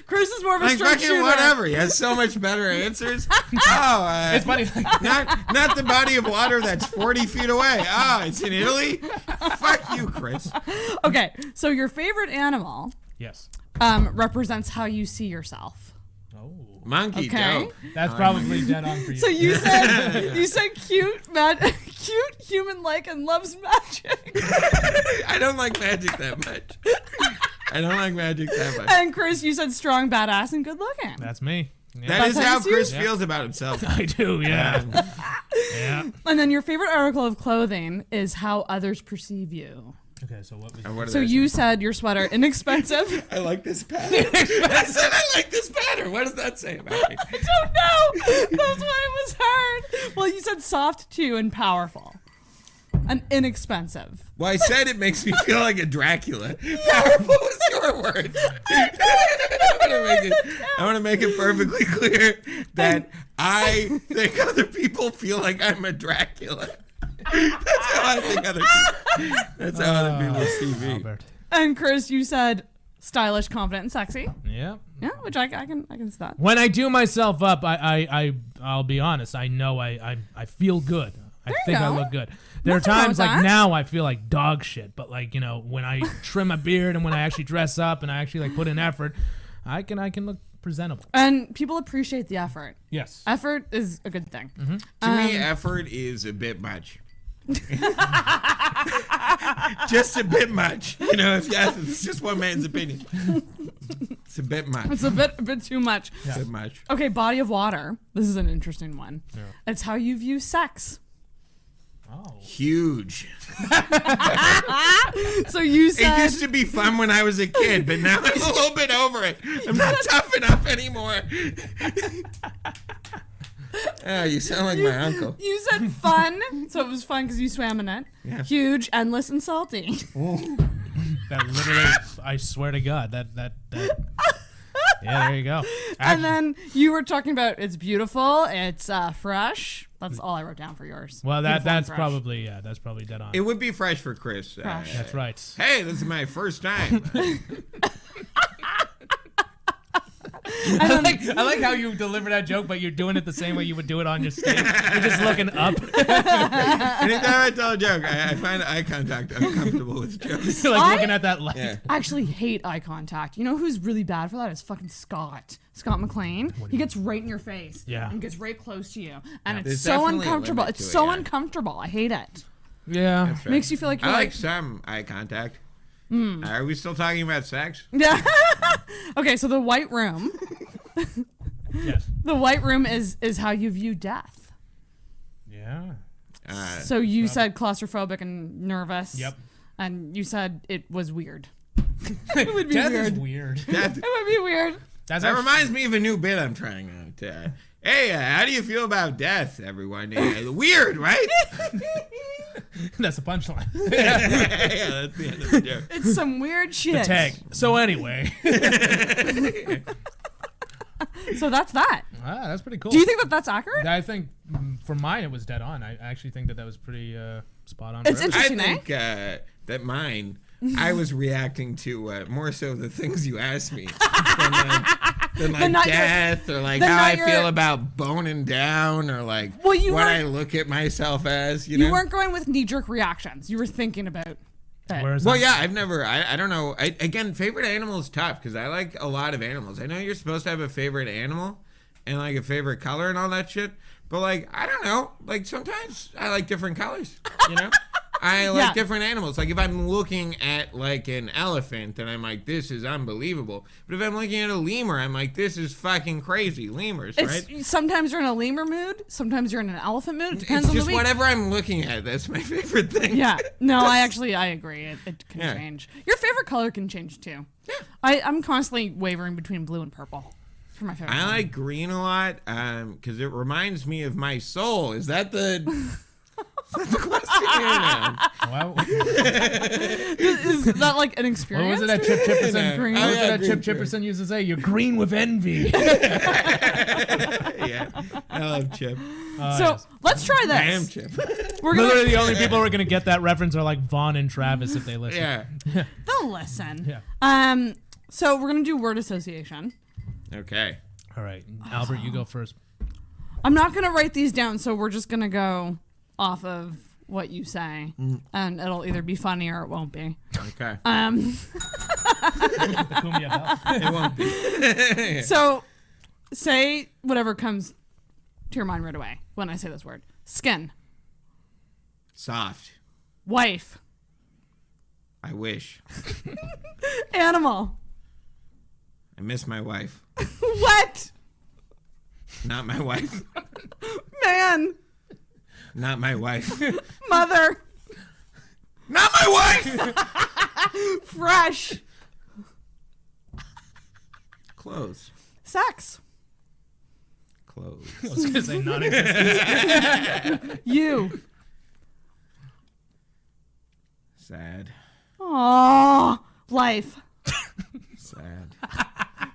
Chris is more of a Like straight fucking shooter. whatever. He has so much better answers. Oh, It's funny. not the body of water that's 40 feet away. Oh, it's in Italy. Fuck you, Chris. Okay. So your favorite animal Yes. represents how you see yourself. Oh. Monkey Okay. dope. That's probably dead on for you. So you said cute, cute, human-like, and loves magic. I don't like magic that much. And Chris, you said strong, badass, and good looking. That's me. Yeah. That is how how you Chris see- feels about himself. I do, yeah. Yeah. And then your favorite article of clothing is how others perceive you. Okay, so what was And what did So I you say? said your sweater inexpensive. I like this pattern. I said I like this pattern. What does that say about me? I don't know. That's why it was hard. Well, you said soft too and powerful. And inexpensive. Well, I said it makes me feel like a Dracula. Powerful is your word. I want to make it perfectly clear that I think other people feel like I'm a Dracula. That's how I think other people. That's how other people see me. Albert. And Chris, you said stylish, confident, and sexy. Yeah. Yeah, which I can see that. When I do myself up, I'll be honest. I know I feel good. I There you think I go. look good. There Nothing are wrong times with like that. now I feel like dog shit, but like, you know, when I trim my beard and when I actually dress up and I actually like put in effort, I can look presentable. And people appreciate the effort. Yes. Effort is a good thing. To me, effort is a bit much. Just a bit much. You know, if you ask, it's just one man's opinion. It's a bit much. It's a bit too much. A bit much. Okay, body of water. This is an interesting one. Yeah. It's how you view sex. Oh. Huge. So you said It used to be fun when I was a kid, but now I'm a little bit over it. I'm not tough enough anymore. Oh, you sound like my uncle. You said fun, so it was fun because you swam in it. Yeah. Huge, endless, and salty. That literally, I swear to God, that. Yeah, there you go. And then you were talking about it's beautiful, it's fresh. That's all I wrote down for yours. Well, Beautiful and that's fresh. probably dead on. It would be fresh for Chris. Fresh. That's right. Hey, this is my first time. I like how you deliver that joke, but you're doing it the same way you would do it on your stage. You're just looking up. Anytime I tell a joke, I find eye contact uncomfortable with jokes. Looking at that light. I actually hate eye contact. You know who's really bad for that? Is fucking Scott McLean. He gets right in your face. Yeah. And gets right close to you. And There's it's so definitely a uncomfortable. limit It's to it, so yeah. uncomfortable. I hate it. Yeah. That's fair. Makes you feel like you're I like like some eye contact. Are we still talking about sex? Yeah. Okay, so the white room. Yes. The white room is how you view death. Yeah. So you said claustrophobic and nervous. Yep. And you said it was weird. It would be Death weird. is weird. It would be weird. That's That reminds me of a new bit I'm trying out. Hey, how do you feel about death, everyone? Weird, right? That's a punchline. Yeah, that's the end of the joke. It's some weird shit. The tag. So anyway. So that's that. That's pretty cool. Do you think that that's accurate? I think for mine it was dead on. I actually think that was pretty spot on. It's for everything. interesting, I think that mine, I was reacting to more so the things you asked me than not your- death or like then how not I your- feel about boning down or like Well, you what weren't- I look at myself as. You You know? weren't going with knee-jerk reactions. You were thinking about it. Well, yeah, I've never, I don't know. Again, favorite animal is tough because I like a lot of animals. I know you're supposed to have a favorite animal and like a favorite color and all that shit. But like, I don't know. Like sometimes I like different colors, you know? I like different animals. Like if I'm looking at like an elephant, then I'm like, this is unbelievable. But if I'm looking at a lemur, I'm like, this is fucking crazy. Lemurs, right? Sometimes you're in a lemur mood. Sometimes you're in an elephant mood. It depends It's on just the week. whatever I'm looking at. That's my favorite thing. Yeah. No, I agree. It can change. Your favorite color can change too. Yeah. I'm constantly wavering between blue and purple for my favorite I color. like green a lot because it reminds me of my soul. Is that the... Is that like an experience? What was it that Chip Chipperson? Green. What was it that Chip Chipperson used to say? You're green with envy. Yeah, I love Chip. So let's try this. I am Chip. Literally the only people who are gonna get that reference are like Vaughn and Travis if they listen. Yeah. They'll listen. Yeah. So we're gonna do word association. Okay. All right, Albert, you go first. I'm not gonna write these down, so we're just gonna go off of what you say, and it'll either be funny or it won't be. Okay. It won't be. So, say whatever comes to your mind right away when I say this word. Skin. Soft. Wife. I wish. Animal. I miss my wife. What? Not my wife. Man. Not my wife. Mother. Not my wife. Fresh. Clothes. Sex. Clothes. I was gonna say non-existent. You. Sad. Aww. Life. Sad.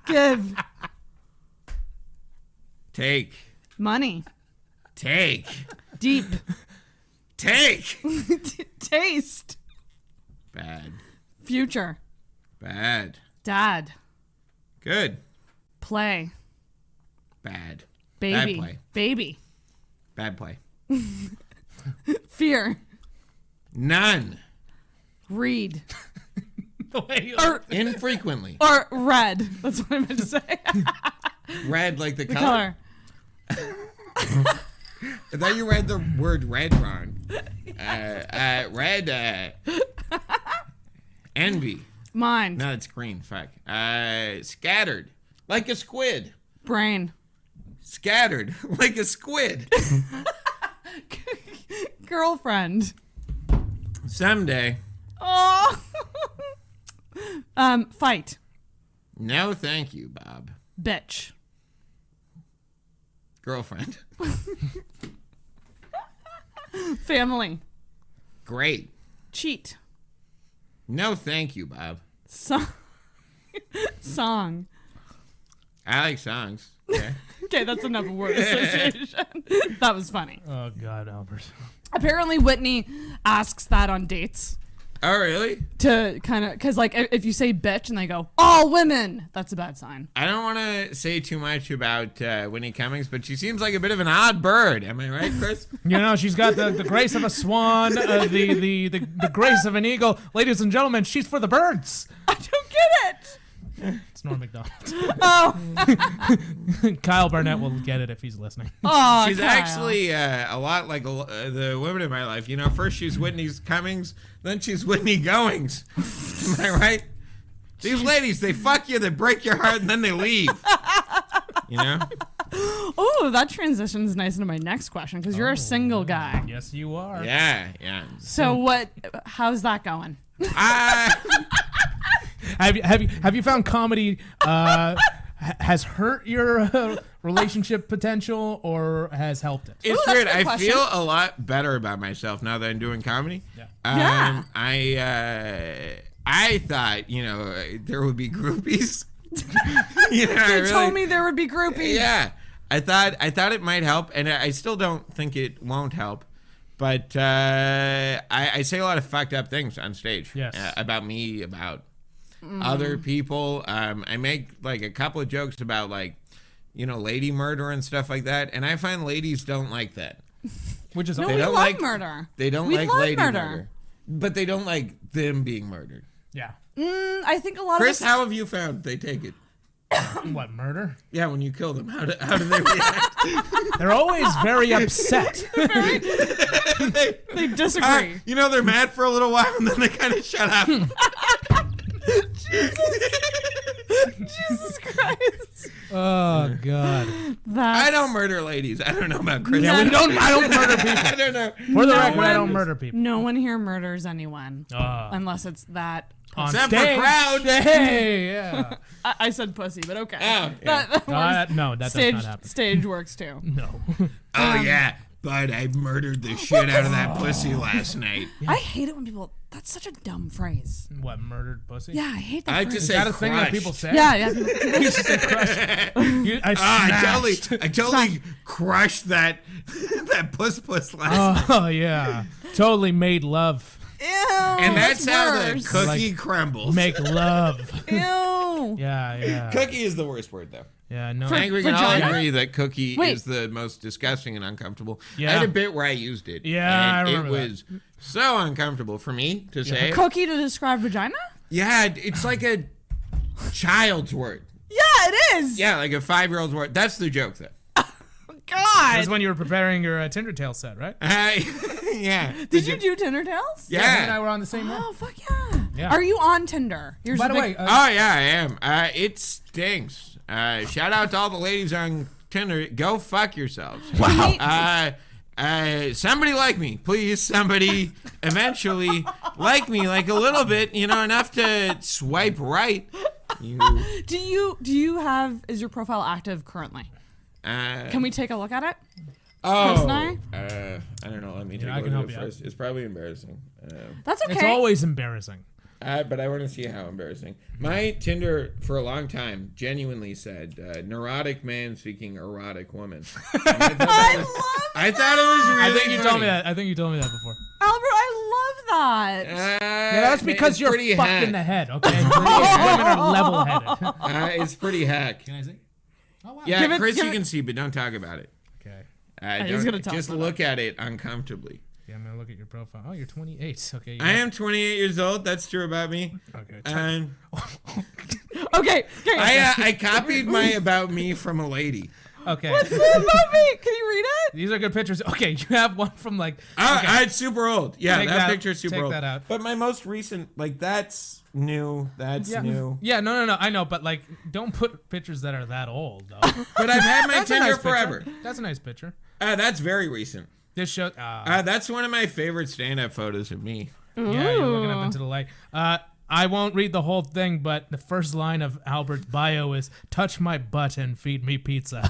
Give. Take. Money. Take. Deep. Take. Taste. Bad. Future. Bad. Dad. Good. Play. Bad. Baby. Bad play. Baby. Bad play. Fear. None. Read. Or infrequently. Or red. That's what I meant to say. Red like the The color. color. I thought you read the word red wrong. Red. Envy. Mind. No, it's green. Fuck. Scattered. Like a squid. Brain. Scattered. Like a squid. Girlfriend. Someday. Oh. Fight. No, thank you, Bob. Bitch. Girlfriend. Family. Great. Cheat. No, thank you, Bob. Song. I like songs. Okay. Okay, that's enough word association. That was funny. Oh God, Albert. Apparently, Whitney asks that on dates. Oh, really? To kind of, because like if you say bitch and they go all women, that's a bad sign. I don't want to say too much about Winnie Cummings, but she seems like a bit of an odd bird. Am I right, Chris? You know, she's got the grace of a swan, the grace of an eagle. Ladies and gentlemen, she's for the birds. I don't get it. It's Norm Macdonald. Oh. Kyle Barnett will get it if he's listening. Oh, she's Kyle. actually a lot like the women in my life. You know, first she's Whitney Cummings, then she's Whitney Goings. Am I right? These ladies, they fuck you, they break your heart, and then they leave. You know? Oh, that transitions nice into my next question because you're a single guy. Yes, you are. Yeah. So how's that going? Have you found comedy has hurt your relationship potential or has helped it? It's weird. I feel a lot better about myself now that I'm doing comedy. Yeah. I thought, there would be groupies. You told me there would be groupies. Yeah. I thought it might help, and I still don't think it won't help. But I say a lot of fucked up things on stage. Yes. About me, about other people. I make like a couple of jokes about lady murder and stuff like that, and I find ladies don't like that. Which is we love murder. They don't like lady murder, but they don't like them being murdered. Yeah. I think a lot Chris, of how have you found they take it? What, murder? Yeah, when you kill them, how do they react? They're always very upset. they disagree. They're mad for a little while and then they kind of shut up. Jesus Christ. Oh God. I don't murder ladies. I don't know about Chris. Yeah, I don't murder people. I don't know. For the record, I don't murder people. No one here murders anyone. Unless it's that on except stage. for crowds. Hey, yeah. I said pussy, but okay. Oh, yeah. No, that stage, does not happen. Stage works too. No. Oh yeah, but I murdered the shit out of that pussy last night. I hate it when people. That's such a dumb phrase. What, murdered pussy? Yeah, I hate that. I phrase. just Is say that a thing that crushed. people say? Yeah. You should say crushed. I totally crushed that puss last night. Oh yeah, totally made love. Ew. And that's how the worse. cookie crumbles. Make love. Ew. Yeah. Cookie is the worst word though. Yeah, no. I think we can all vagina? agree that cookie Wait. is the most disgusting and uncomfortable. Yeah. I had a bit where I used it. Yeah, and I remember it was so uncomfortable for me to say it. Cookie to describe vagina? Yeah, it's like a child's word. Yeah, it is. Yeah, like a 5-year-old's word. That's the joke though. God. That's when you were preparing your Tinder Tale set, right? Yeah. Did you do Tinder Tales? Yeah. You and I were on the same night. Oh, fuck yeah. Yeah. Are you on Tinder? By the way, Oh yeah, I am. It stinks. Shout out to all the ladies on Tinder. Go fuck yourselves. Wow. Somebody like me, please. Somebody eventually like me, like a little bit, enough to swipe right. Do you have? Is your profile active currently? Can we take a look at it? Oh, Chris and I? I don't know. Let me take I a can look help at it you first. It's probably embarrassing. That's okay. It's always embarrassing. But I want to see how embarrassing. My Tinder for a long time genuinely said neurotic man seeking erotic woman. I thought it was really I think you funny. told me that. I think you told me that before. Albert, I love that. Yeah, that's because you're pretty fucked hack. in the head, okay? Women are level-headed. It's pretty hack. Can I see? Oh, wow. Yeah, Give it- Chris, give you it- can see, but don't talk about it. Okay. he's gonna talk Just about look at it uncomfortably. Yeah, I'm going to look at your profile. Oh, you're 28. Okay. I am 28 years old. That's true about me. Okay. Okay. I copied my about me from a lady. Okay. What's that about me? Can you read it? These are good pictures. Okay, you have one from like... It's super old. Yeah, Take that picture's super take old. that out. But my most recent, that's new. That's new. Yeah, no. I know, but like, don't put pictures that are that old, though. But I've had my That's a Tinder nice picture. forever. That's a nice picture. That's very recent. This show... That's one of my favorite stand-up photos of me. Yeah, you're looking up into the light. I won't read the whole thing, but the first line of Albert's bio is, touch my butt and feed me pizza.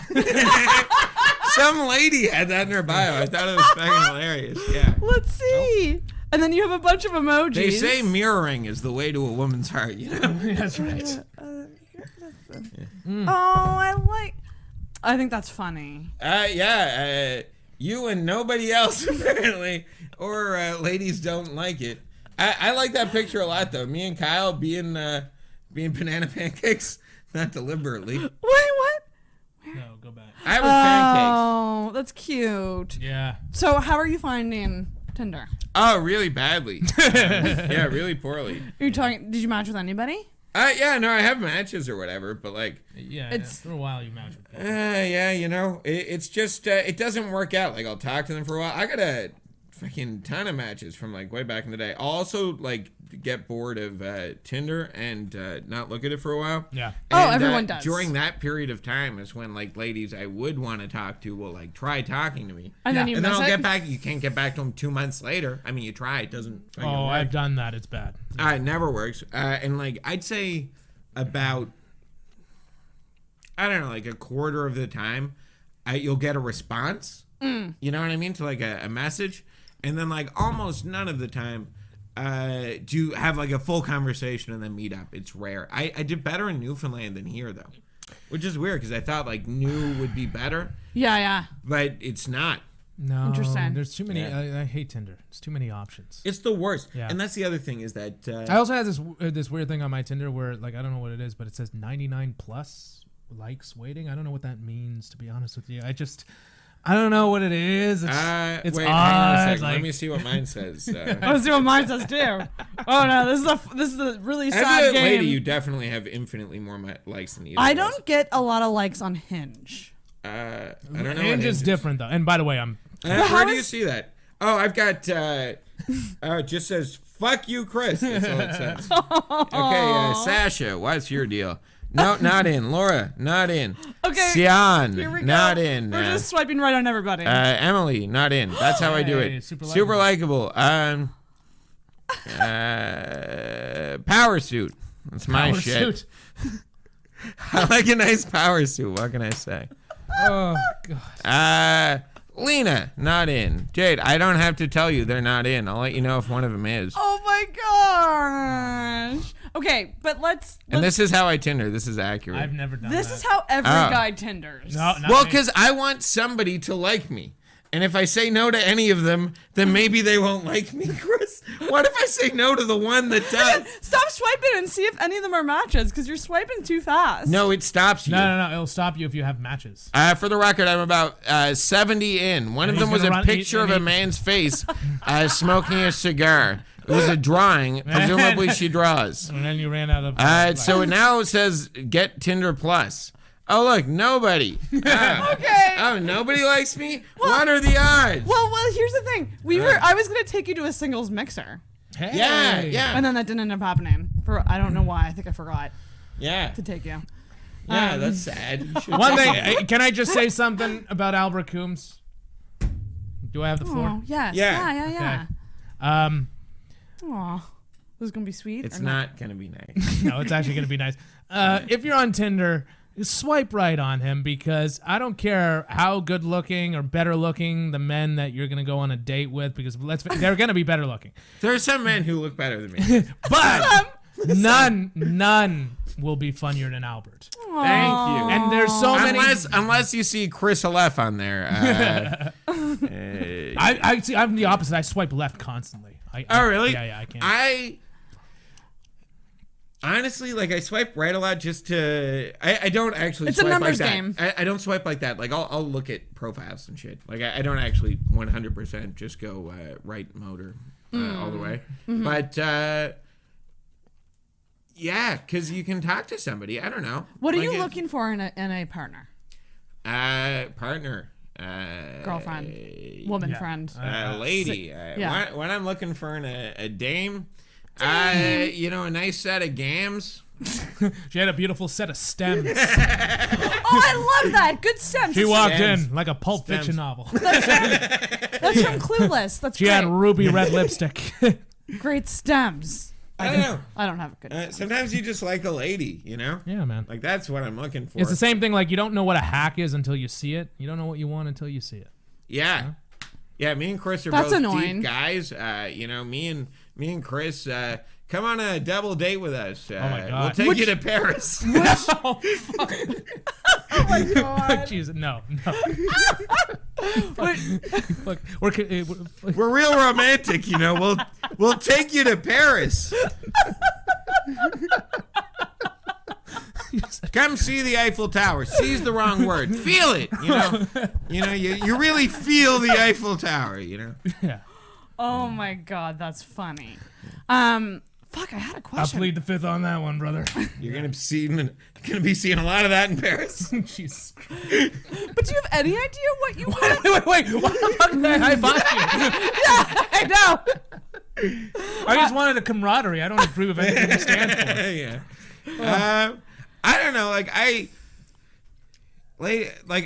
Some lady had that in her bio. I thought it was fucking hilarious. Yeah. Let's see. And then you have a bunch of emojis. They say mirroring is the way to a woman's heart, That's right. I think that's funny. You and nobody else, apparently. Or ladies don't like it. I like that picture a lot, though. Me and Kyle being banana pancakes, not deliberately. Wait, what? No, go back. I was pancakes. Oh, that's cute. Yeah. So how are you finding Tinder? Oh, really badly. Yeah, really poorly. Are you talking? Did you match with anybody? Yeah, no, I have matches or whatever, but like, it's for a while you match with people. yeah, you know, it's just it doesn't work out. Like, I'll talk to them for a while. I got a fucking ton of matches from like way back in the day. I'll also like get bored of Tinder and not look at it for a while. Yeah. And, everyone does. During that period of time is when like ladies I would want to talk to will like try talking to me, and then I'll get back. You can't get back to them 2 months later. I mean, you try, it doesn't. Work. I've done that. It's bad. It never works. And like I'd say about, I don't know, like a quarter of the time, you'll get a response. You know what I mean? To like a message. And then like almost none of the time do you have like a full conversation and then meet up. It's rare. I did better in Newfoundland than here though, which is weird because I thought like New would be better. Yeah. But it's not. No. Interesting. There's too many. I hate Tinder. There's too many options. It's the worst. Yeah. And that's the other thing is that I also had this weird thing on my Tinder where like I don't know what it is, but it says 99 plus likes waiting. I don't know what that means, to be honest with you. I don't know what it is. It's wait, odd. hang on a second. Like, Let me see what mine says. Let's see what mine says too. Oh no, this is a really sad As a game. lady, you definitely have infinitely more likes than either I of us. don't get a lot of likes on Hinge. I don't know. Hinge is different though. And by the way, I'm. Where do you see that? Oh, I've got. It just says "fuck you, Chris." That's all it says. Okay, Sasha, what's your deal? No, not in. Laura, not in. Okay. Sian, Here we go. not in. We're just swiping right on everybody. Emily, not in. That's how I do it. Super likable. Power suit. That's my shit. I like a nice power suit. What can I say? Oh God. Lena, not in. Jade, I don't have to tell you they're not in. I'll let you know if one of them is. Oh my gosh. Okay, but let's And this is how I Tinder. This is accurate. I've never done This that. is how every guy Tinders. No, not Well, me. because I want somebody to like me. And if I say no to any of them, then maybe they won't like me, Chris. What if I say no to the one that does? Stop swiping and see if any of them are matches, because you're swiping too fast. No, it stops you. No. It'll stop you if you have matches. For the record, I'm about 70 in. One of them was a picture of a man's face smoking a cigar. It was a drawing. Presumably she draws. And then you ran out of. So it now says get Tinder Plus. Oh, look, nobody. Okay. Oh, nobody likes me? What are the odds? Well, here's the thing. I was going to take you to a singles mixer. Hey. Yeah. And then that didn't end up happening. I don't know why. I think I forgot Yeah. to take you. Yeah, that's sad. You should One take thing, can I just say something about Albert Coombes? Do I have the floor? Oh, yes. Yeah. Yeah. Aw. This is going to be sweet. It's or not going to be nice. No, it's actually going to be nice. If you're on Tinder, swipe right on him, because I don't care how good looking or better looking the men that you're going to go on a date with, because they're going to be better looking. There are some men who look better than me. But none will be funnier than Albert. Aww. Thank you. And there's so many. Unless you see Chris Halef on there. I'm the opposite. I swipe left constantly. Oh, really? Yeah, I can't. Honestly, like I swipe right a lot just to. I don't actually. It's a swipe numbers like that. game. I don't swipe like that. Like I'll look at profiles and shit. Like I don't actually 100% just go right motor all the way. Mm-hmm. But yeah, because you can talk to somebody. I don't know. What are you looking for in a partner? Partner. Girlfriend. Woman friend. Lady. Yeah. When I'm looking for a dame, a nice set of gams. She had a beautiful set of stems. Oh, I love that. Good stems. She walked Stems. in like a Pulp Fiction novel. That's from Clueless. That's She great. had ruby red lipstick. Great stems. I don't know. I don't have a good. Sometimes you just like a lady, you know? Yeah, man. Like that's what I'm looking for. It's the same thing. Like you don't know what a hack is until you see it. You don't know what you want until you see it. Yeah. Yeah, me and Chris are That's both annoying. deep guys. Me and Chris, come on a double date with us. Oh my God. We'll take you to Paris. Oh my God. Oh my god. Jesus, no. Look, we're real romantic, you know. We'll take you to Paris. Come see the Eiffel Tower. See's the wrong word. Feel it, you know. You really feel the Eiffel Tower, you know. Yeah. Oh my God, that's funny. Fuck, I had a I'll question. plead the fifth on that one, brother. You're gonna be seeing a lot of that in Paris. Jesus Christ. But do you have any idea what you want? Wait. What the fuck did I high five you? Yeah, I know. I just wanted a camaraderie. I don't agree with anything you stand for. Yeah. I don't know.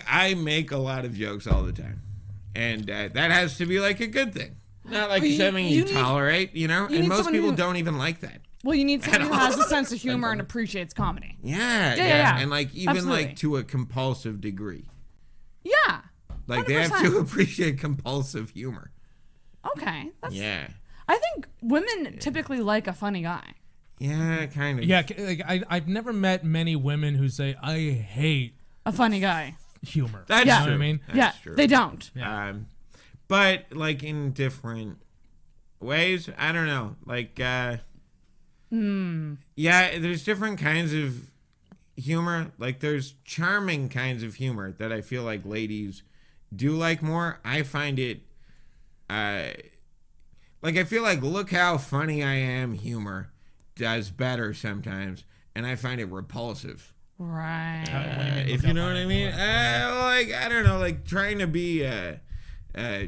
I make a lot of jokes all the time, and that has to be like a good thing. Not like something you tolerate, you know? And most people don't even like that. Well, you need someone who has a sense of humor and appreciates comedy. Yeah. And even Absolutely. like to a compulsive degree. Yeah. Like 100%. they have to appreciate compulsive humor. Okay. Yeah. I think women typically like a funny guy. Yeah, kind of. Yeah, like I've never met many women who say, I hate a funny guy. Humor. That's you know true. what I mean? That's true. They don't. Yeah. But like in different ways, I don't know. Like, yeah, there's different kinds of humor. Like there's charming kinds of humor that I feel like ladies do like more. I find it, like I feel like look how funny I am humor does better sometimes, and I find it repulsive. Right. If you know what I mean. Like I don't know, like trying to be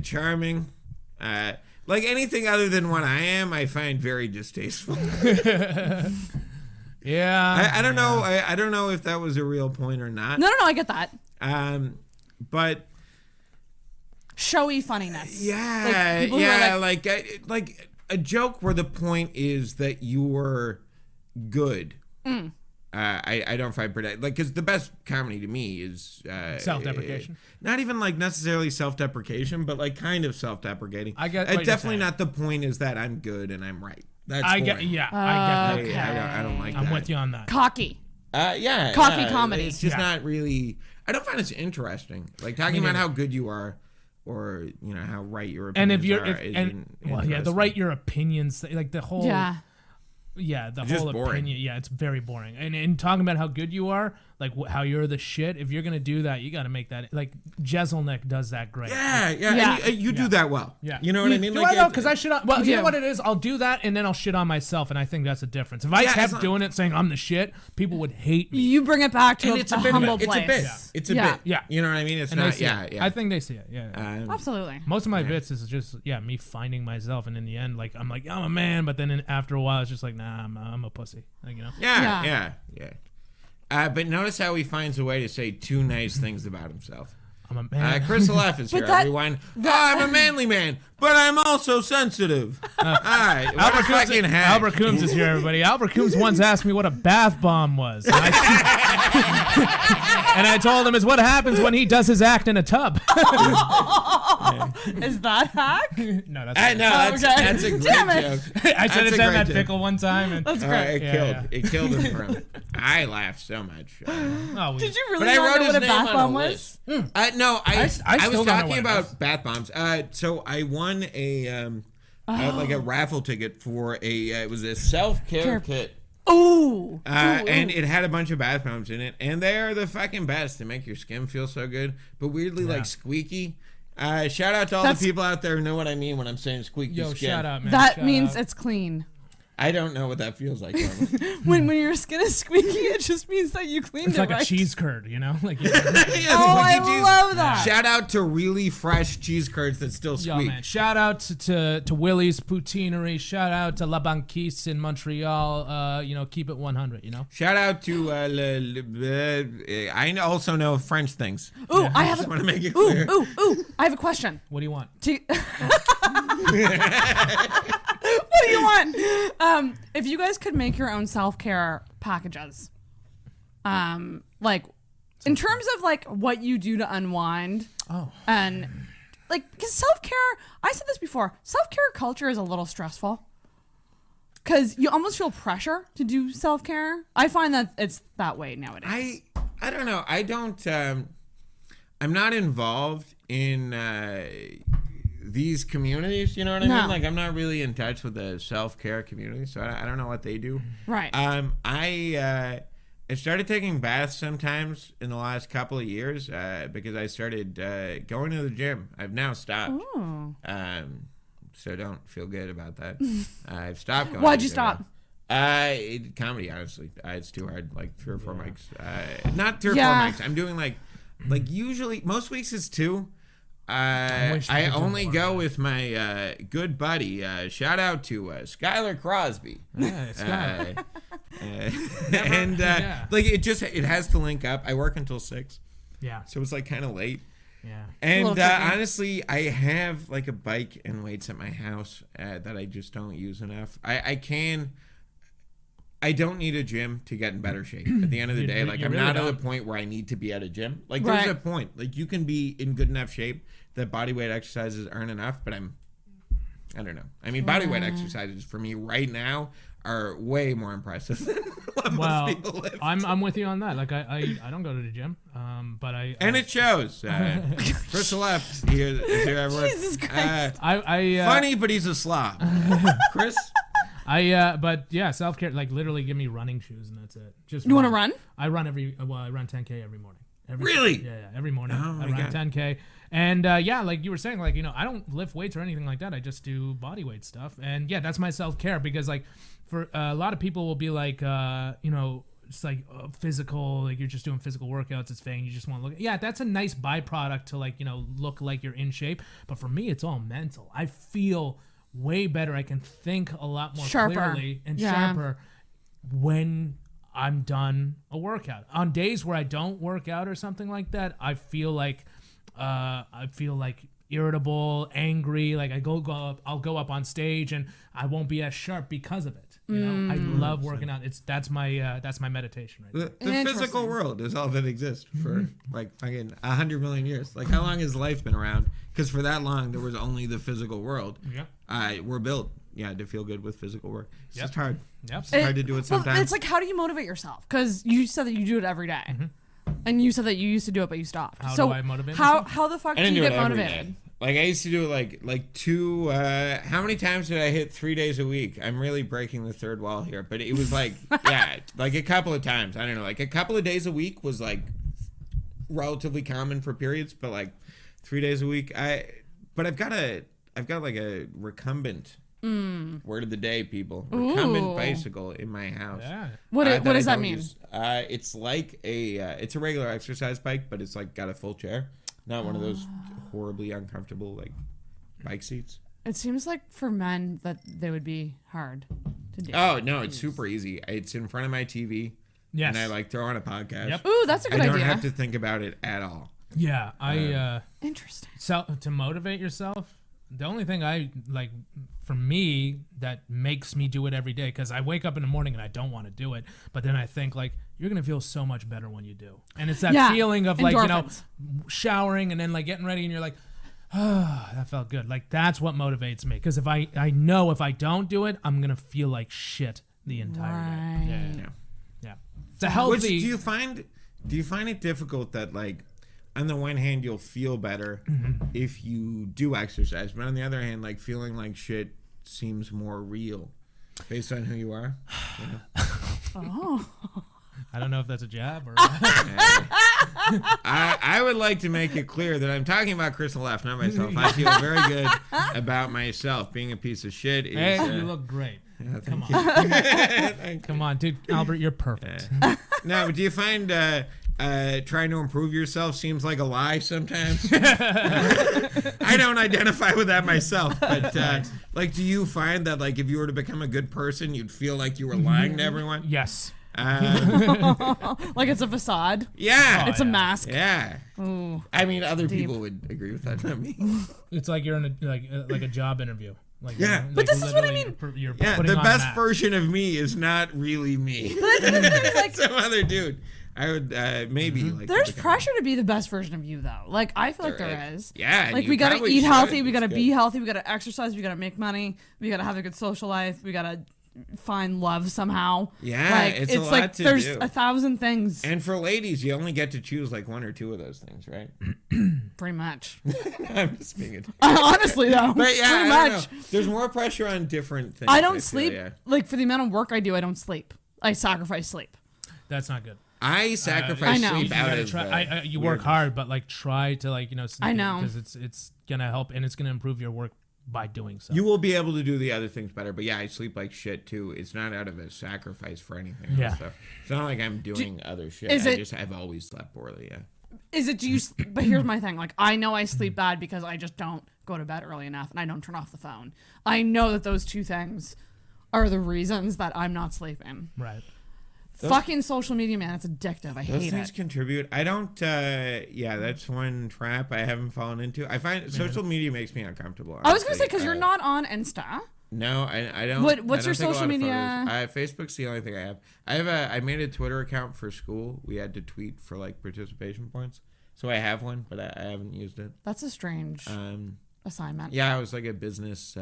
charming, like anything other than what I am, I find very distasteful. Yeah. I don't know. I don't know if that was a real point or not. No, I get that. But showy funniness. Yeah, Like, yeah, like a joke where the point is that you're good. I don't find like because the best comedy to me is self-deprecation. Not even like necessarily self-deprecation, but like kind of self-deprecating. I get what you're definitely saying. not the point is that I'm good and I'm right. That's I get boring. that. I don't like that. I'm with you on that. Cocky. Yeah. Cocky comedy. It's just not really. I don't find it's interesting. Like talking about how good you are, or you know how right your opinions And if you're, are. the right your opinions, like the whole. Yeah, the It's whole just boring. opinion. Yeah, it's very boring. And in talking about how good you are, like how you're the shit, if you're going to do that, you got to make that. Like, Jeselnik does that great. Yeah. And you do that well. Yeah. You know what I mean? Do Like, I know? Because I shit on. Well, you know do. what it is? I'll do that and then I'll shit on myself. And I think that's the difference. If I kept doing it saying I'm the shit, people would hate me. You bring it back to And a, it's a a bit. humble It's place. a bit. It's a bit. Yeah. You know what I mean? It's And they not. see it. Yeah. I think they see it. Yeah. Absolutely. Most of my bits is just me finding myself, and in the end, like I'm like I'm a man, but then after a while, it's just like nah, I'm a pussy. Like, you know. Yeah. But notice how he finds a way to say two nice things about himself. I'm a man. Chris Halef is here, everyone. I'm a manly man, but I'm also sensitive. All right, Albert Coombes is here, everybody. Albert Coombes once asked me what a bath bomb was. And I told him it's what happens when he does his act in a tub. Is that hack? No, that's that's a great joke. I said it down that pickle one time. And That's great. It killed him for him. I laughed so much. Did you really But I not wrote know his what a name bath on bomb a was? list. No, I still was don't know talking what it about is. bath bombs. So I won like a raffle ticket for it was a self-care kit. Ooh. And it had a bunch of bath bombs in it, and they're the fucking best to make your skin feel so good, but weirdly like squeaky. Shout out to all the people out there who know what I mean when I'm saying squeaky Yo, skin. shout out, man. That Shout means out. it's clean. I don't know what that feels like. When your skin is squeaky, it just means that you cleaned It's it like right. a cheese curd, you know? Like, Yes, I squeaky cheese. love that. Shout out to really fresh cheese curds that still squeak. yo, man. Shout out to Willie's Poutineery. Shout out to La Banquise in Montreal. Keep it 100, you know? Shout out to I also know French things. Ooh, I have just a want to make it clear. Ooh, I have a question. What do you want? What do you want? If you guys could make your own self-care packages, like in terms of like what you do to unwind, and like because self-care, I said this before, self-care culture is a little stressful because you almost feel pressure to do self-care. I find that it's that way nowadays. I don't know. I don't. I'm not involved in these communities, you know what I mean? Like, I'm not really in touch with the self-care community, so I don't know what they do. Right. I started taking baths sometimes in the last couple of years because I started going to the gym. I've now stopped. Ooh. So don't feel good about that. I've stopped going. Why'd you stop? Comedy, honestly. It's too hard. Like 3 or 4 mics. Not 3 or 4 mics. I'm doing like usually most weeks it's 2. I only go with my good buddy. Shout out to Skylar Crosby. Yeah, and like it has to link up. I work until 6. Yeah. So it's like kind of late. Yeah. And honestly, I have like a bike and weights at my house that I just don't use enough. I don't need a gym to get in better shape. At the end of the day, like I'm really not at a point where I need to be at a gym. Like there's a point. Like you can be in good enough shape that bodyweight exercises aren't enough, but I don't know. I mean, bodyweight exercises for me right now are way more impressive than what most people lift. I'm with you on that. Like I don't go to the gym, but and it shows. Chris Halef here everyone. Jesus Christ. Funny, but he's a slob. Chris. But yeah, self-care, like literally give me running shoes and that's it. Just you want to run? I run I run 10K every morning. Really? Yeah, every morning. I run 10K. And yeah, like you were saying, like, you know, I don't lift weights or anything like that. I just do body weight stuff. And yeah, that's my self-care because like for a lot of people will be like, you know, it's like physical, like you're just doing physical workouts. It's fake. You just want to look. Yeah, that's a nice byproduct to like, you know, look like you're in shape. But for me, it's all mental. I feel way better. I can think a lot more clearly and sharper when I'm done a workout. On days where I don't work out or something like that, I feel like irritable, angry. Like I'll go up on stage and I won't be as sharp because of it. You know, I love working out. That's my meditation right The physical world is all that exists for like fucking 100 million years. Like how long has life been around? Because for that long there was only the physical world. Yeah. We're built to feel good with physical work. It's just hard. Yep. It's hard to do it sometimes. Well, it's like, how do you motivate yourself? Because you said that you do it every day. And you said that you used to do it, but you stopped. How do I motivate myself? How the fuck do you get motivated? Like I used to do it like 2. How many times did I hit 3 days a week? I'm really breaking the third wall here, but it was like like a couple of times. I don't know, like a couple of days a week was like relatively common for periods, but like 3 days a week. But I've got like a recumbent word of the day, people. Recumbent bicycle in my house. Yeah. What does that mean? It's like it's a regular exercise bike, but it's like got a full chair. Not one of those horribly uncomfortable like bike seats. It seems like for men that they would be hard to do. Oh no, it's super easy. It's in front of my TV. Yes. And I like throw on a podcast. Yep. Ooh, that's a good idea. I don't have to think about it at all. Yeah, interesting. So to motivate yourself, the only thing I like for me that makes me do it every day, because I wake up in the morning and I don't want to do it, but then I think like you're gonna feel so much better when you do, and it's that feeling of like endorphins. You know, showering and then like getting ready and you're like, oh, that felt good. Like that's what motivates me, because if I know if I don't do it, I'm gonna feel like shit the entire day. Yeah. It's a healthy. Do you find it difficult that like, on the one hand, you'll feel better if you do exercise, but on the other hand, like feeling like shit seems more real based on who you are? You know? Oh. I don't know if that's a jab or. I would like to make it clear that I'm talking about Chris Halef, not myself. I feel very good about myself. Being a piece of shit is. Hey, you look great. Yeah, Come on. Come on, dude. Albert, you're perfect. No, but do you find trying to improve yourself seems like a lie sometimes? I don't identify with that myself, but like, do you find that like if you were to become a good person, you'd feel like you were lying to everyone? Yes. Like it's a facade. Yeah, it's a mask. Yeah. Ooh. I mean, other people would agree with that, not me. It's like you're in a job interview. Like, yeah, but this is what I mean. You're the best version of me is not really me. But I think it's like some other dude. I would maybe like. There's pressure to be the best version of you, though. Like I feel like there is. Yeah. Like we gotta eat healthy. We gotta be healthy. We gotta exercise. We gotta make money. We gotta have a good social life. We gotta find love somehow. Yeah, like, it's a lot to there's do. 1,000 things. And for ladies, you only get to choose like one or two of those things, right? Pretty much. I'm just being honestly though. But yeah, pretty I don't much. know. There's more pressure on different things. I don't feel, sleep. yeah. Like for the amount of work I do, I don't sleep. I sacrifice sleep. That's not good. I sacrifice I know. sleep out of. You work hard, but like try to like sleep I know. because it's gonna help and it's gonna improve your work by doing so. You will be able to do the other things better, but yeah, I sleep like shit too. It's not out of a sacrifice for anything. Yeah. Else, so it's not like I'm doing other shit. I've always slept poorly. Yeah. Is it? Do you? But here's my thing. Like I know I sleep bad because I just don't go to bed early enough and I don't turn off the phone. I know that those two things are the reasons that I'm not sleeping. Right. Fucking social media, man, it's addictive. I hate Those things it. contribute. I don't. That's one trap I haven't fallen into. I find social media makes me uncomfortable. I was gonna say honestly. because you're not on Insta. No, I don't. What's your take a lot social of media? photos. Facebook's the only thing I have. I made a Twitter account for school. We had to tweet for like participation points, so I have one, but I haven't used it. That's a strange assignment. Yeah, it was like a business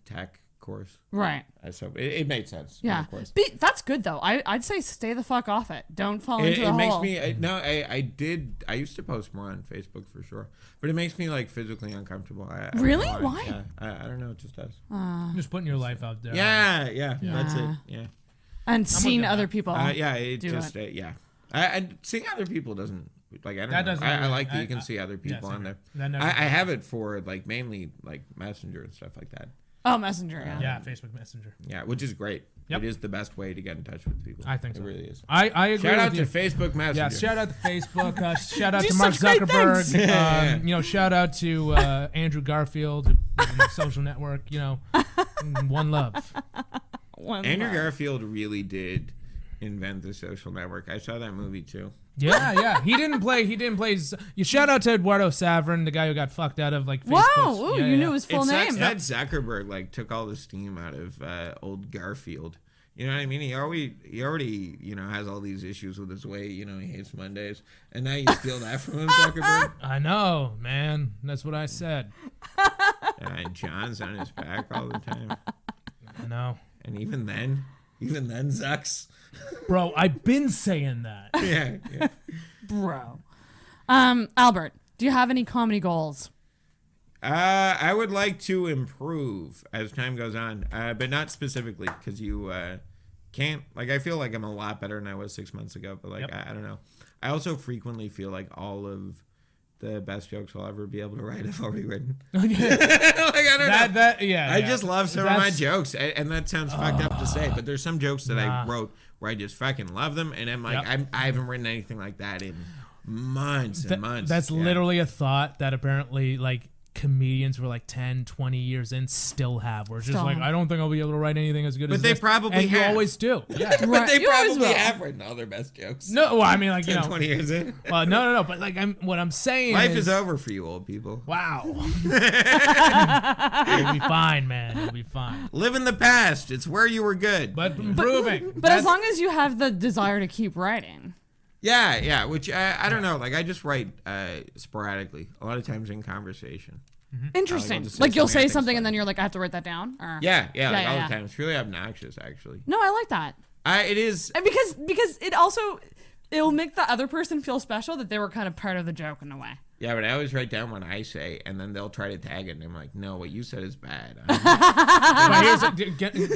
tech course. Right. So it made sense. Yeah. Of course. That's good though. I'd say stay the fuck off it. Don't fall into the It makes hole. me I used to post more on Facebook for sure, but it makes me like physically uncomfortable. I Really? don't know Why? Yeah, I don't know. It just does. Just putting your life out there. Yeah. That's it. Yeah. And seeing other people. Yeah. It do just it. yeah. And seeing other people doesn't like I don't That know. doesn't I really- like that you can see other people on there. That never I happens. have it for like mainly like Messenger and stuff like that. Oh, Messenger. Yeah. Yeah, Facebook Messenger. Yeah, which is great. Yep. It is the best way to get in touch with people. I think it so. really is. I agree. Shout out with to you. Facebook Messenger. Yeah, shout out to Facebook. Shout out Do to Mark such great Zuckerberg. things. Shout out to Andrew Garfield, Social Network. One love. Andrew Garfield really did invent the social network. I saw that movie too. Yeah. He didn't play. You shout out to Eduardo Saverin, the guy who got fucked out of like Facebook. Wow, you knew his full name. That Zuckerberg like took all the steam out of old Garfield. You know what I mean? He already has all these issues with his weight. He hates Mondays, and now you steal that from him, Zuckerberg. I know, man. That's what I said. And John's on his back all the time. I know. And even then, Zucks. Bro, I've been saying that. Yeah. Bro. Albert, do you have any comedy goals? I would like to improve as time goes on, but not specifically because you can't. Like, I feel like I'm a lot better than I was 6 months ago, but like, I don't know. I also frequently feel like all of the best jokes I'll ever be able to write I've already written. Like, I don't know. I just love some of my jokes, and that sounds fucked up to say, but there's some jokes that I wrote where I just fucking love them, and I'm like, I haven't written anything like that in months and months. That's literally a thought that apparently like comedians were like 10, 20 years in still have. Where it's just like, I don't think I'll be able to write anything as good as this. But they probably and have. you always do. Yeah. But they probably have written all their best jokes. No, well, I mean, like, 10, 20 years in. Well, no. But like, what I'm saying Life is over for you old people. Wow. You'll be fine, man. You'll be fine. Live in the past. It's where you were good. But improving. But as long as you have the desire to keep writing. Yeah. Which I don't know. Like, I just write sporadically. A lot of times in conversation. Interesting. Like you'll say something and then you're like, I have to write that down. Or... Yeah, all the time. It's really obnoxious, actually. No, I like that. It is and because it'll make the other person feel special that they were kind of part of the joke in a way. Yeah, but I always write down what I say, and then they'll try to tag it, and I'm like, no, what you said is bad. But can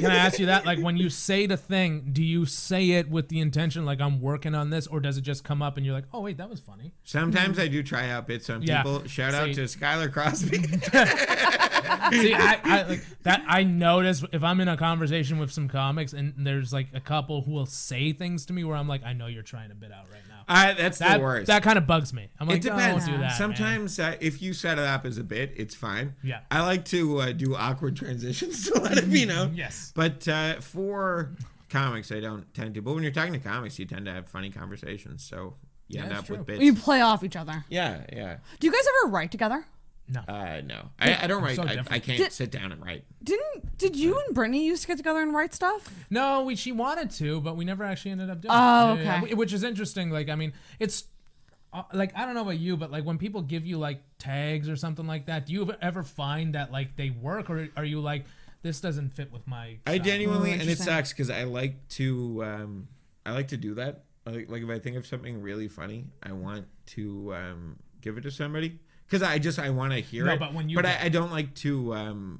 I ask you that? Like, when you say the thing, do you say it with the intention, like, I'm working on this, or does it just come up and you're like, oh, wait, that was funny? Sometimes I do try out bits on people. Shout out to Skylar Crosby. See, I like that. I notice if I'm in a conversation with some comics and there's like a couple who will say things to me where I'm like, I know you're trying to bit out right now. That's the worst. That kind of bugs me. I'm like, it depends. Don't do that. Sometimes if you set it up as a bit, it's fine. Yeah. I like to do awkward transitions to let it be known. Yes. But for comics, I don't tend to. But when you're talking to comics, you tend to have funny conversations. So you end up with bits. You play off each other. Yeah. Do you guys ever write together? No. No. I don't write. So I can't sit down and write. Did you and Brittany used to get together and write stuff? No, she wanted to, but we never actually ended up doing it. Yeah, which is interesting. Like, I mean, it's like, I don't know about you, but like when people give you like tags or something like that, do you ever find that like they work, or are you like, this doesn't fit with my. I genuinely, and it interesting. sucks because I like to do that. Like if I think of something really funny, I want to give it to somebody because I want to hear it. But when you, I don't like to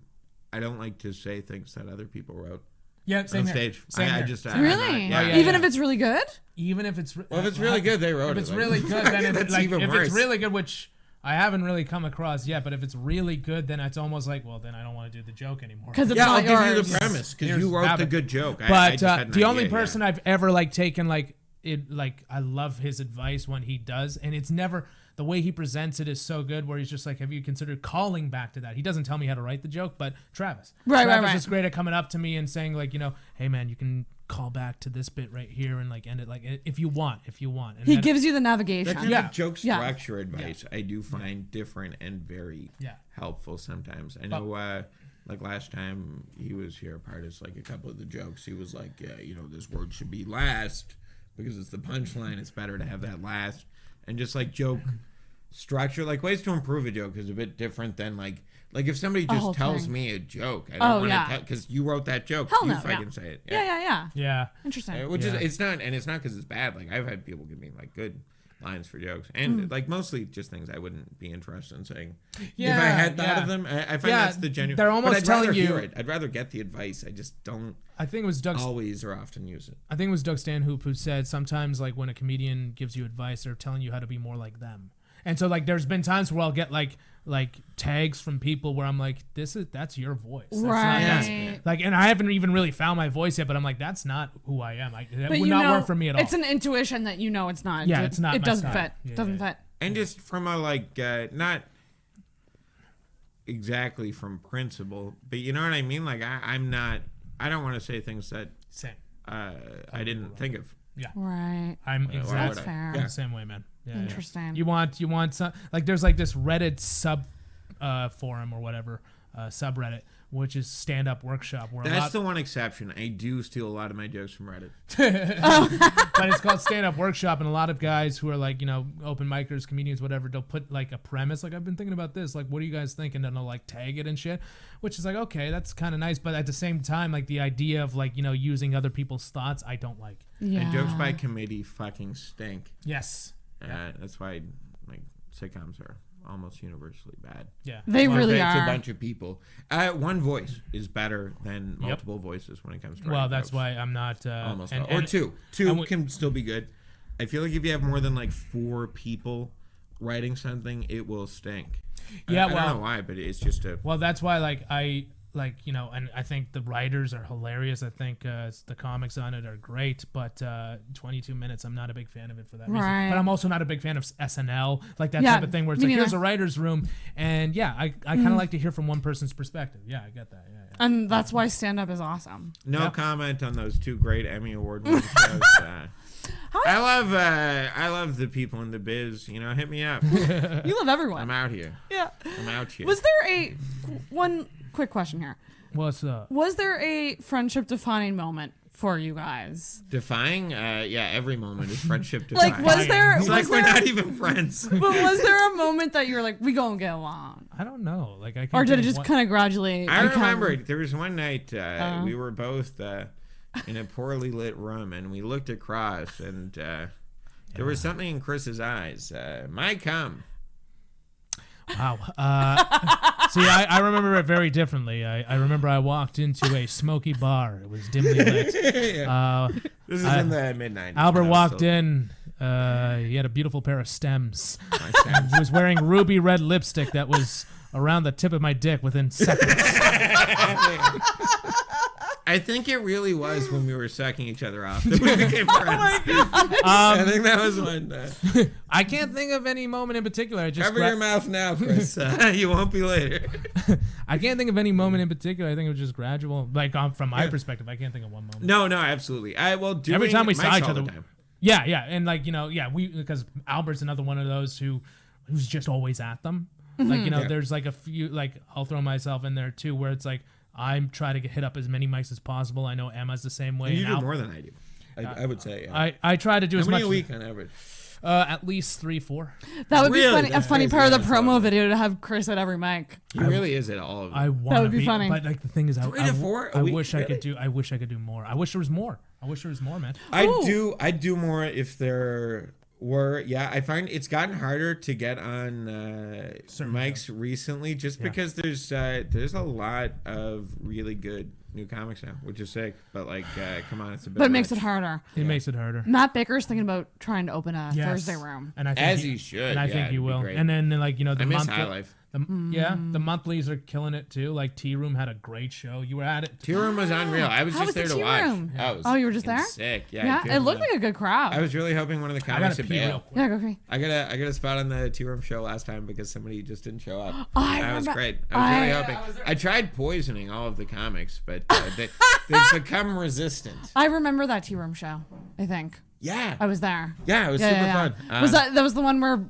say things that other people wrote. Yeah, same on here. stage. Same I here. just Really? yeah, Even if it's really good? Even if it's if it's really good, they wrote it. If it's really good, then that's like even if worse. it's really good, which I haven't really come across yet, but if it's really good, then it's almost like, well, then I don't want to do the joke anymore. Because it's I'll not give yours. you the premise because Here's you wrote have the it. good joke. But I just had an the only idea, person I've ever like taken like it, like I love his advice when he does, and it's never the way he presents it is so good. Where he's just like, have you considered calling back to that? He doesn't tell me how to write the joke, but Travis, Travis is great at coming up to me and saying like, hey man, you can call back to this bit right here and like end it like if you want. And he gives you the navigation. That kind of joke structure advice I do find different and very helpful sometimes. I know like last time he was here, part of like a couple of the jokes, he was like, this word should be last because it's the punchline. It's better to have that last. And just like joke structure, like ways to improve a joke is a bit different than like if somebody just tells me a joke, I don't want to because you wrote that joke. Hell you no, fucking say it. Yeah. Interesting. Which is it's not because it's bad. Like I've had people give me like good lines for jokes, and like mostly just things I wouldn't be interested in saying if I had thought of them. I find that's the genuine. They're almost but I'd telling rather you. hear it. I'd rather get the advice. I just don't. I think it was Doug. Always or often use it. I think it was Doug Stanhope who said sometimes like when a comedian gives you advice, they're telling you how to be more like them. And so like there's been times where I'll get like tags from people where I'm like, that's your voice. That's right. Like, and I haven't even really found my voice yet, but I'm like, that's not who I am. That would not work for me at all. It's an intuition that it's not. Yeah, it's not. It my doesn't style. fit. Yeah, Doesn't fit. And just from a like not exactly from principle, but you know what I mean? Like I'm not. I don't want to say things that I didn't think of. Yeah. Right. I'm That's fair. the same way, man. Yeah, Interesting. You want some like there's like this Reddit sub forum or whatever subreddit, which is Stand Up Workshop. Where that's the one exception. I do steal a lot of my jokes from Reddit. But it's called Stand Up Workshop, and a lot of guys who are like open micers, comedians, whatever, they'll put like a premise, like I've been thinking about this, like what do you guys think, and then they'll like tag it and shit, which is like okay, that's kind of nice, but at the same time, like the idea of like using other people's thoughts, I don't like. Yeah. And jokes by committee fucking stink. Yes. That's why like sitcoms are almost universally bad. Yeah, they really are. It's a bunch of people. One voice is better than multiple voices when it comes to writing that's jokes. why I'm not almost or two can still be good. I feel like if you have more than like 4 people writing something, it will stink. Yeah, I don't know why, but it's just a. Well, that's why and I think the writers are hilarious. I think the comics on it are great, but 22 minutes, I'm not a big fan of it for that reason. Right. But I'm also not a big fan of SNL, like that type of thing where it's like, here's a writer's room, and I kind of like to hear from one person's perspective. Yeah, I get that. Yeah. And that's why stand-up is awesome. No comment on those 2 great Emmy Award winning shows. I love the people in the biz. Hit me up. You love everyone. I'm out here. Yeah. I'm out here. Was there one quick question here? What's up? Was there a friendship defining moment for you guys? Defying? Yeah, every moment is friendship defying. Like, was there? It's like we're not even friends. But was there a moment that you were like, we gonna get along? I don't know. Like I can't. Or did it just kind of gradually? I remember there was one night we were both in a poorly lit room, and we looked across, and there was something in Chris's eyes. My cum. Wow. See, I remember it very differently. I remember I walked into a smoky bar. It was dimly lit. This is in the mid-90s. Albert walked in. He had a beautiful pair of stems. He was wearing ruby red lipstick that was around the tip of my dick within seconds. I think it really was when we were sucking each other off that we became friends. Oh my God. I think that was when. I can't think of any moment in particular. Cover your mouth now, Chris. You won't be later. I can't think of any moment in particular. I think it was just gradual. Like from my perspective, I can't think of one moment. No, absolutely. Every time we saw each other. Time. Yeah, and like because Albert's another one of those who's just always at them. Mm-hmm. Like there's like a few I'll throw myself in there too, where it's like I'm trying to hit up as many mics as possible. I know Emma's the same way. You do more than I do. I would say. Yeah. I try to do How as many much a week on average. At least 3, 4. That would be Really? funny. A That's funny crazy. part of the That's promo awesome. video to have Chris at every mic. He really is at all of them. I want would be funny. But like the thing is, 3 to 4 a I week? wish I could Really? do. I wish I could do more. I wish there was more. Man. I'd do more if there were. Yeah, I find it's gotten harder to get on mics recently, just because there's a lot of really good new comics now, which is sick. But like, come on, it's a bit. But it makes it harder. It makes it harder. Matt Baker's thinking about trying to open a Yes. Thursday room. And I think As he should, And I yeah, think he it'd be will. great. And then like the I miss month. High Life. Yeah, the monthlies are killing it too. Like Tea Room had a great show. You were at it. Tea Room was unreal. I was How just was there the to tea watch. room? That was Oh, you were just there? Sick. Yeah, good it looked one. like a good crowd. I was really hoping one of the comics would pee real bail. quick. Yeah, go for it. I got a spot on the Tea Room show last time because somebody just didn't show up. I That was remember- great. I was really hoping. I tried poisoning all of the comics, but they've become resistant. I remember that tea room show. I think. Yeah. I was there. Yeah, it was super fun. Was that was the one where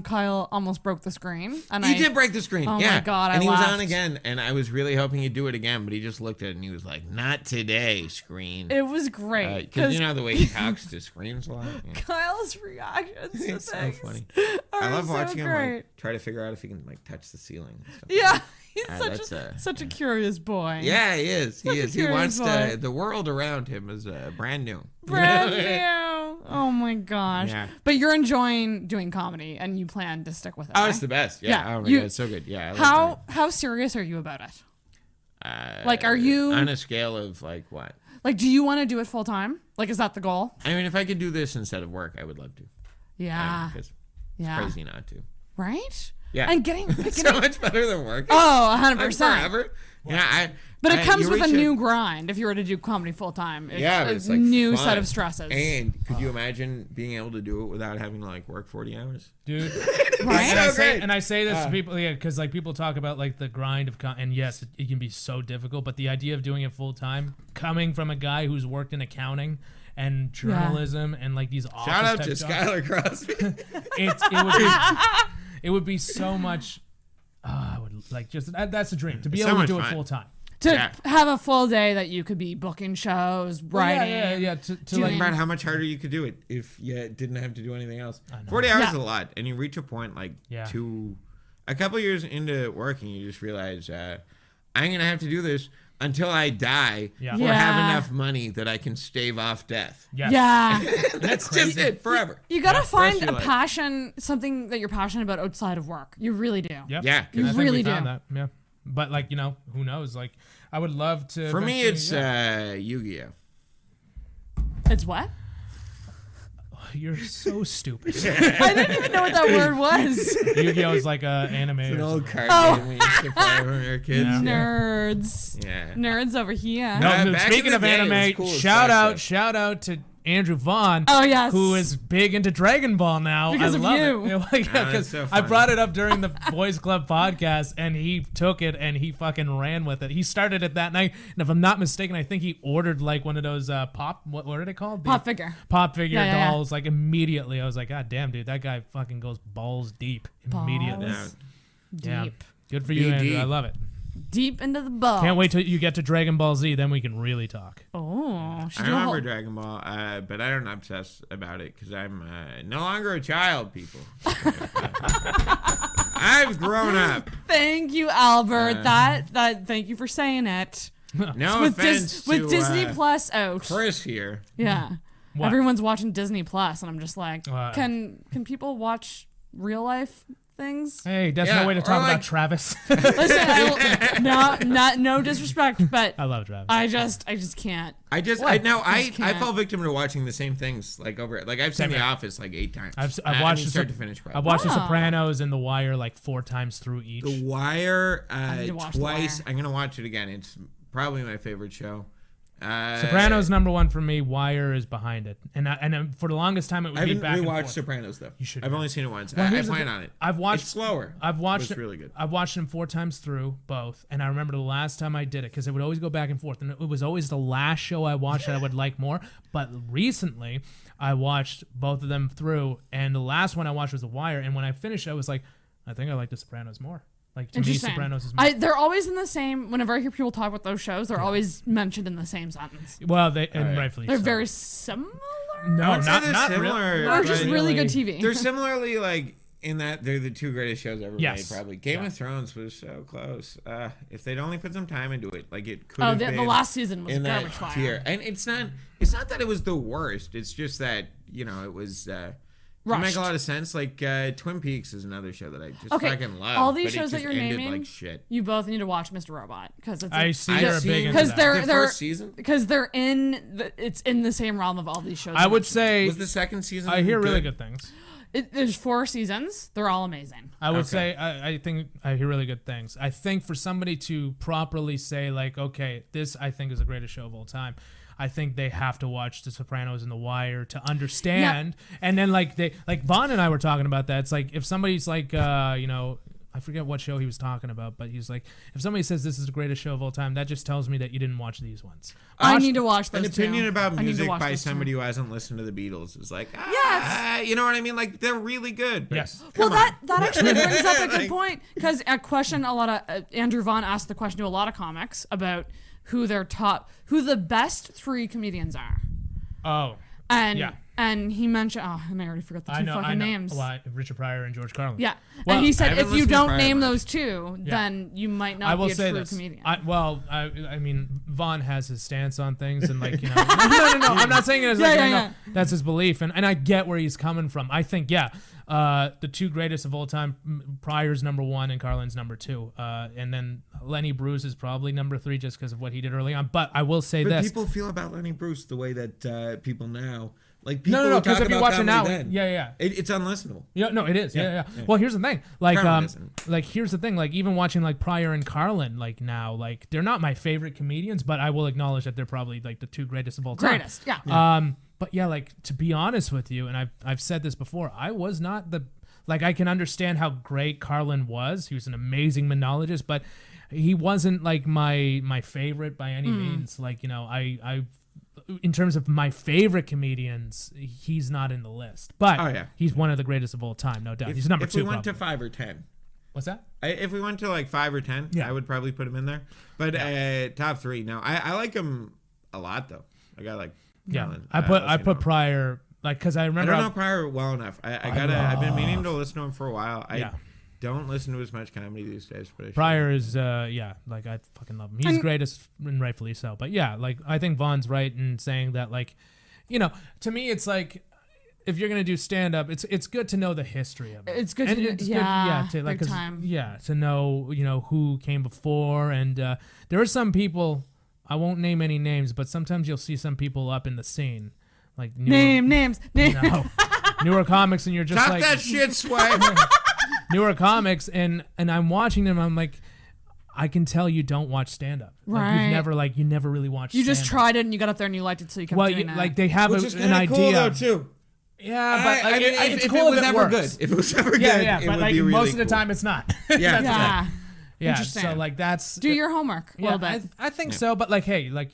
Kyle almost broke the screen? And He did break the screen. Oh yeah. my God, and he was laughed. on again, and I was really hoping he'd do it again, but he just looked at it and he was like, "Not today, screen." It was great Because you know the way he talks to screens a lot. Yeah. Kyle's reactions to It's so things funny. are I love so watching him great. like try to figure out if he can like touch the ceiling. And stuff. Yeah, he's That's such a curious boy. Yeah, he is. Such He a is. He curious wants boy. to. The world around him is brand new. Brand new. Oh my gosh. Yeah. But you're enjoying doing comedy and you plan to stick with it. Oh, right? it's the best. Yeah. Oh my You- god, it's so good. Yeah. I love How serious are you about it? that. Like, are you on a scale of like what? Like, do you want to do it full time? Like, is that the goal? I mean, if I could do this instead of work, I would love to. Yeah. Because Yeah. it's crazy not to. Right? Yeah. And getting so much better than work. Oh, 100%. Like forever. Yeah. But it comes you with a reach new grind if you were to do comedy full time. Yeah, but a it's like new fun. set of stresses. And could you imagine being able to do it without having to like work 40 hours? Dude. Right? And I say this to people, because like people talk about like the grind of, and yes, it can be so difficult, but the idea of doing it full time, coming from a guy who's worked in accounting and journalism and like these office Shout out type to jobs, Skylar Crosby. it would be so much. I would like just that's a dream to be It's able so to do much it fun. full time. To have a full day that you could be booking shows, writing. Yeah. To Think like, about how much harder you could do it if you didn't have to do anything else. 40 hours is a lot, and you reach a point like a couple years into working, you just realize I'm gonna have to do this until I die or have enough money that I can stave off death. Yes. Yeah. That's just it forever. You gotta find Rest of a your life. passion, something that you're passionate about outside of work. You really do. Yep. Yeah, You I think really we do. found that. Yeah. But like, who knows? Like, I would love to. For me, it's eventually- Yu-Gi-Oh. It's what? You're so stupid. I didn't even know what that word was. Yu-Gi-Oh is like an anime. It's an or old something. card game we used to play when we were kids. Yeah. Nerds. Yeah. Nerds over here. No, Yeah, no, back speaking in the of day, it was anime, cool as shout fuck, out to Andrew Vaughn. Oh, yes. Who is big into Dragon Ball now. Because I of love you. it. Like, Oh, that's 'cause so I funny. brought it up during the Boys Club podcast, and he took it and he fucking ran with it. He started it that night, and if I'm not mistaken, I think he ordered like one of those what are they called? Pop figure. Pop figure Yeah. dolls. Like immediately, I was like, God damn, dude, that guy fucking goes balls deep immediately. Balls Yeah. Deep. Good for you, BD. Andrew. I love it. Deep into the ball. Can't wait till you get to Dragon Ball Z, then we can really talk. Oh, I remember Dragon Ball, but I don't obsess about it because I'm no longer a child, people. I've grown up. Thank you, Albert. That. Thank you for saying it. No with offense to with Disney Plus out. Chris here. Yeah. What? Everyone's watching Disney Plus, and I'm just like, What? can people watch real life things? Hey, that's Yeah, no way to or talk like- about Travis. Listen, no disrespect, but I love Travis. I just can't. I can't. fall victim to watching the same things like over. Like I've seen Same The here. Office like 8 times. I've I watched mean, the start to finish. Probably. I've watched The Wow. Sopranos and The Wire like 4 times through each. The Wire need to watch The twice. Wire. I'm gonna watch it again. It's probably my favorite show. Sopranos number 1 for me. Wire is behind it, and for the longest time it would I be haven't back and rewatched forth. Sopranos though. You should. I've only seen it once. Well, I here's the plan thing. on it. I've watched It's slower. I've watched It's it. really good. I've watched them 4 times through both, and I remember the last time I did it because it would always go back and forth, and it was always the last show I watched that I would like more. But recently, I watched both of them through, and the last one I watched was The Wire, and when I finished, I was like, I think I like The Sopranos more. Like to me, Interesting. Sopranos is more. They're always in the same. Whenever I hear people talk about those shows, they're always mentioned in the same sentence. Well, and rightfully They're so. very similar. No, would say not they're similar. similar. Or just but really good TV. They're similarly like in that they're the two greatest shows ever Yes. made. Probably Game Yeah. of Thrones was so close. If they'd only put some time into it, like it could. Oh, have the been last season was in that garbage fire. tier. And it's not that it was the worst. It's just that it was. It make a lot of sense. Like Twin Peaks is another show that I just fucking love. All these but shows it that just you're ended naming, like shit. you both need to watch Mr. Robot because it's. I see they're big into because that. they're first season. Because they're it's in the same realm of all these shows. I would say Was the second season? I hear really good things. There's 4 seasons. They're all amazing. I would say I think I hear really good things. I think for somebody to properly say like, okay, this I think is the greatest show of all time, I think they have to watch The Sopranos and The Wire to understand. Yeah. And then like Vaughn and I were talking about that. It's like if somebody's like I forget what show he was talking about, but he's like, if somebody says this is the greatest show of all time, that just tells me that you didn't watch these ones. I need to watch those. An opinion too. about I need to music watch by those somebody too. who hasn't listened to the Beatles is like, Yes. you know what I mean? Like they're really good. Yes. Well, that actually brings up a good point because a question a lot of Andrew Vaughn asked the question to a lot of comics about who the best 3 comedians are. Oh. And he mentioned, and I already forgot the 2 fucking names. Well, Richard Pryor and George Carlin. Yeah. Well, and he said if you don't Pryor name much. those 2, then you might not be a true comedian. I mean, Vaughn has his stance on things, and like, no, I'm not saying it as that's his belief, and I get where he's coming from. I think, the 2 greatest of all time, Pryor's number 1 and Carlin's number 2, and then Lenny Bruce is probably number 3 just because of what he did early on. But I will say this: people feel about Lenny Bruce the way that people now. Like people no, because if you watch it now, then, it's unlistenable. Yeah, no, it is. Yeah. Well, here's the thing. Here's the thing. Like, even watching like Pryor and Carlin, like now, like they're not my favorite comedians, but I will acknowledge that they're probably like the 2 greatest of all time. Greatest, yeah. But yeah, like to be honest with you, and I've said this before, I was not I can understand how great Carlin was. He was an amazing monologist, but he wasn't like my favorite by any means. Like, I in terms of my favorite comedians, he's not in the list. But he's one of the greatest of all time, no doubt. He's number 2. If we went to 5 or 10. What's that? If we went to like 5 or 10, I would probably put him in there. But top 3. No, I like him a lot though. Like I like. Carlin. I put Pryor like because I remember. I don't know Pryor well enough. I've been meaning to listen to him for a while. I don't listen to as much comedy these days, but Pryor is like I fucking love him. He's greatest and rightfully so. But yeah, like I think Vaughn's right in saying that, like, to me it's like if you're gonna do stand up, it's good to know the history of it. It's good to know who came before, and there are some people, I won't name any names, but sometimes you'll see some people up in the scene, like names. No, newer comics, and you're just Talk like that shit, Swag. Newer comics, and I'm watching them. I'm like, I can tell you don't watch stand up. Right. Like you never really watched. You just tried it and you got up there and you liked it, so you kept doing it. Like they have an idea. Cool though too. Yeah, but if it's cool it was if it ever works. good. If it was ever good, yeah, it but would like be really most of the cool. time it's not. Yeah. Interesting. So like that's do your homework a little bit. I think so, but like, hey, like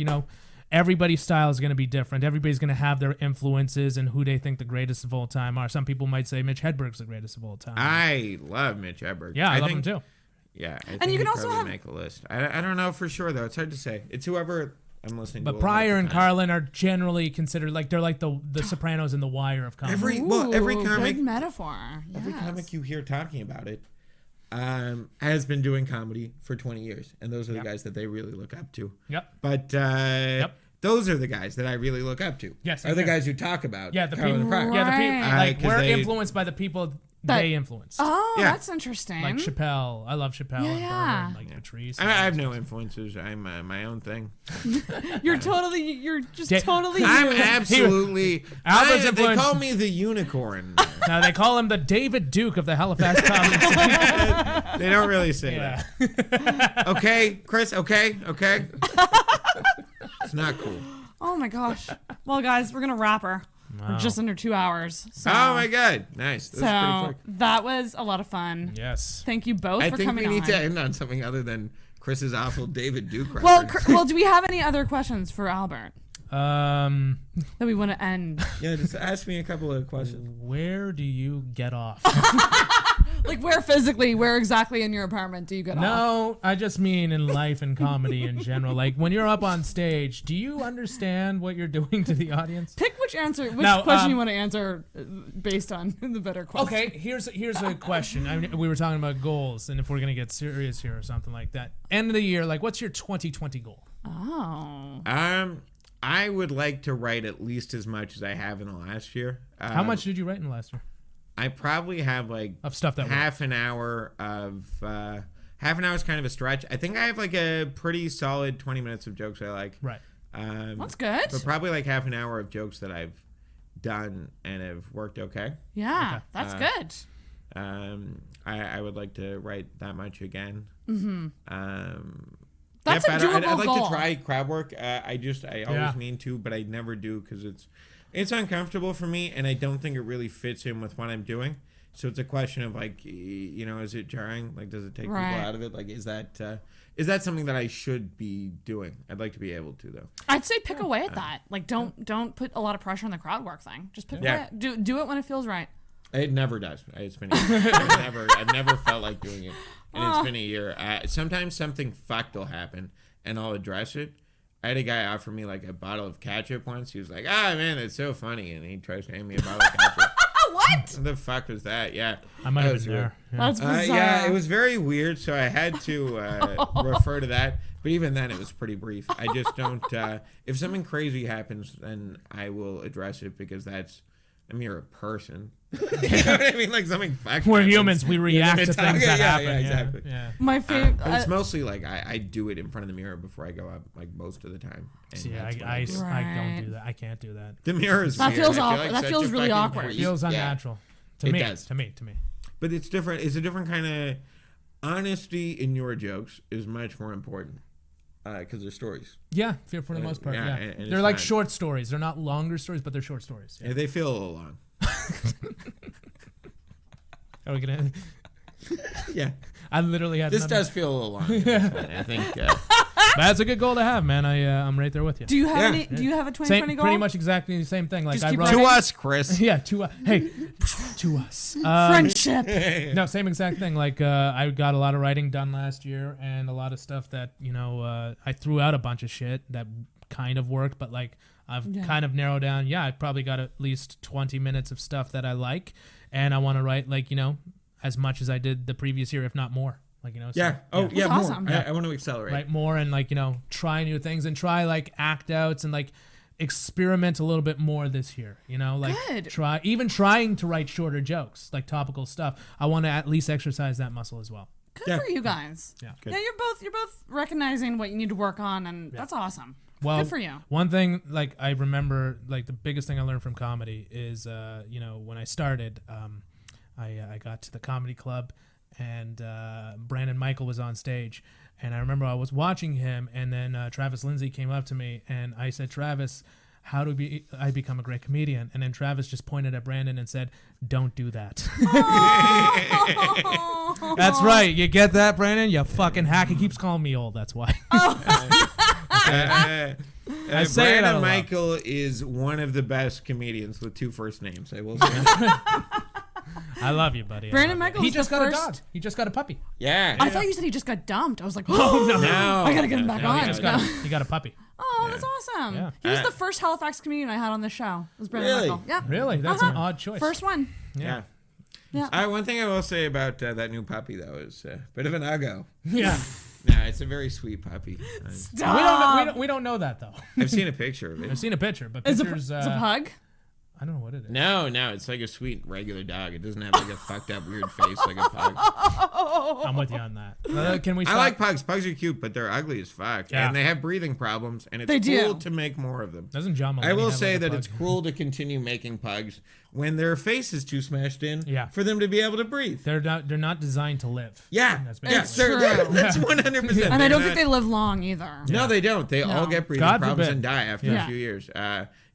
everybody's style is going to be different. Everybody's going to have their influences and who they think the greatest of all time are. Some people might say Mitch Hedberg's the greatest of all time. I love Mitch Hedberg. Yeah, I love him too. Yeah, I think you can he'd also probably make a list. I don't know for sure though. It's hard to say. It's whoever I'm listening to. But Pryor and Carlin are generally considered like they're like the Sopranos and The Wire of comedy. Every comic good metaphor. Every comic you hear talking about it has been doing comedy for 20 years, and those are the guys that they really look up to. Yep. But those are the guys that I really look up to. Yes, are the guys who talk about. Yeah, the Carlin people. and Pryor. Yeah, the people. Like we're they, influenced by the people they influenced. Oh, that's interesting. Like Chappelle. I love Chappelle and Yeah. Berger and like Patrice. I have no influences. I'm my own thing. You're just totally. I'm absolutely. They call me the unicorn. No, they call him the David Duke of the Halifax comedy scene. They don't really say that. Okay, Chris. Okay. It's not cool. Oh my gosh. Well, guys, we're gonna wrap her. Wow. We're just under 2 hours. So. Oh my god, nice. That's pretty quick. That was a lot of fun. Yes. Thank you both for coming on. I think we need to end on something other than Chris's awful David Duke reference. Well, do we have any other questions for Albert? That we want to end. Yeah, just ask me a couple of questions. Where do you get off? Like where exactly in your apartment do you get off? No, I just mean in life and comedy in general. Like when you're up on stage, do you understand what you're doing to the audience? Pick which question you want to answer based on the better question. Okay, here's a question. I mean, we were talking about goals, and if we're gonna get serious here or something like that. End of the year, like what's your 2020 goal? Oh. I would like to write at least as much as I have in the last year. How much did you write in the last year? I probably have like of stuff that half an hour of half an hour is kind of a stretch. I think I have like a pretty solid 20 minutes of jokes I like. Right. That's good. But probably like half an hour of jokes that I've done and have worked okay. Yeah, that's good. I would like to write that much again. Mm-hmm. That's a doable I'd like goal. to try crowd work. I always mean to, but I never do because it's uncomfortable for me, and I don't think it really fits in with what I'm doing. So it's a question of like, is it jarring? Like, does it take people out of it? Like, is that something that I should be doing? I'd like to be able to, though. I'd say pick away at that. Like, don't put a lot of pressure on the crowd work thing. Just pick away. Do it when it feels right. It never does. It's been a year. I've never felt like doing it, and it's been a year. Sometimes something fucked will happen, and I'll address it. I had a guy offer me like a bottle of ketchup once. He was like, man, that's so funny," and he tries to hand me a bottle of ketchup. What the fuck was that? Yeah, I might have been there. Yeah. That's bizarre. Yeah, it was very weird. So I had to refer to that. But even then, it was pretty brief. I just don't. If something crazy happens, then I will address it because you're a person. You know what I mean? Like something fucked. We're happens. humans. We react to things that happen. Yeah, exactly. Yeah. My favorite. But it's mostly like I do it in front of the mirror before I go up, like most of the time. And See, I don't do that. I can't do that. The mirror is that weird. feels awkward. awkward. That feels really awkward. It feels unnatural. To me. To me. But it's different. It's a different kind of honesty in your jokes is much more important. Because they're stories. Yeah, for the most part. Yeah, and they're like short stories. They're not longer stories, but they're short stories. Yeah, they feel a little long. Are we gonna? Yeah, I literally had. This does feel a little long. I think that's a good goal to have, man. I'm right there with you. Do you have any? Do you have a 2020 goal? Pretty much exactly the same thing. Like I wrote to us, Chris. Yeah, to us. Hey, to us. Friendship. No, same exact thing. Like I got a lot of writing done last year, and a lot of stuff that I threw out a bunch of shit that kind of worked, but like I've kind of narrowed down. Yeah, I probably got at least 20 minutes of stuff that I like, and I want to write like as much as I did the previous year, if not more. Like more. Awesome. I want to accelerate. Write more and like try new things and try like act outs and like experiment a little bit more this year. Like Good. trying to write shorter jokes, like topical stuff. I want to at least exercise that muscle as well. Good for you guys. Yeah. Yeah, you're both recognizing what you need to work on, and that's awesome. Well, good for you. One thing, like I remember, like the biggest thing I learned from comedy is, when I started, I got to the comedy club, and Brandon Michael was on stage, and I remember I was watching him, and then Travis Lindsay came up to me, and I said, "Travis, how do I become a great comedian?" And then Travis just pointed at Brandon and said, "Don't do that." That's right. You get that, Brandon? You fucking hack. He keeps calling me old. That's why. Brandon Michael is one of the best comedians with two first names. I will say. I love you, buddy. Brandon Michael. He just got a dog. He just got a puppy. Yeah. I thought you said he just got dumped. I was like, oh no, I gotta get him back on. He got a puppy. Oh, that's awesome. Yeah. He was the first Halifax comedian I had on the show. It was Brandon Michael. Yeah. Really? That's an odd choice. First one. Yeah. Yeah. One thing I will say about that new puppy though is a bit of an uggo. Yeah. No, it's a very sweet puppy. We don't know that though. I've seen a picture of it. I've seen a picture, but It's pictures. a pug. I don't know what it is. No, it's like a sweet regular dog. It doesn't have like a fucked up weird face like a pug. I'm with you on that. Can we? I like pugs. Pugs are cute, but they're ugly as fuck, and they have breathing problems. And it's cruel to make more of them. Doesn't John Mulaney I will have, say like, a that pug? it's cruel to continue making pugs when their face is too smashed in for them to be able to breathe. They're not designed to live. Yeah, that's true. That's 100%. And I don't think they live long either. No, they don't. They all get breathing problems and die after a few years.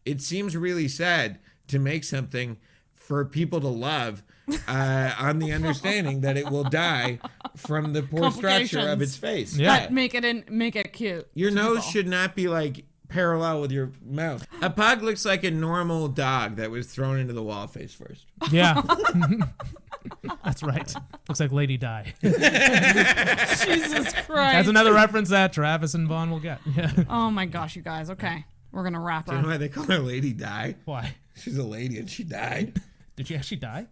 It seems really sad to make something for people to love on the understanding that it will die from the poor structure of its face. Yeah. But make it cute. Your nose should not be like parallel with your mouth. A pug looks like a normal dog that was thrown into the wall face first. Yeah. That's right. Looks like Lady Di. Jesus Christ. That's another reference that Travis and Vaughn will get. Yeah. Oh my gosh, you guys. Okay. We're going to wrap Do you know her. why they call her Lady Di? Why? She's a lady and she died. Did she actually die?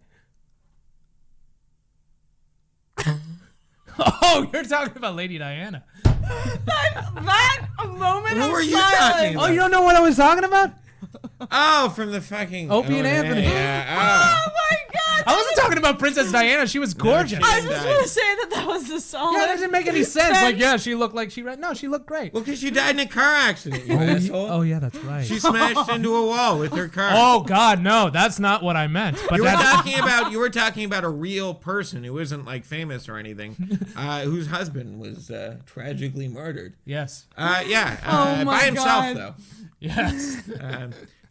Oh, you're talking about Lady Diana. That moment Who of are you silence. talking about? Oh, you don't know what I was talking about? Oh, from the fucking Opie and Anthony. Yeah. Oh my God. I wasn't talking about Princess Diana. She was gorgeous. I just want to say that was the song. Yeah, that didn't make any sense. Like, yeah, she looked like she read. No, she looked great. Well, because she died in a car accident, you asshole. Oh, yeah, that's right. She smashed into a wall with her car. Oh God, no, that's not what I meant. But you were talking about a real person who isn't like famous or anything, whose husband was tragically murdered. Yes. By himself though. Yes.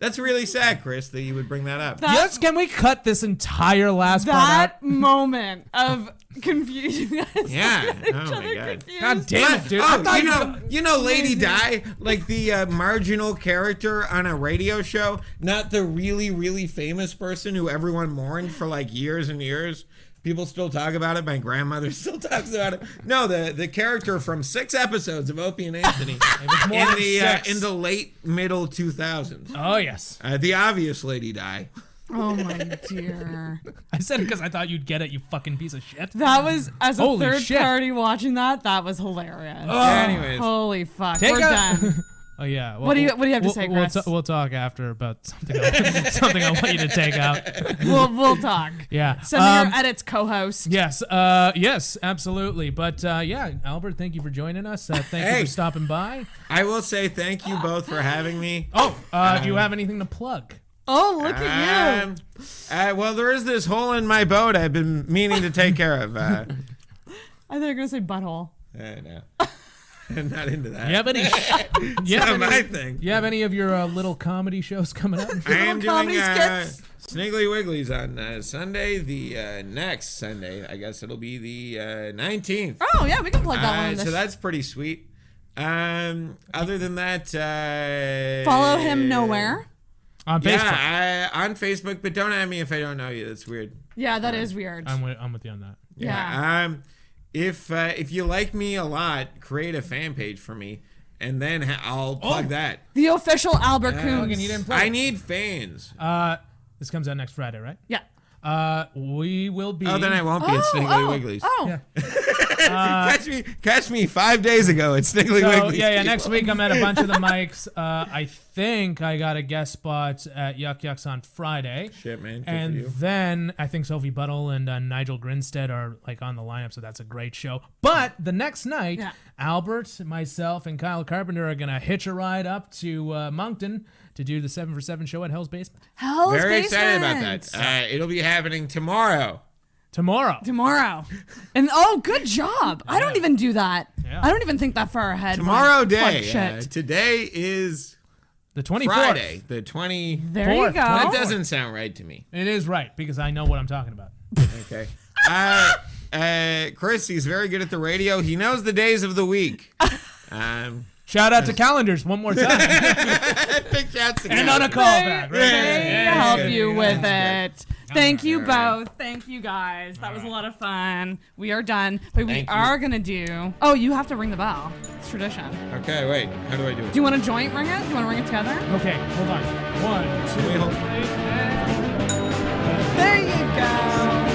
That's really sad, Chris, that you would bring that up. Yes, can we cut this entire last part out? That moment of confusion. Yeah. Oh my God. God damn it, dude. You know Lady Di, like the marginal character on a radio show, not the really, really famous person who everyone mourned for like years and years. People still talk about it. My grandmother still talks about it. No, the character from 6 episodes of Opie and Anthony in the late middle 2000s. Oh yes. The obvious Lady Di. Oh my dear. I said it because I thought you'd get it, you fucking piece of shit. That was, as a Holy third shit. party watching that was hilarious. Anyways. Holy fuck. Take We're done. Oh yeah. Well, What do you have to say, Chris? We'll talk after about something I want you to take out. We'll talk. Yeah. Send me your edits, co-host. Yes. Yes. Absolutely. But yeah, Albert, thank you for joining us. Thank you for stopping by. I will say thank you both for having me. Oh, do you have anything to plug? Oh, look at you. Well, there is this hole in my boat I've been meaning to take care of. I thought you were going to say butthole. No. I'm not into that. You have any? My thing. You have any of your little comedy shows coming up? I am doing comedy skits? Sniggly Wigglies on Sunday. The next Sunday, I guess it'll be the 19th. Oh, yeah, we can plug that one. So that's pretty sweet. Other than that, follow him nowhere. On Facebook. Yeah, on Facebook, but don't add me if I don't know you. That's weird. Yeah, that is weird. I'm with you on that. Yeah. If you like me a lot, create a fan page for me, and then I'll plug that. The official Albert Coombes. I need fans. This comes out next Friday, right? Yeah. We will be. Oh, then I won't be at Sniggly Wigglies. Oh. Yeah. Catch me 5 days ago at Sniggly Wigglies. Yeah. Next week I'm at a bunch of the mics. I think I got a guest spot at Yuck Yucks on Friday. Shit, man. Good And for you. then I think Sophie Buttle and Nigel Grinstead are like on the lineup, so that's a great show. But the next night, Albert, myself, and Kyle Carpenter are gonna hitch a ride up to Moncton to do the 7 for 7 show at Hell's Basement. Very excited about that. It'll be happening tomorrow. Tomorrow. And good job. I don't even do that. Yeah. I don't even think that far ahead. Tomorrow Fuck day. shit. Today is the 24th. Friday, the 20th. There you go. That doesn't sound right to me. It is right because I know what I'm talking about. Okay. Chris, he's very good at the radio. He knows the days of the week. Shout out to calendars one more time. Big shouts to and on a callback. They help you with it. Thank you both. Thank you guys. That was a lot of fun. We are done. But we are going to do... Oh, you have to ring the bell. It's tradition. Okay, wait. How do I do it? Do you want to joint ring it? Do you want to ring it together? Okay, hold on. 1, 2, 3. There you go.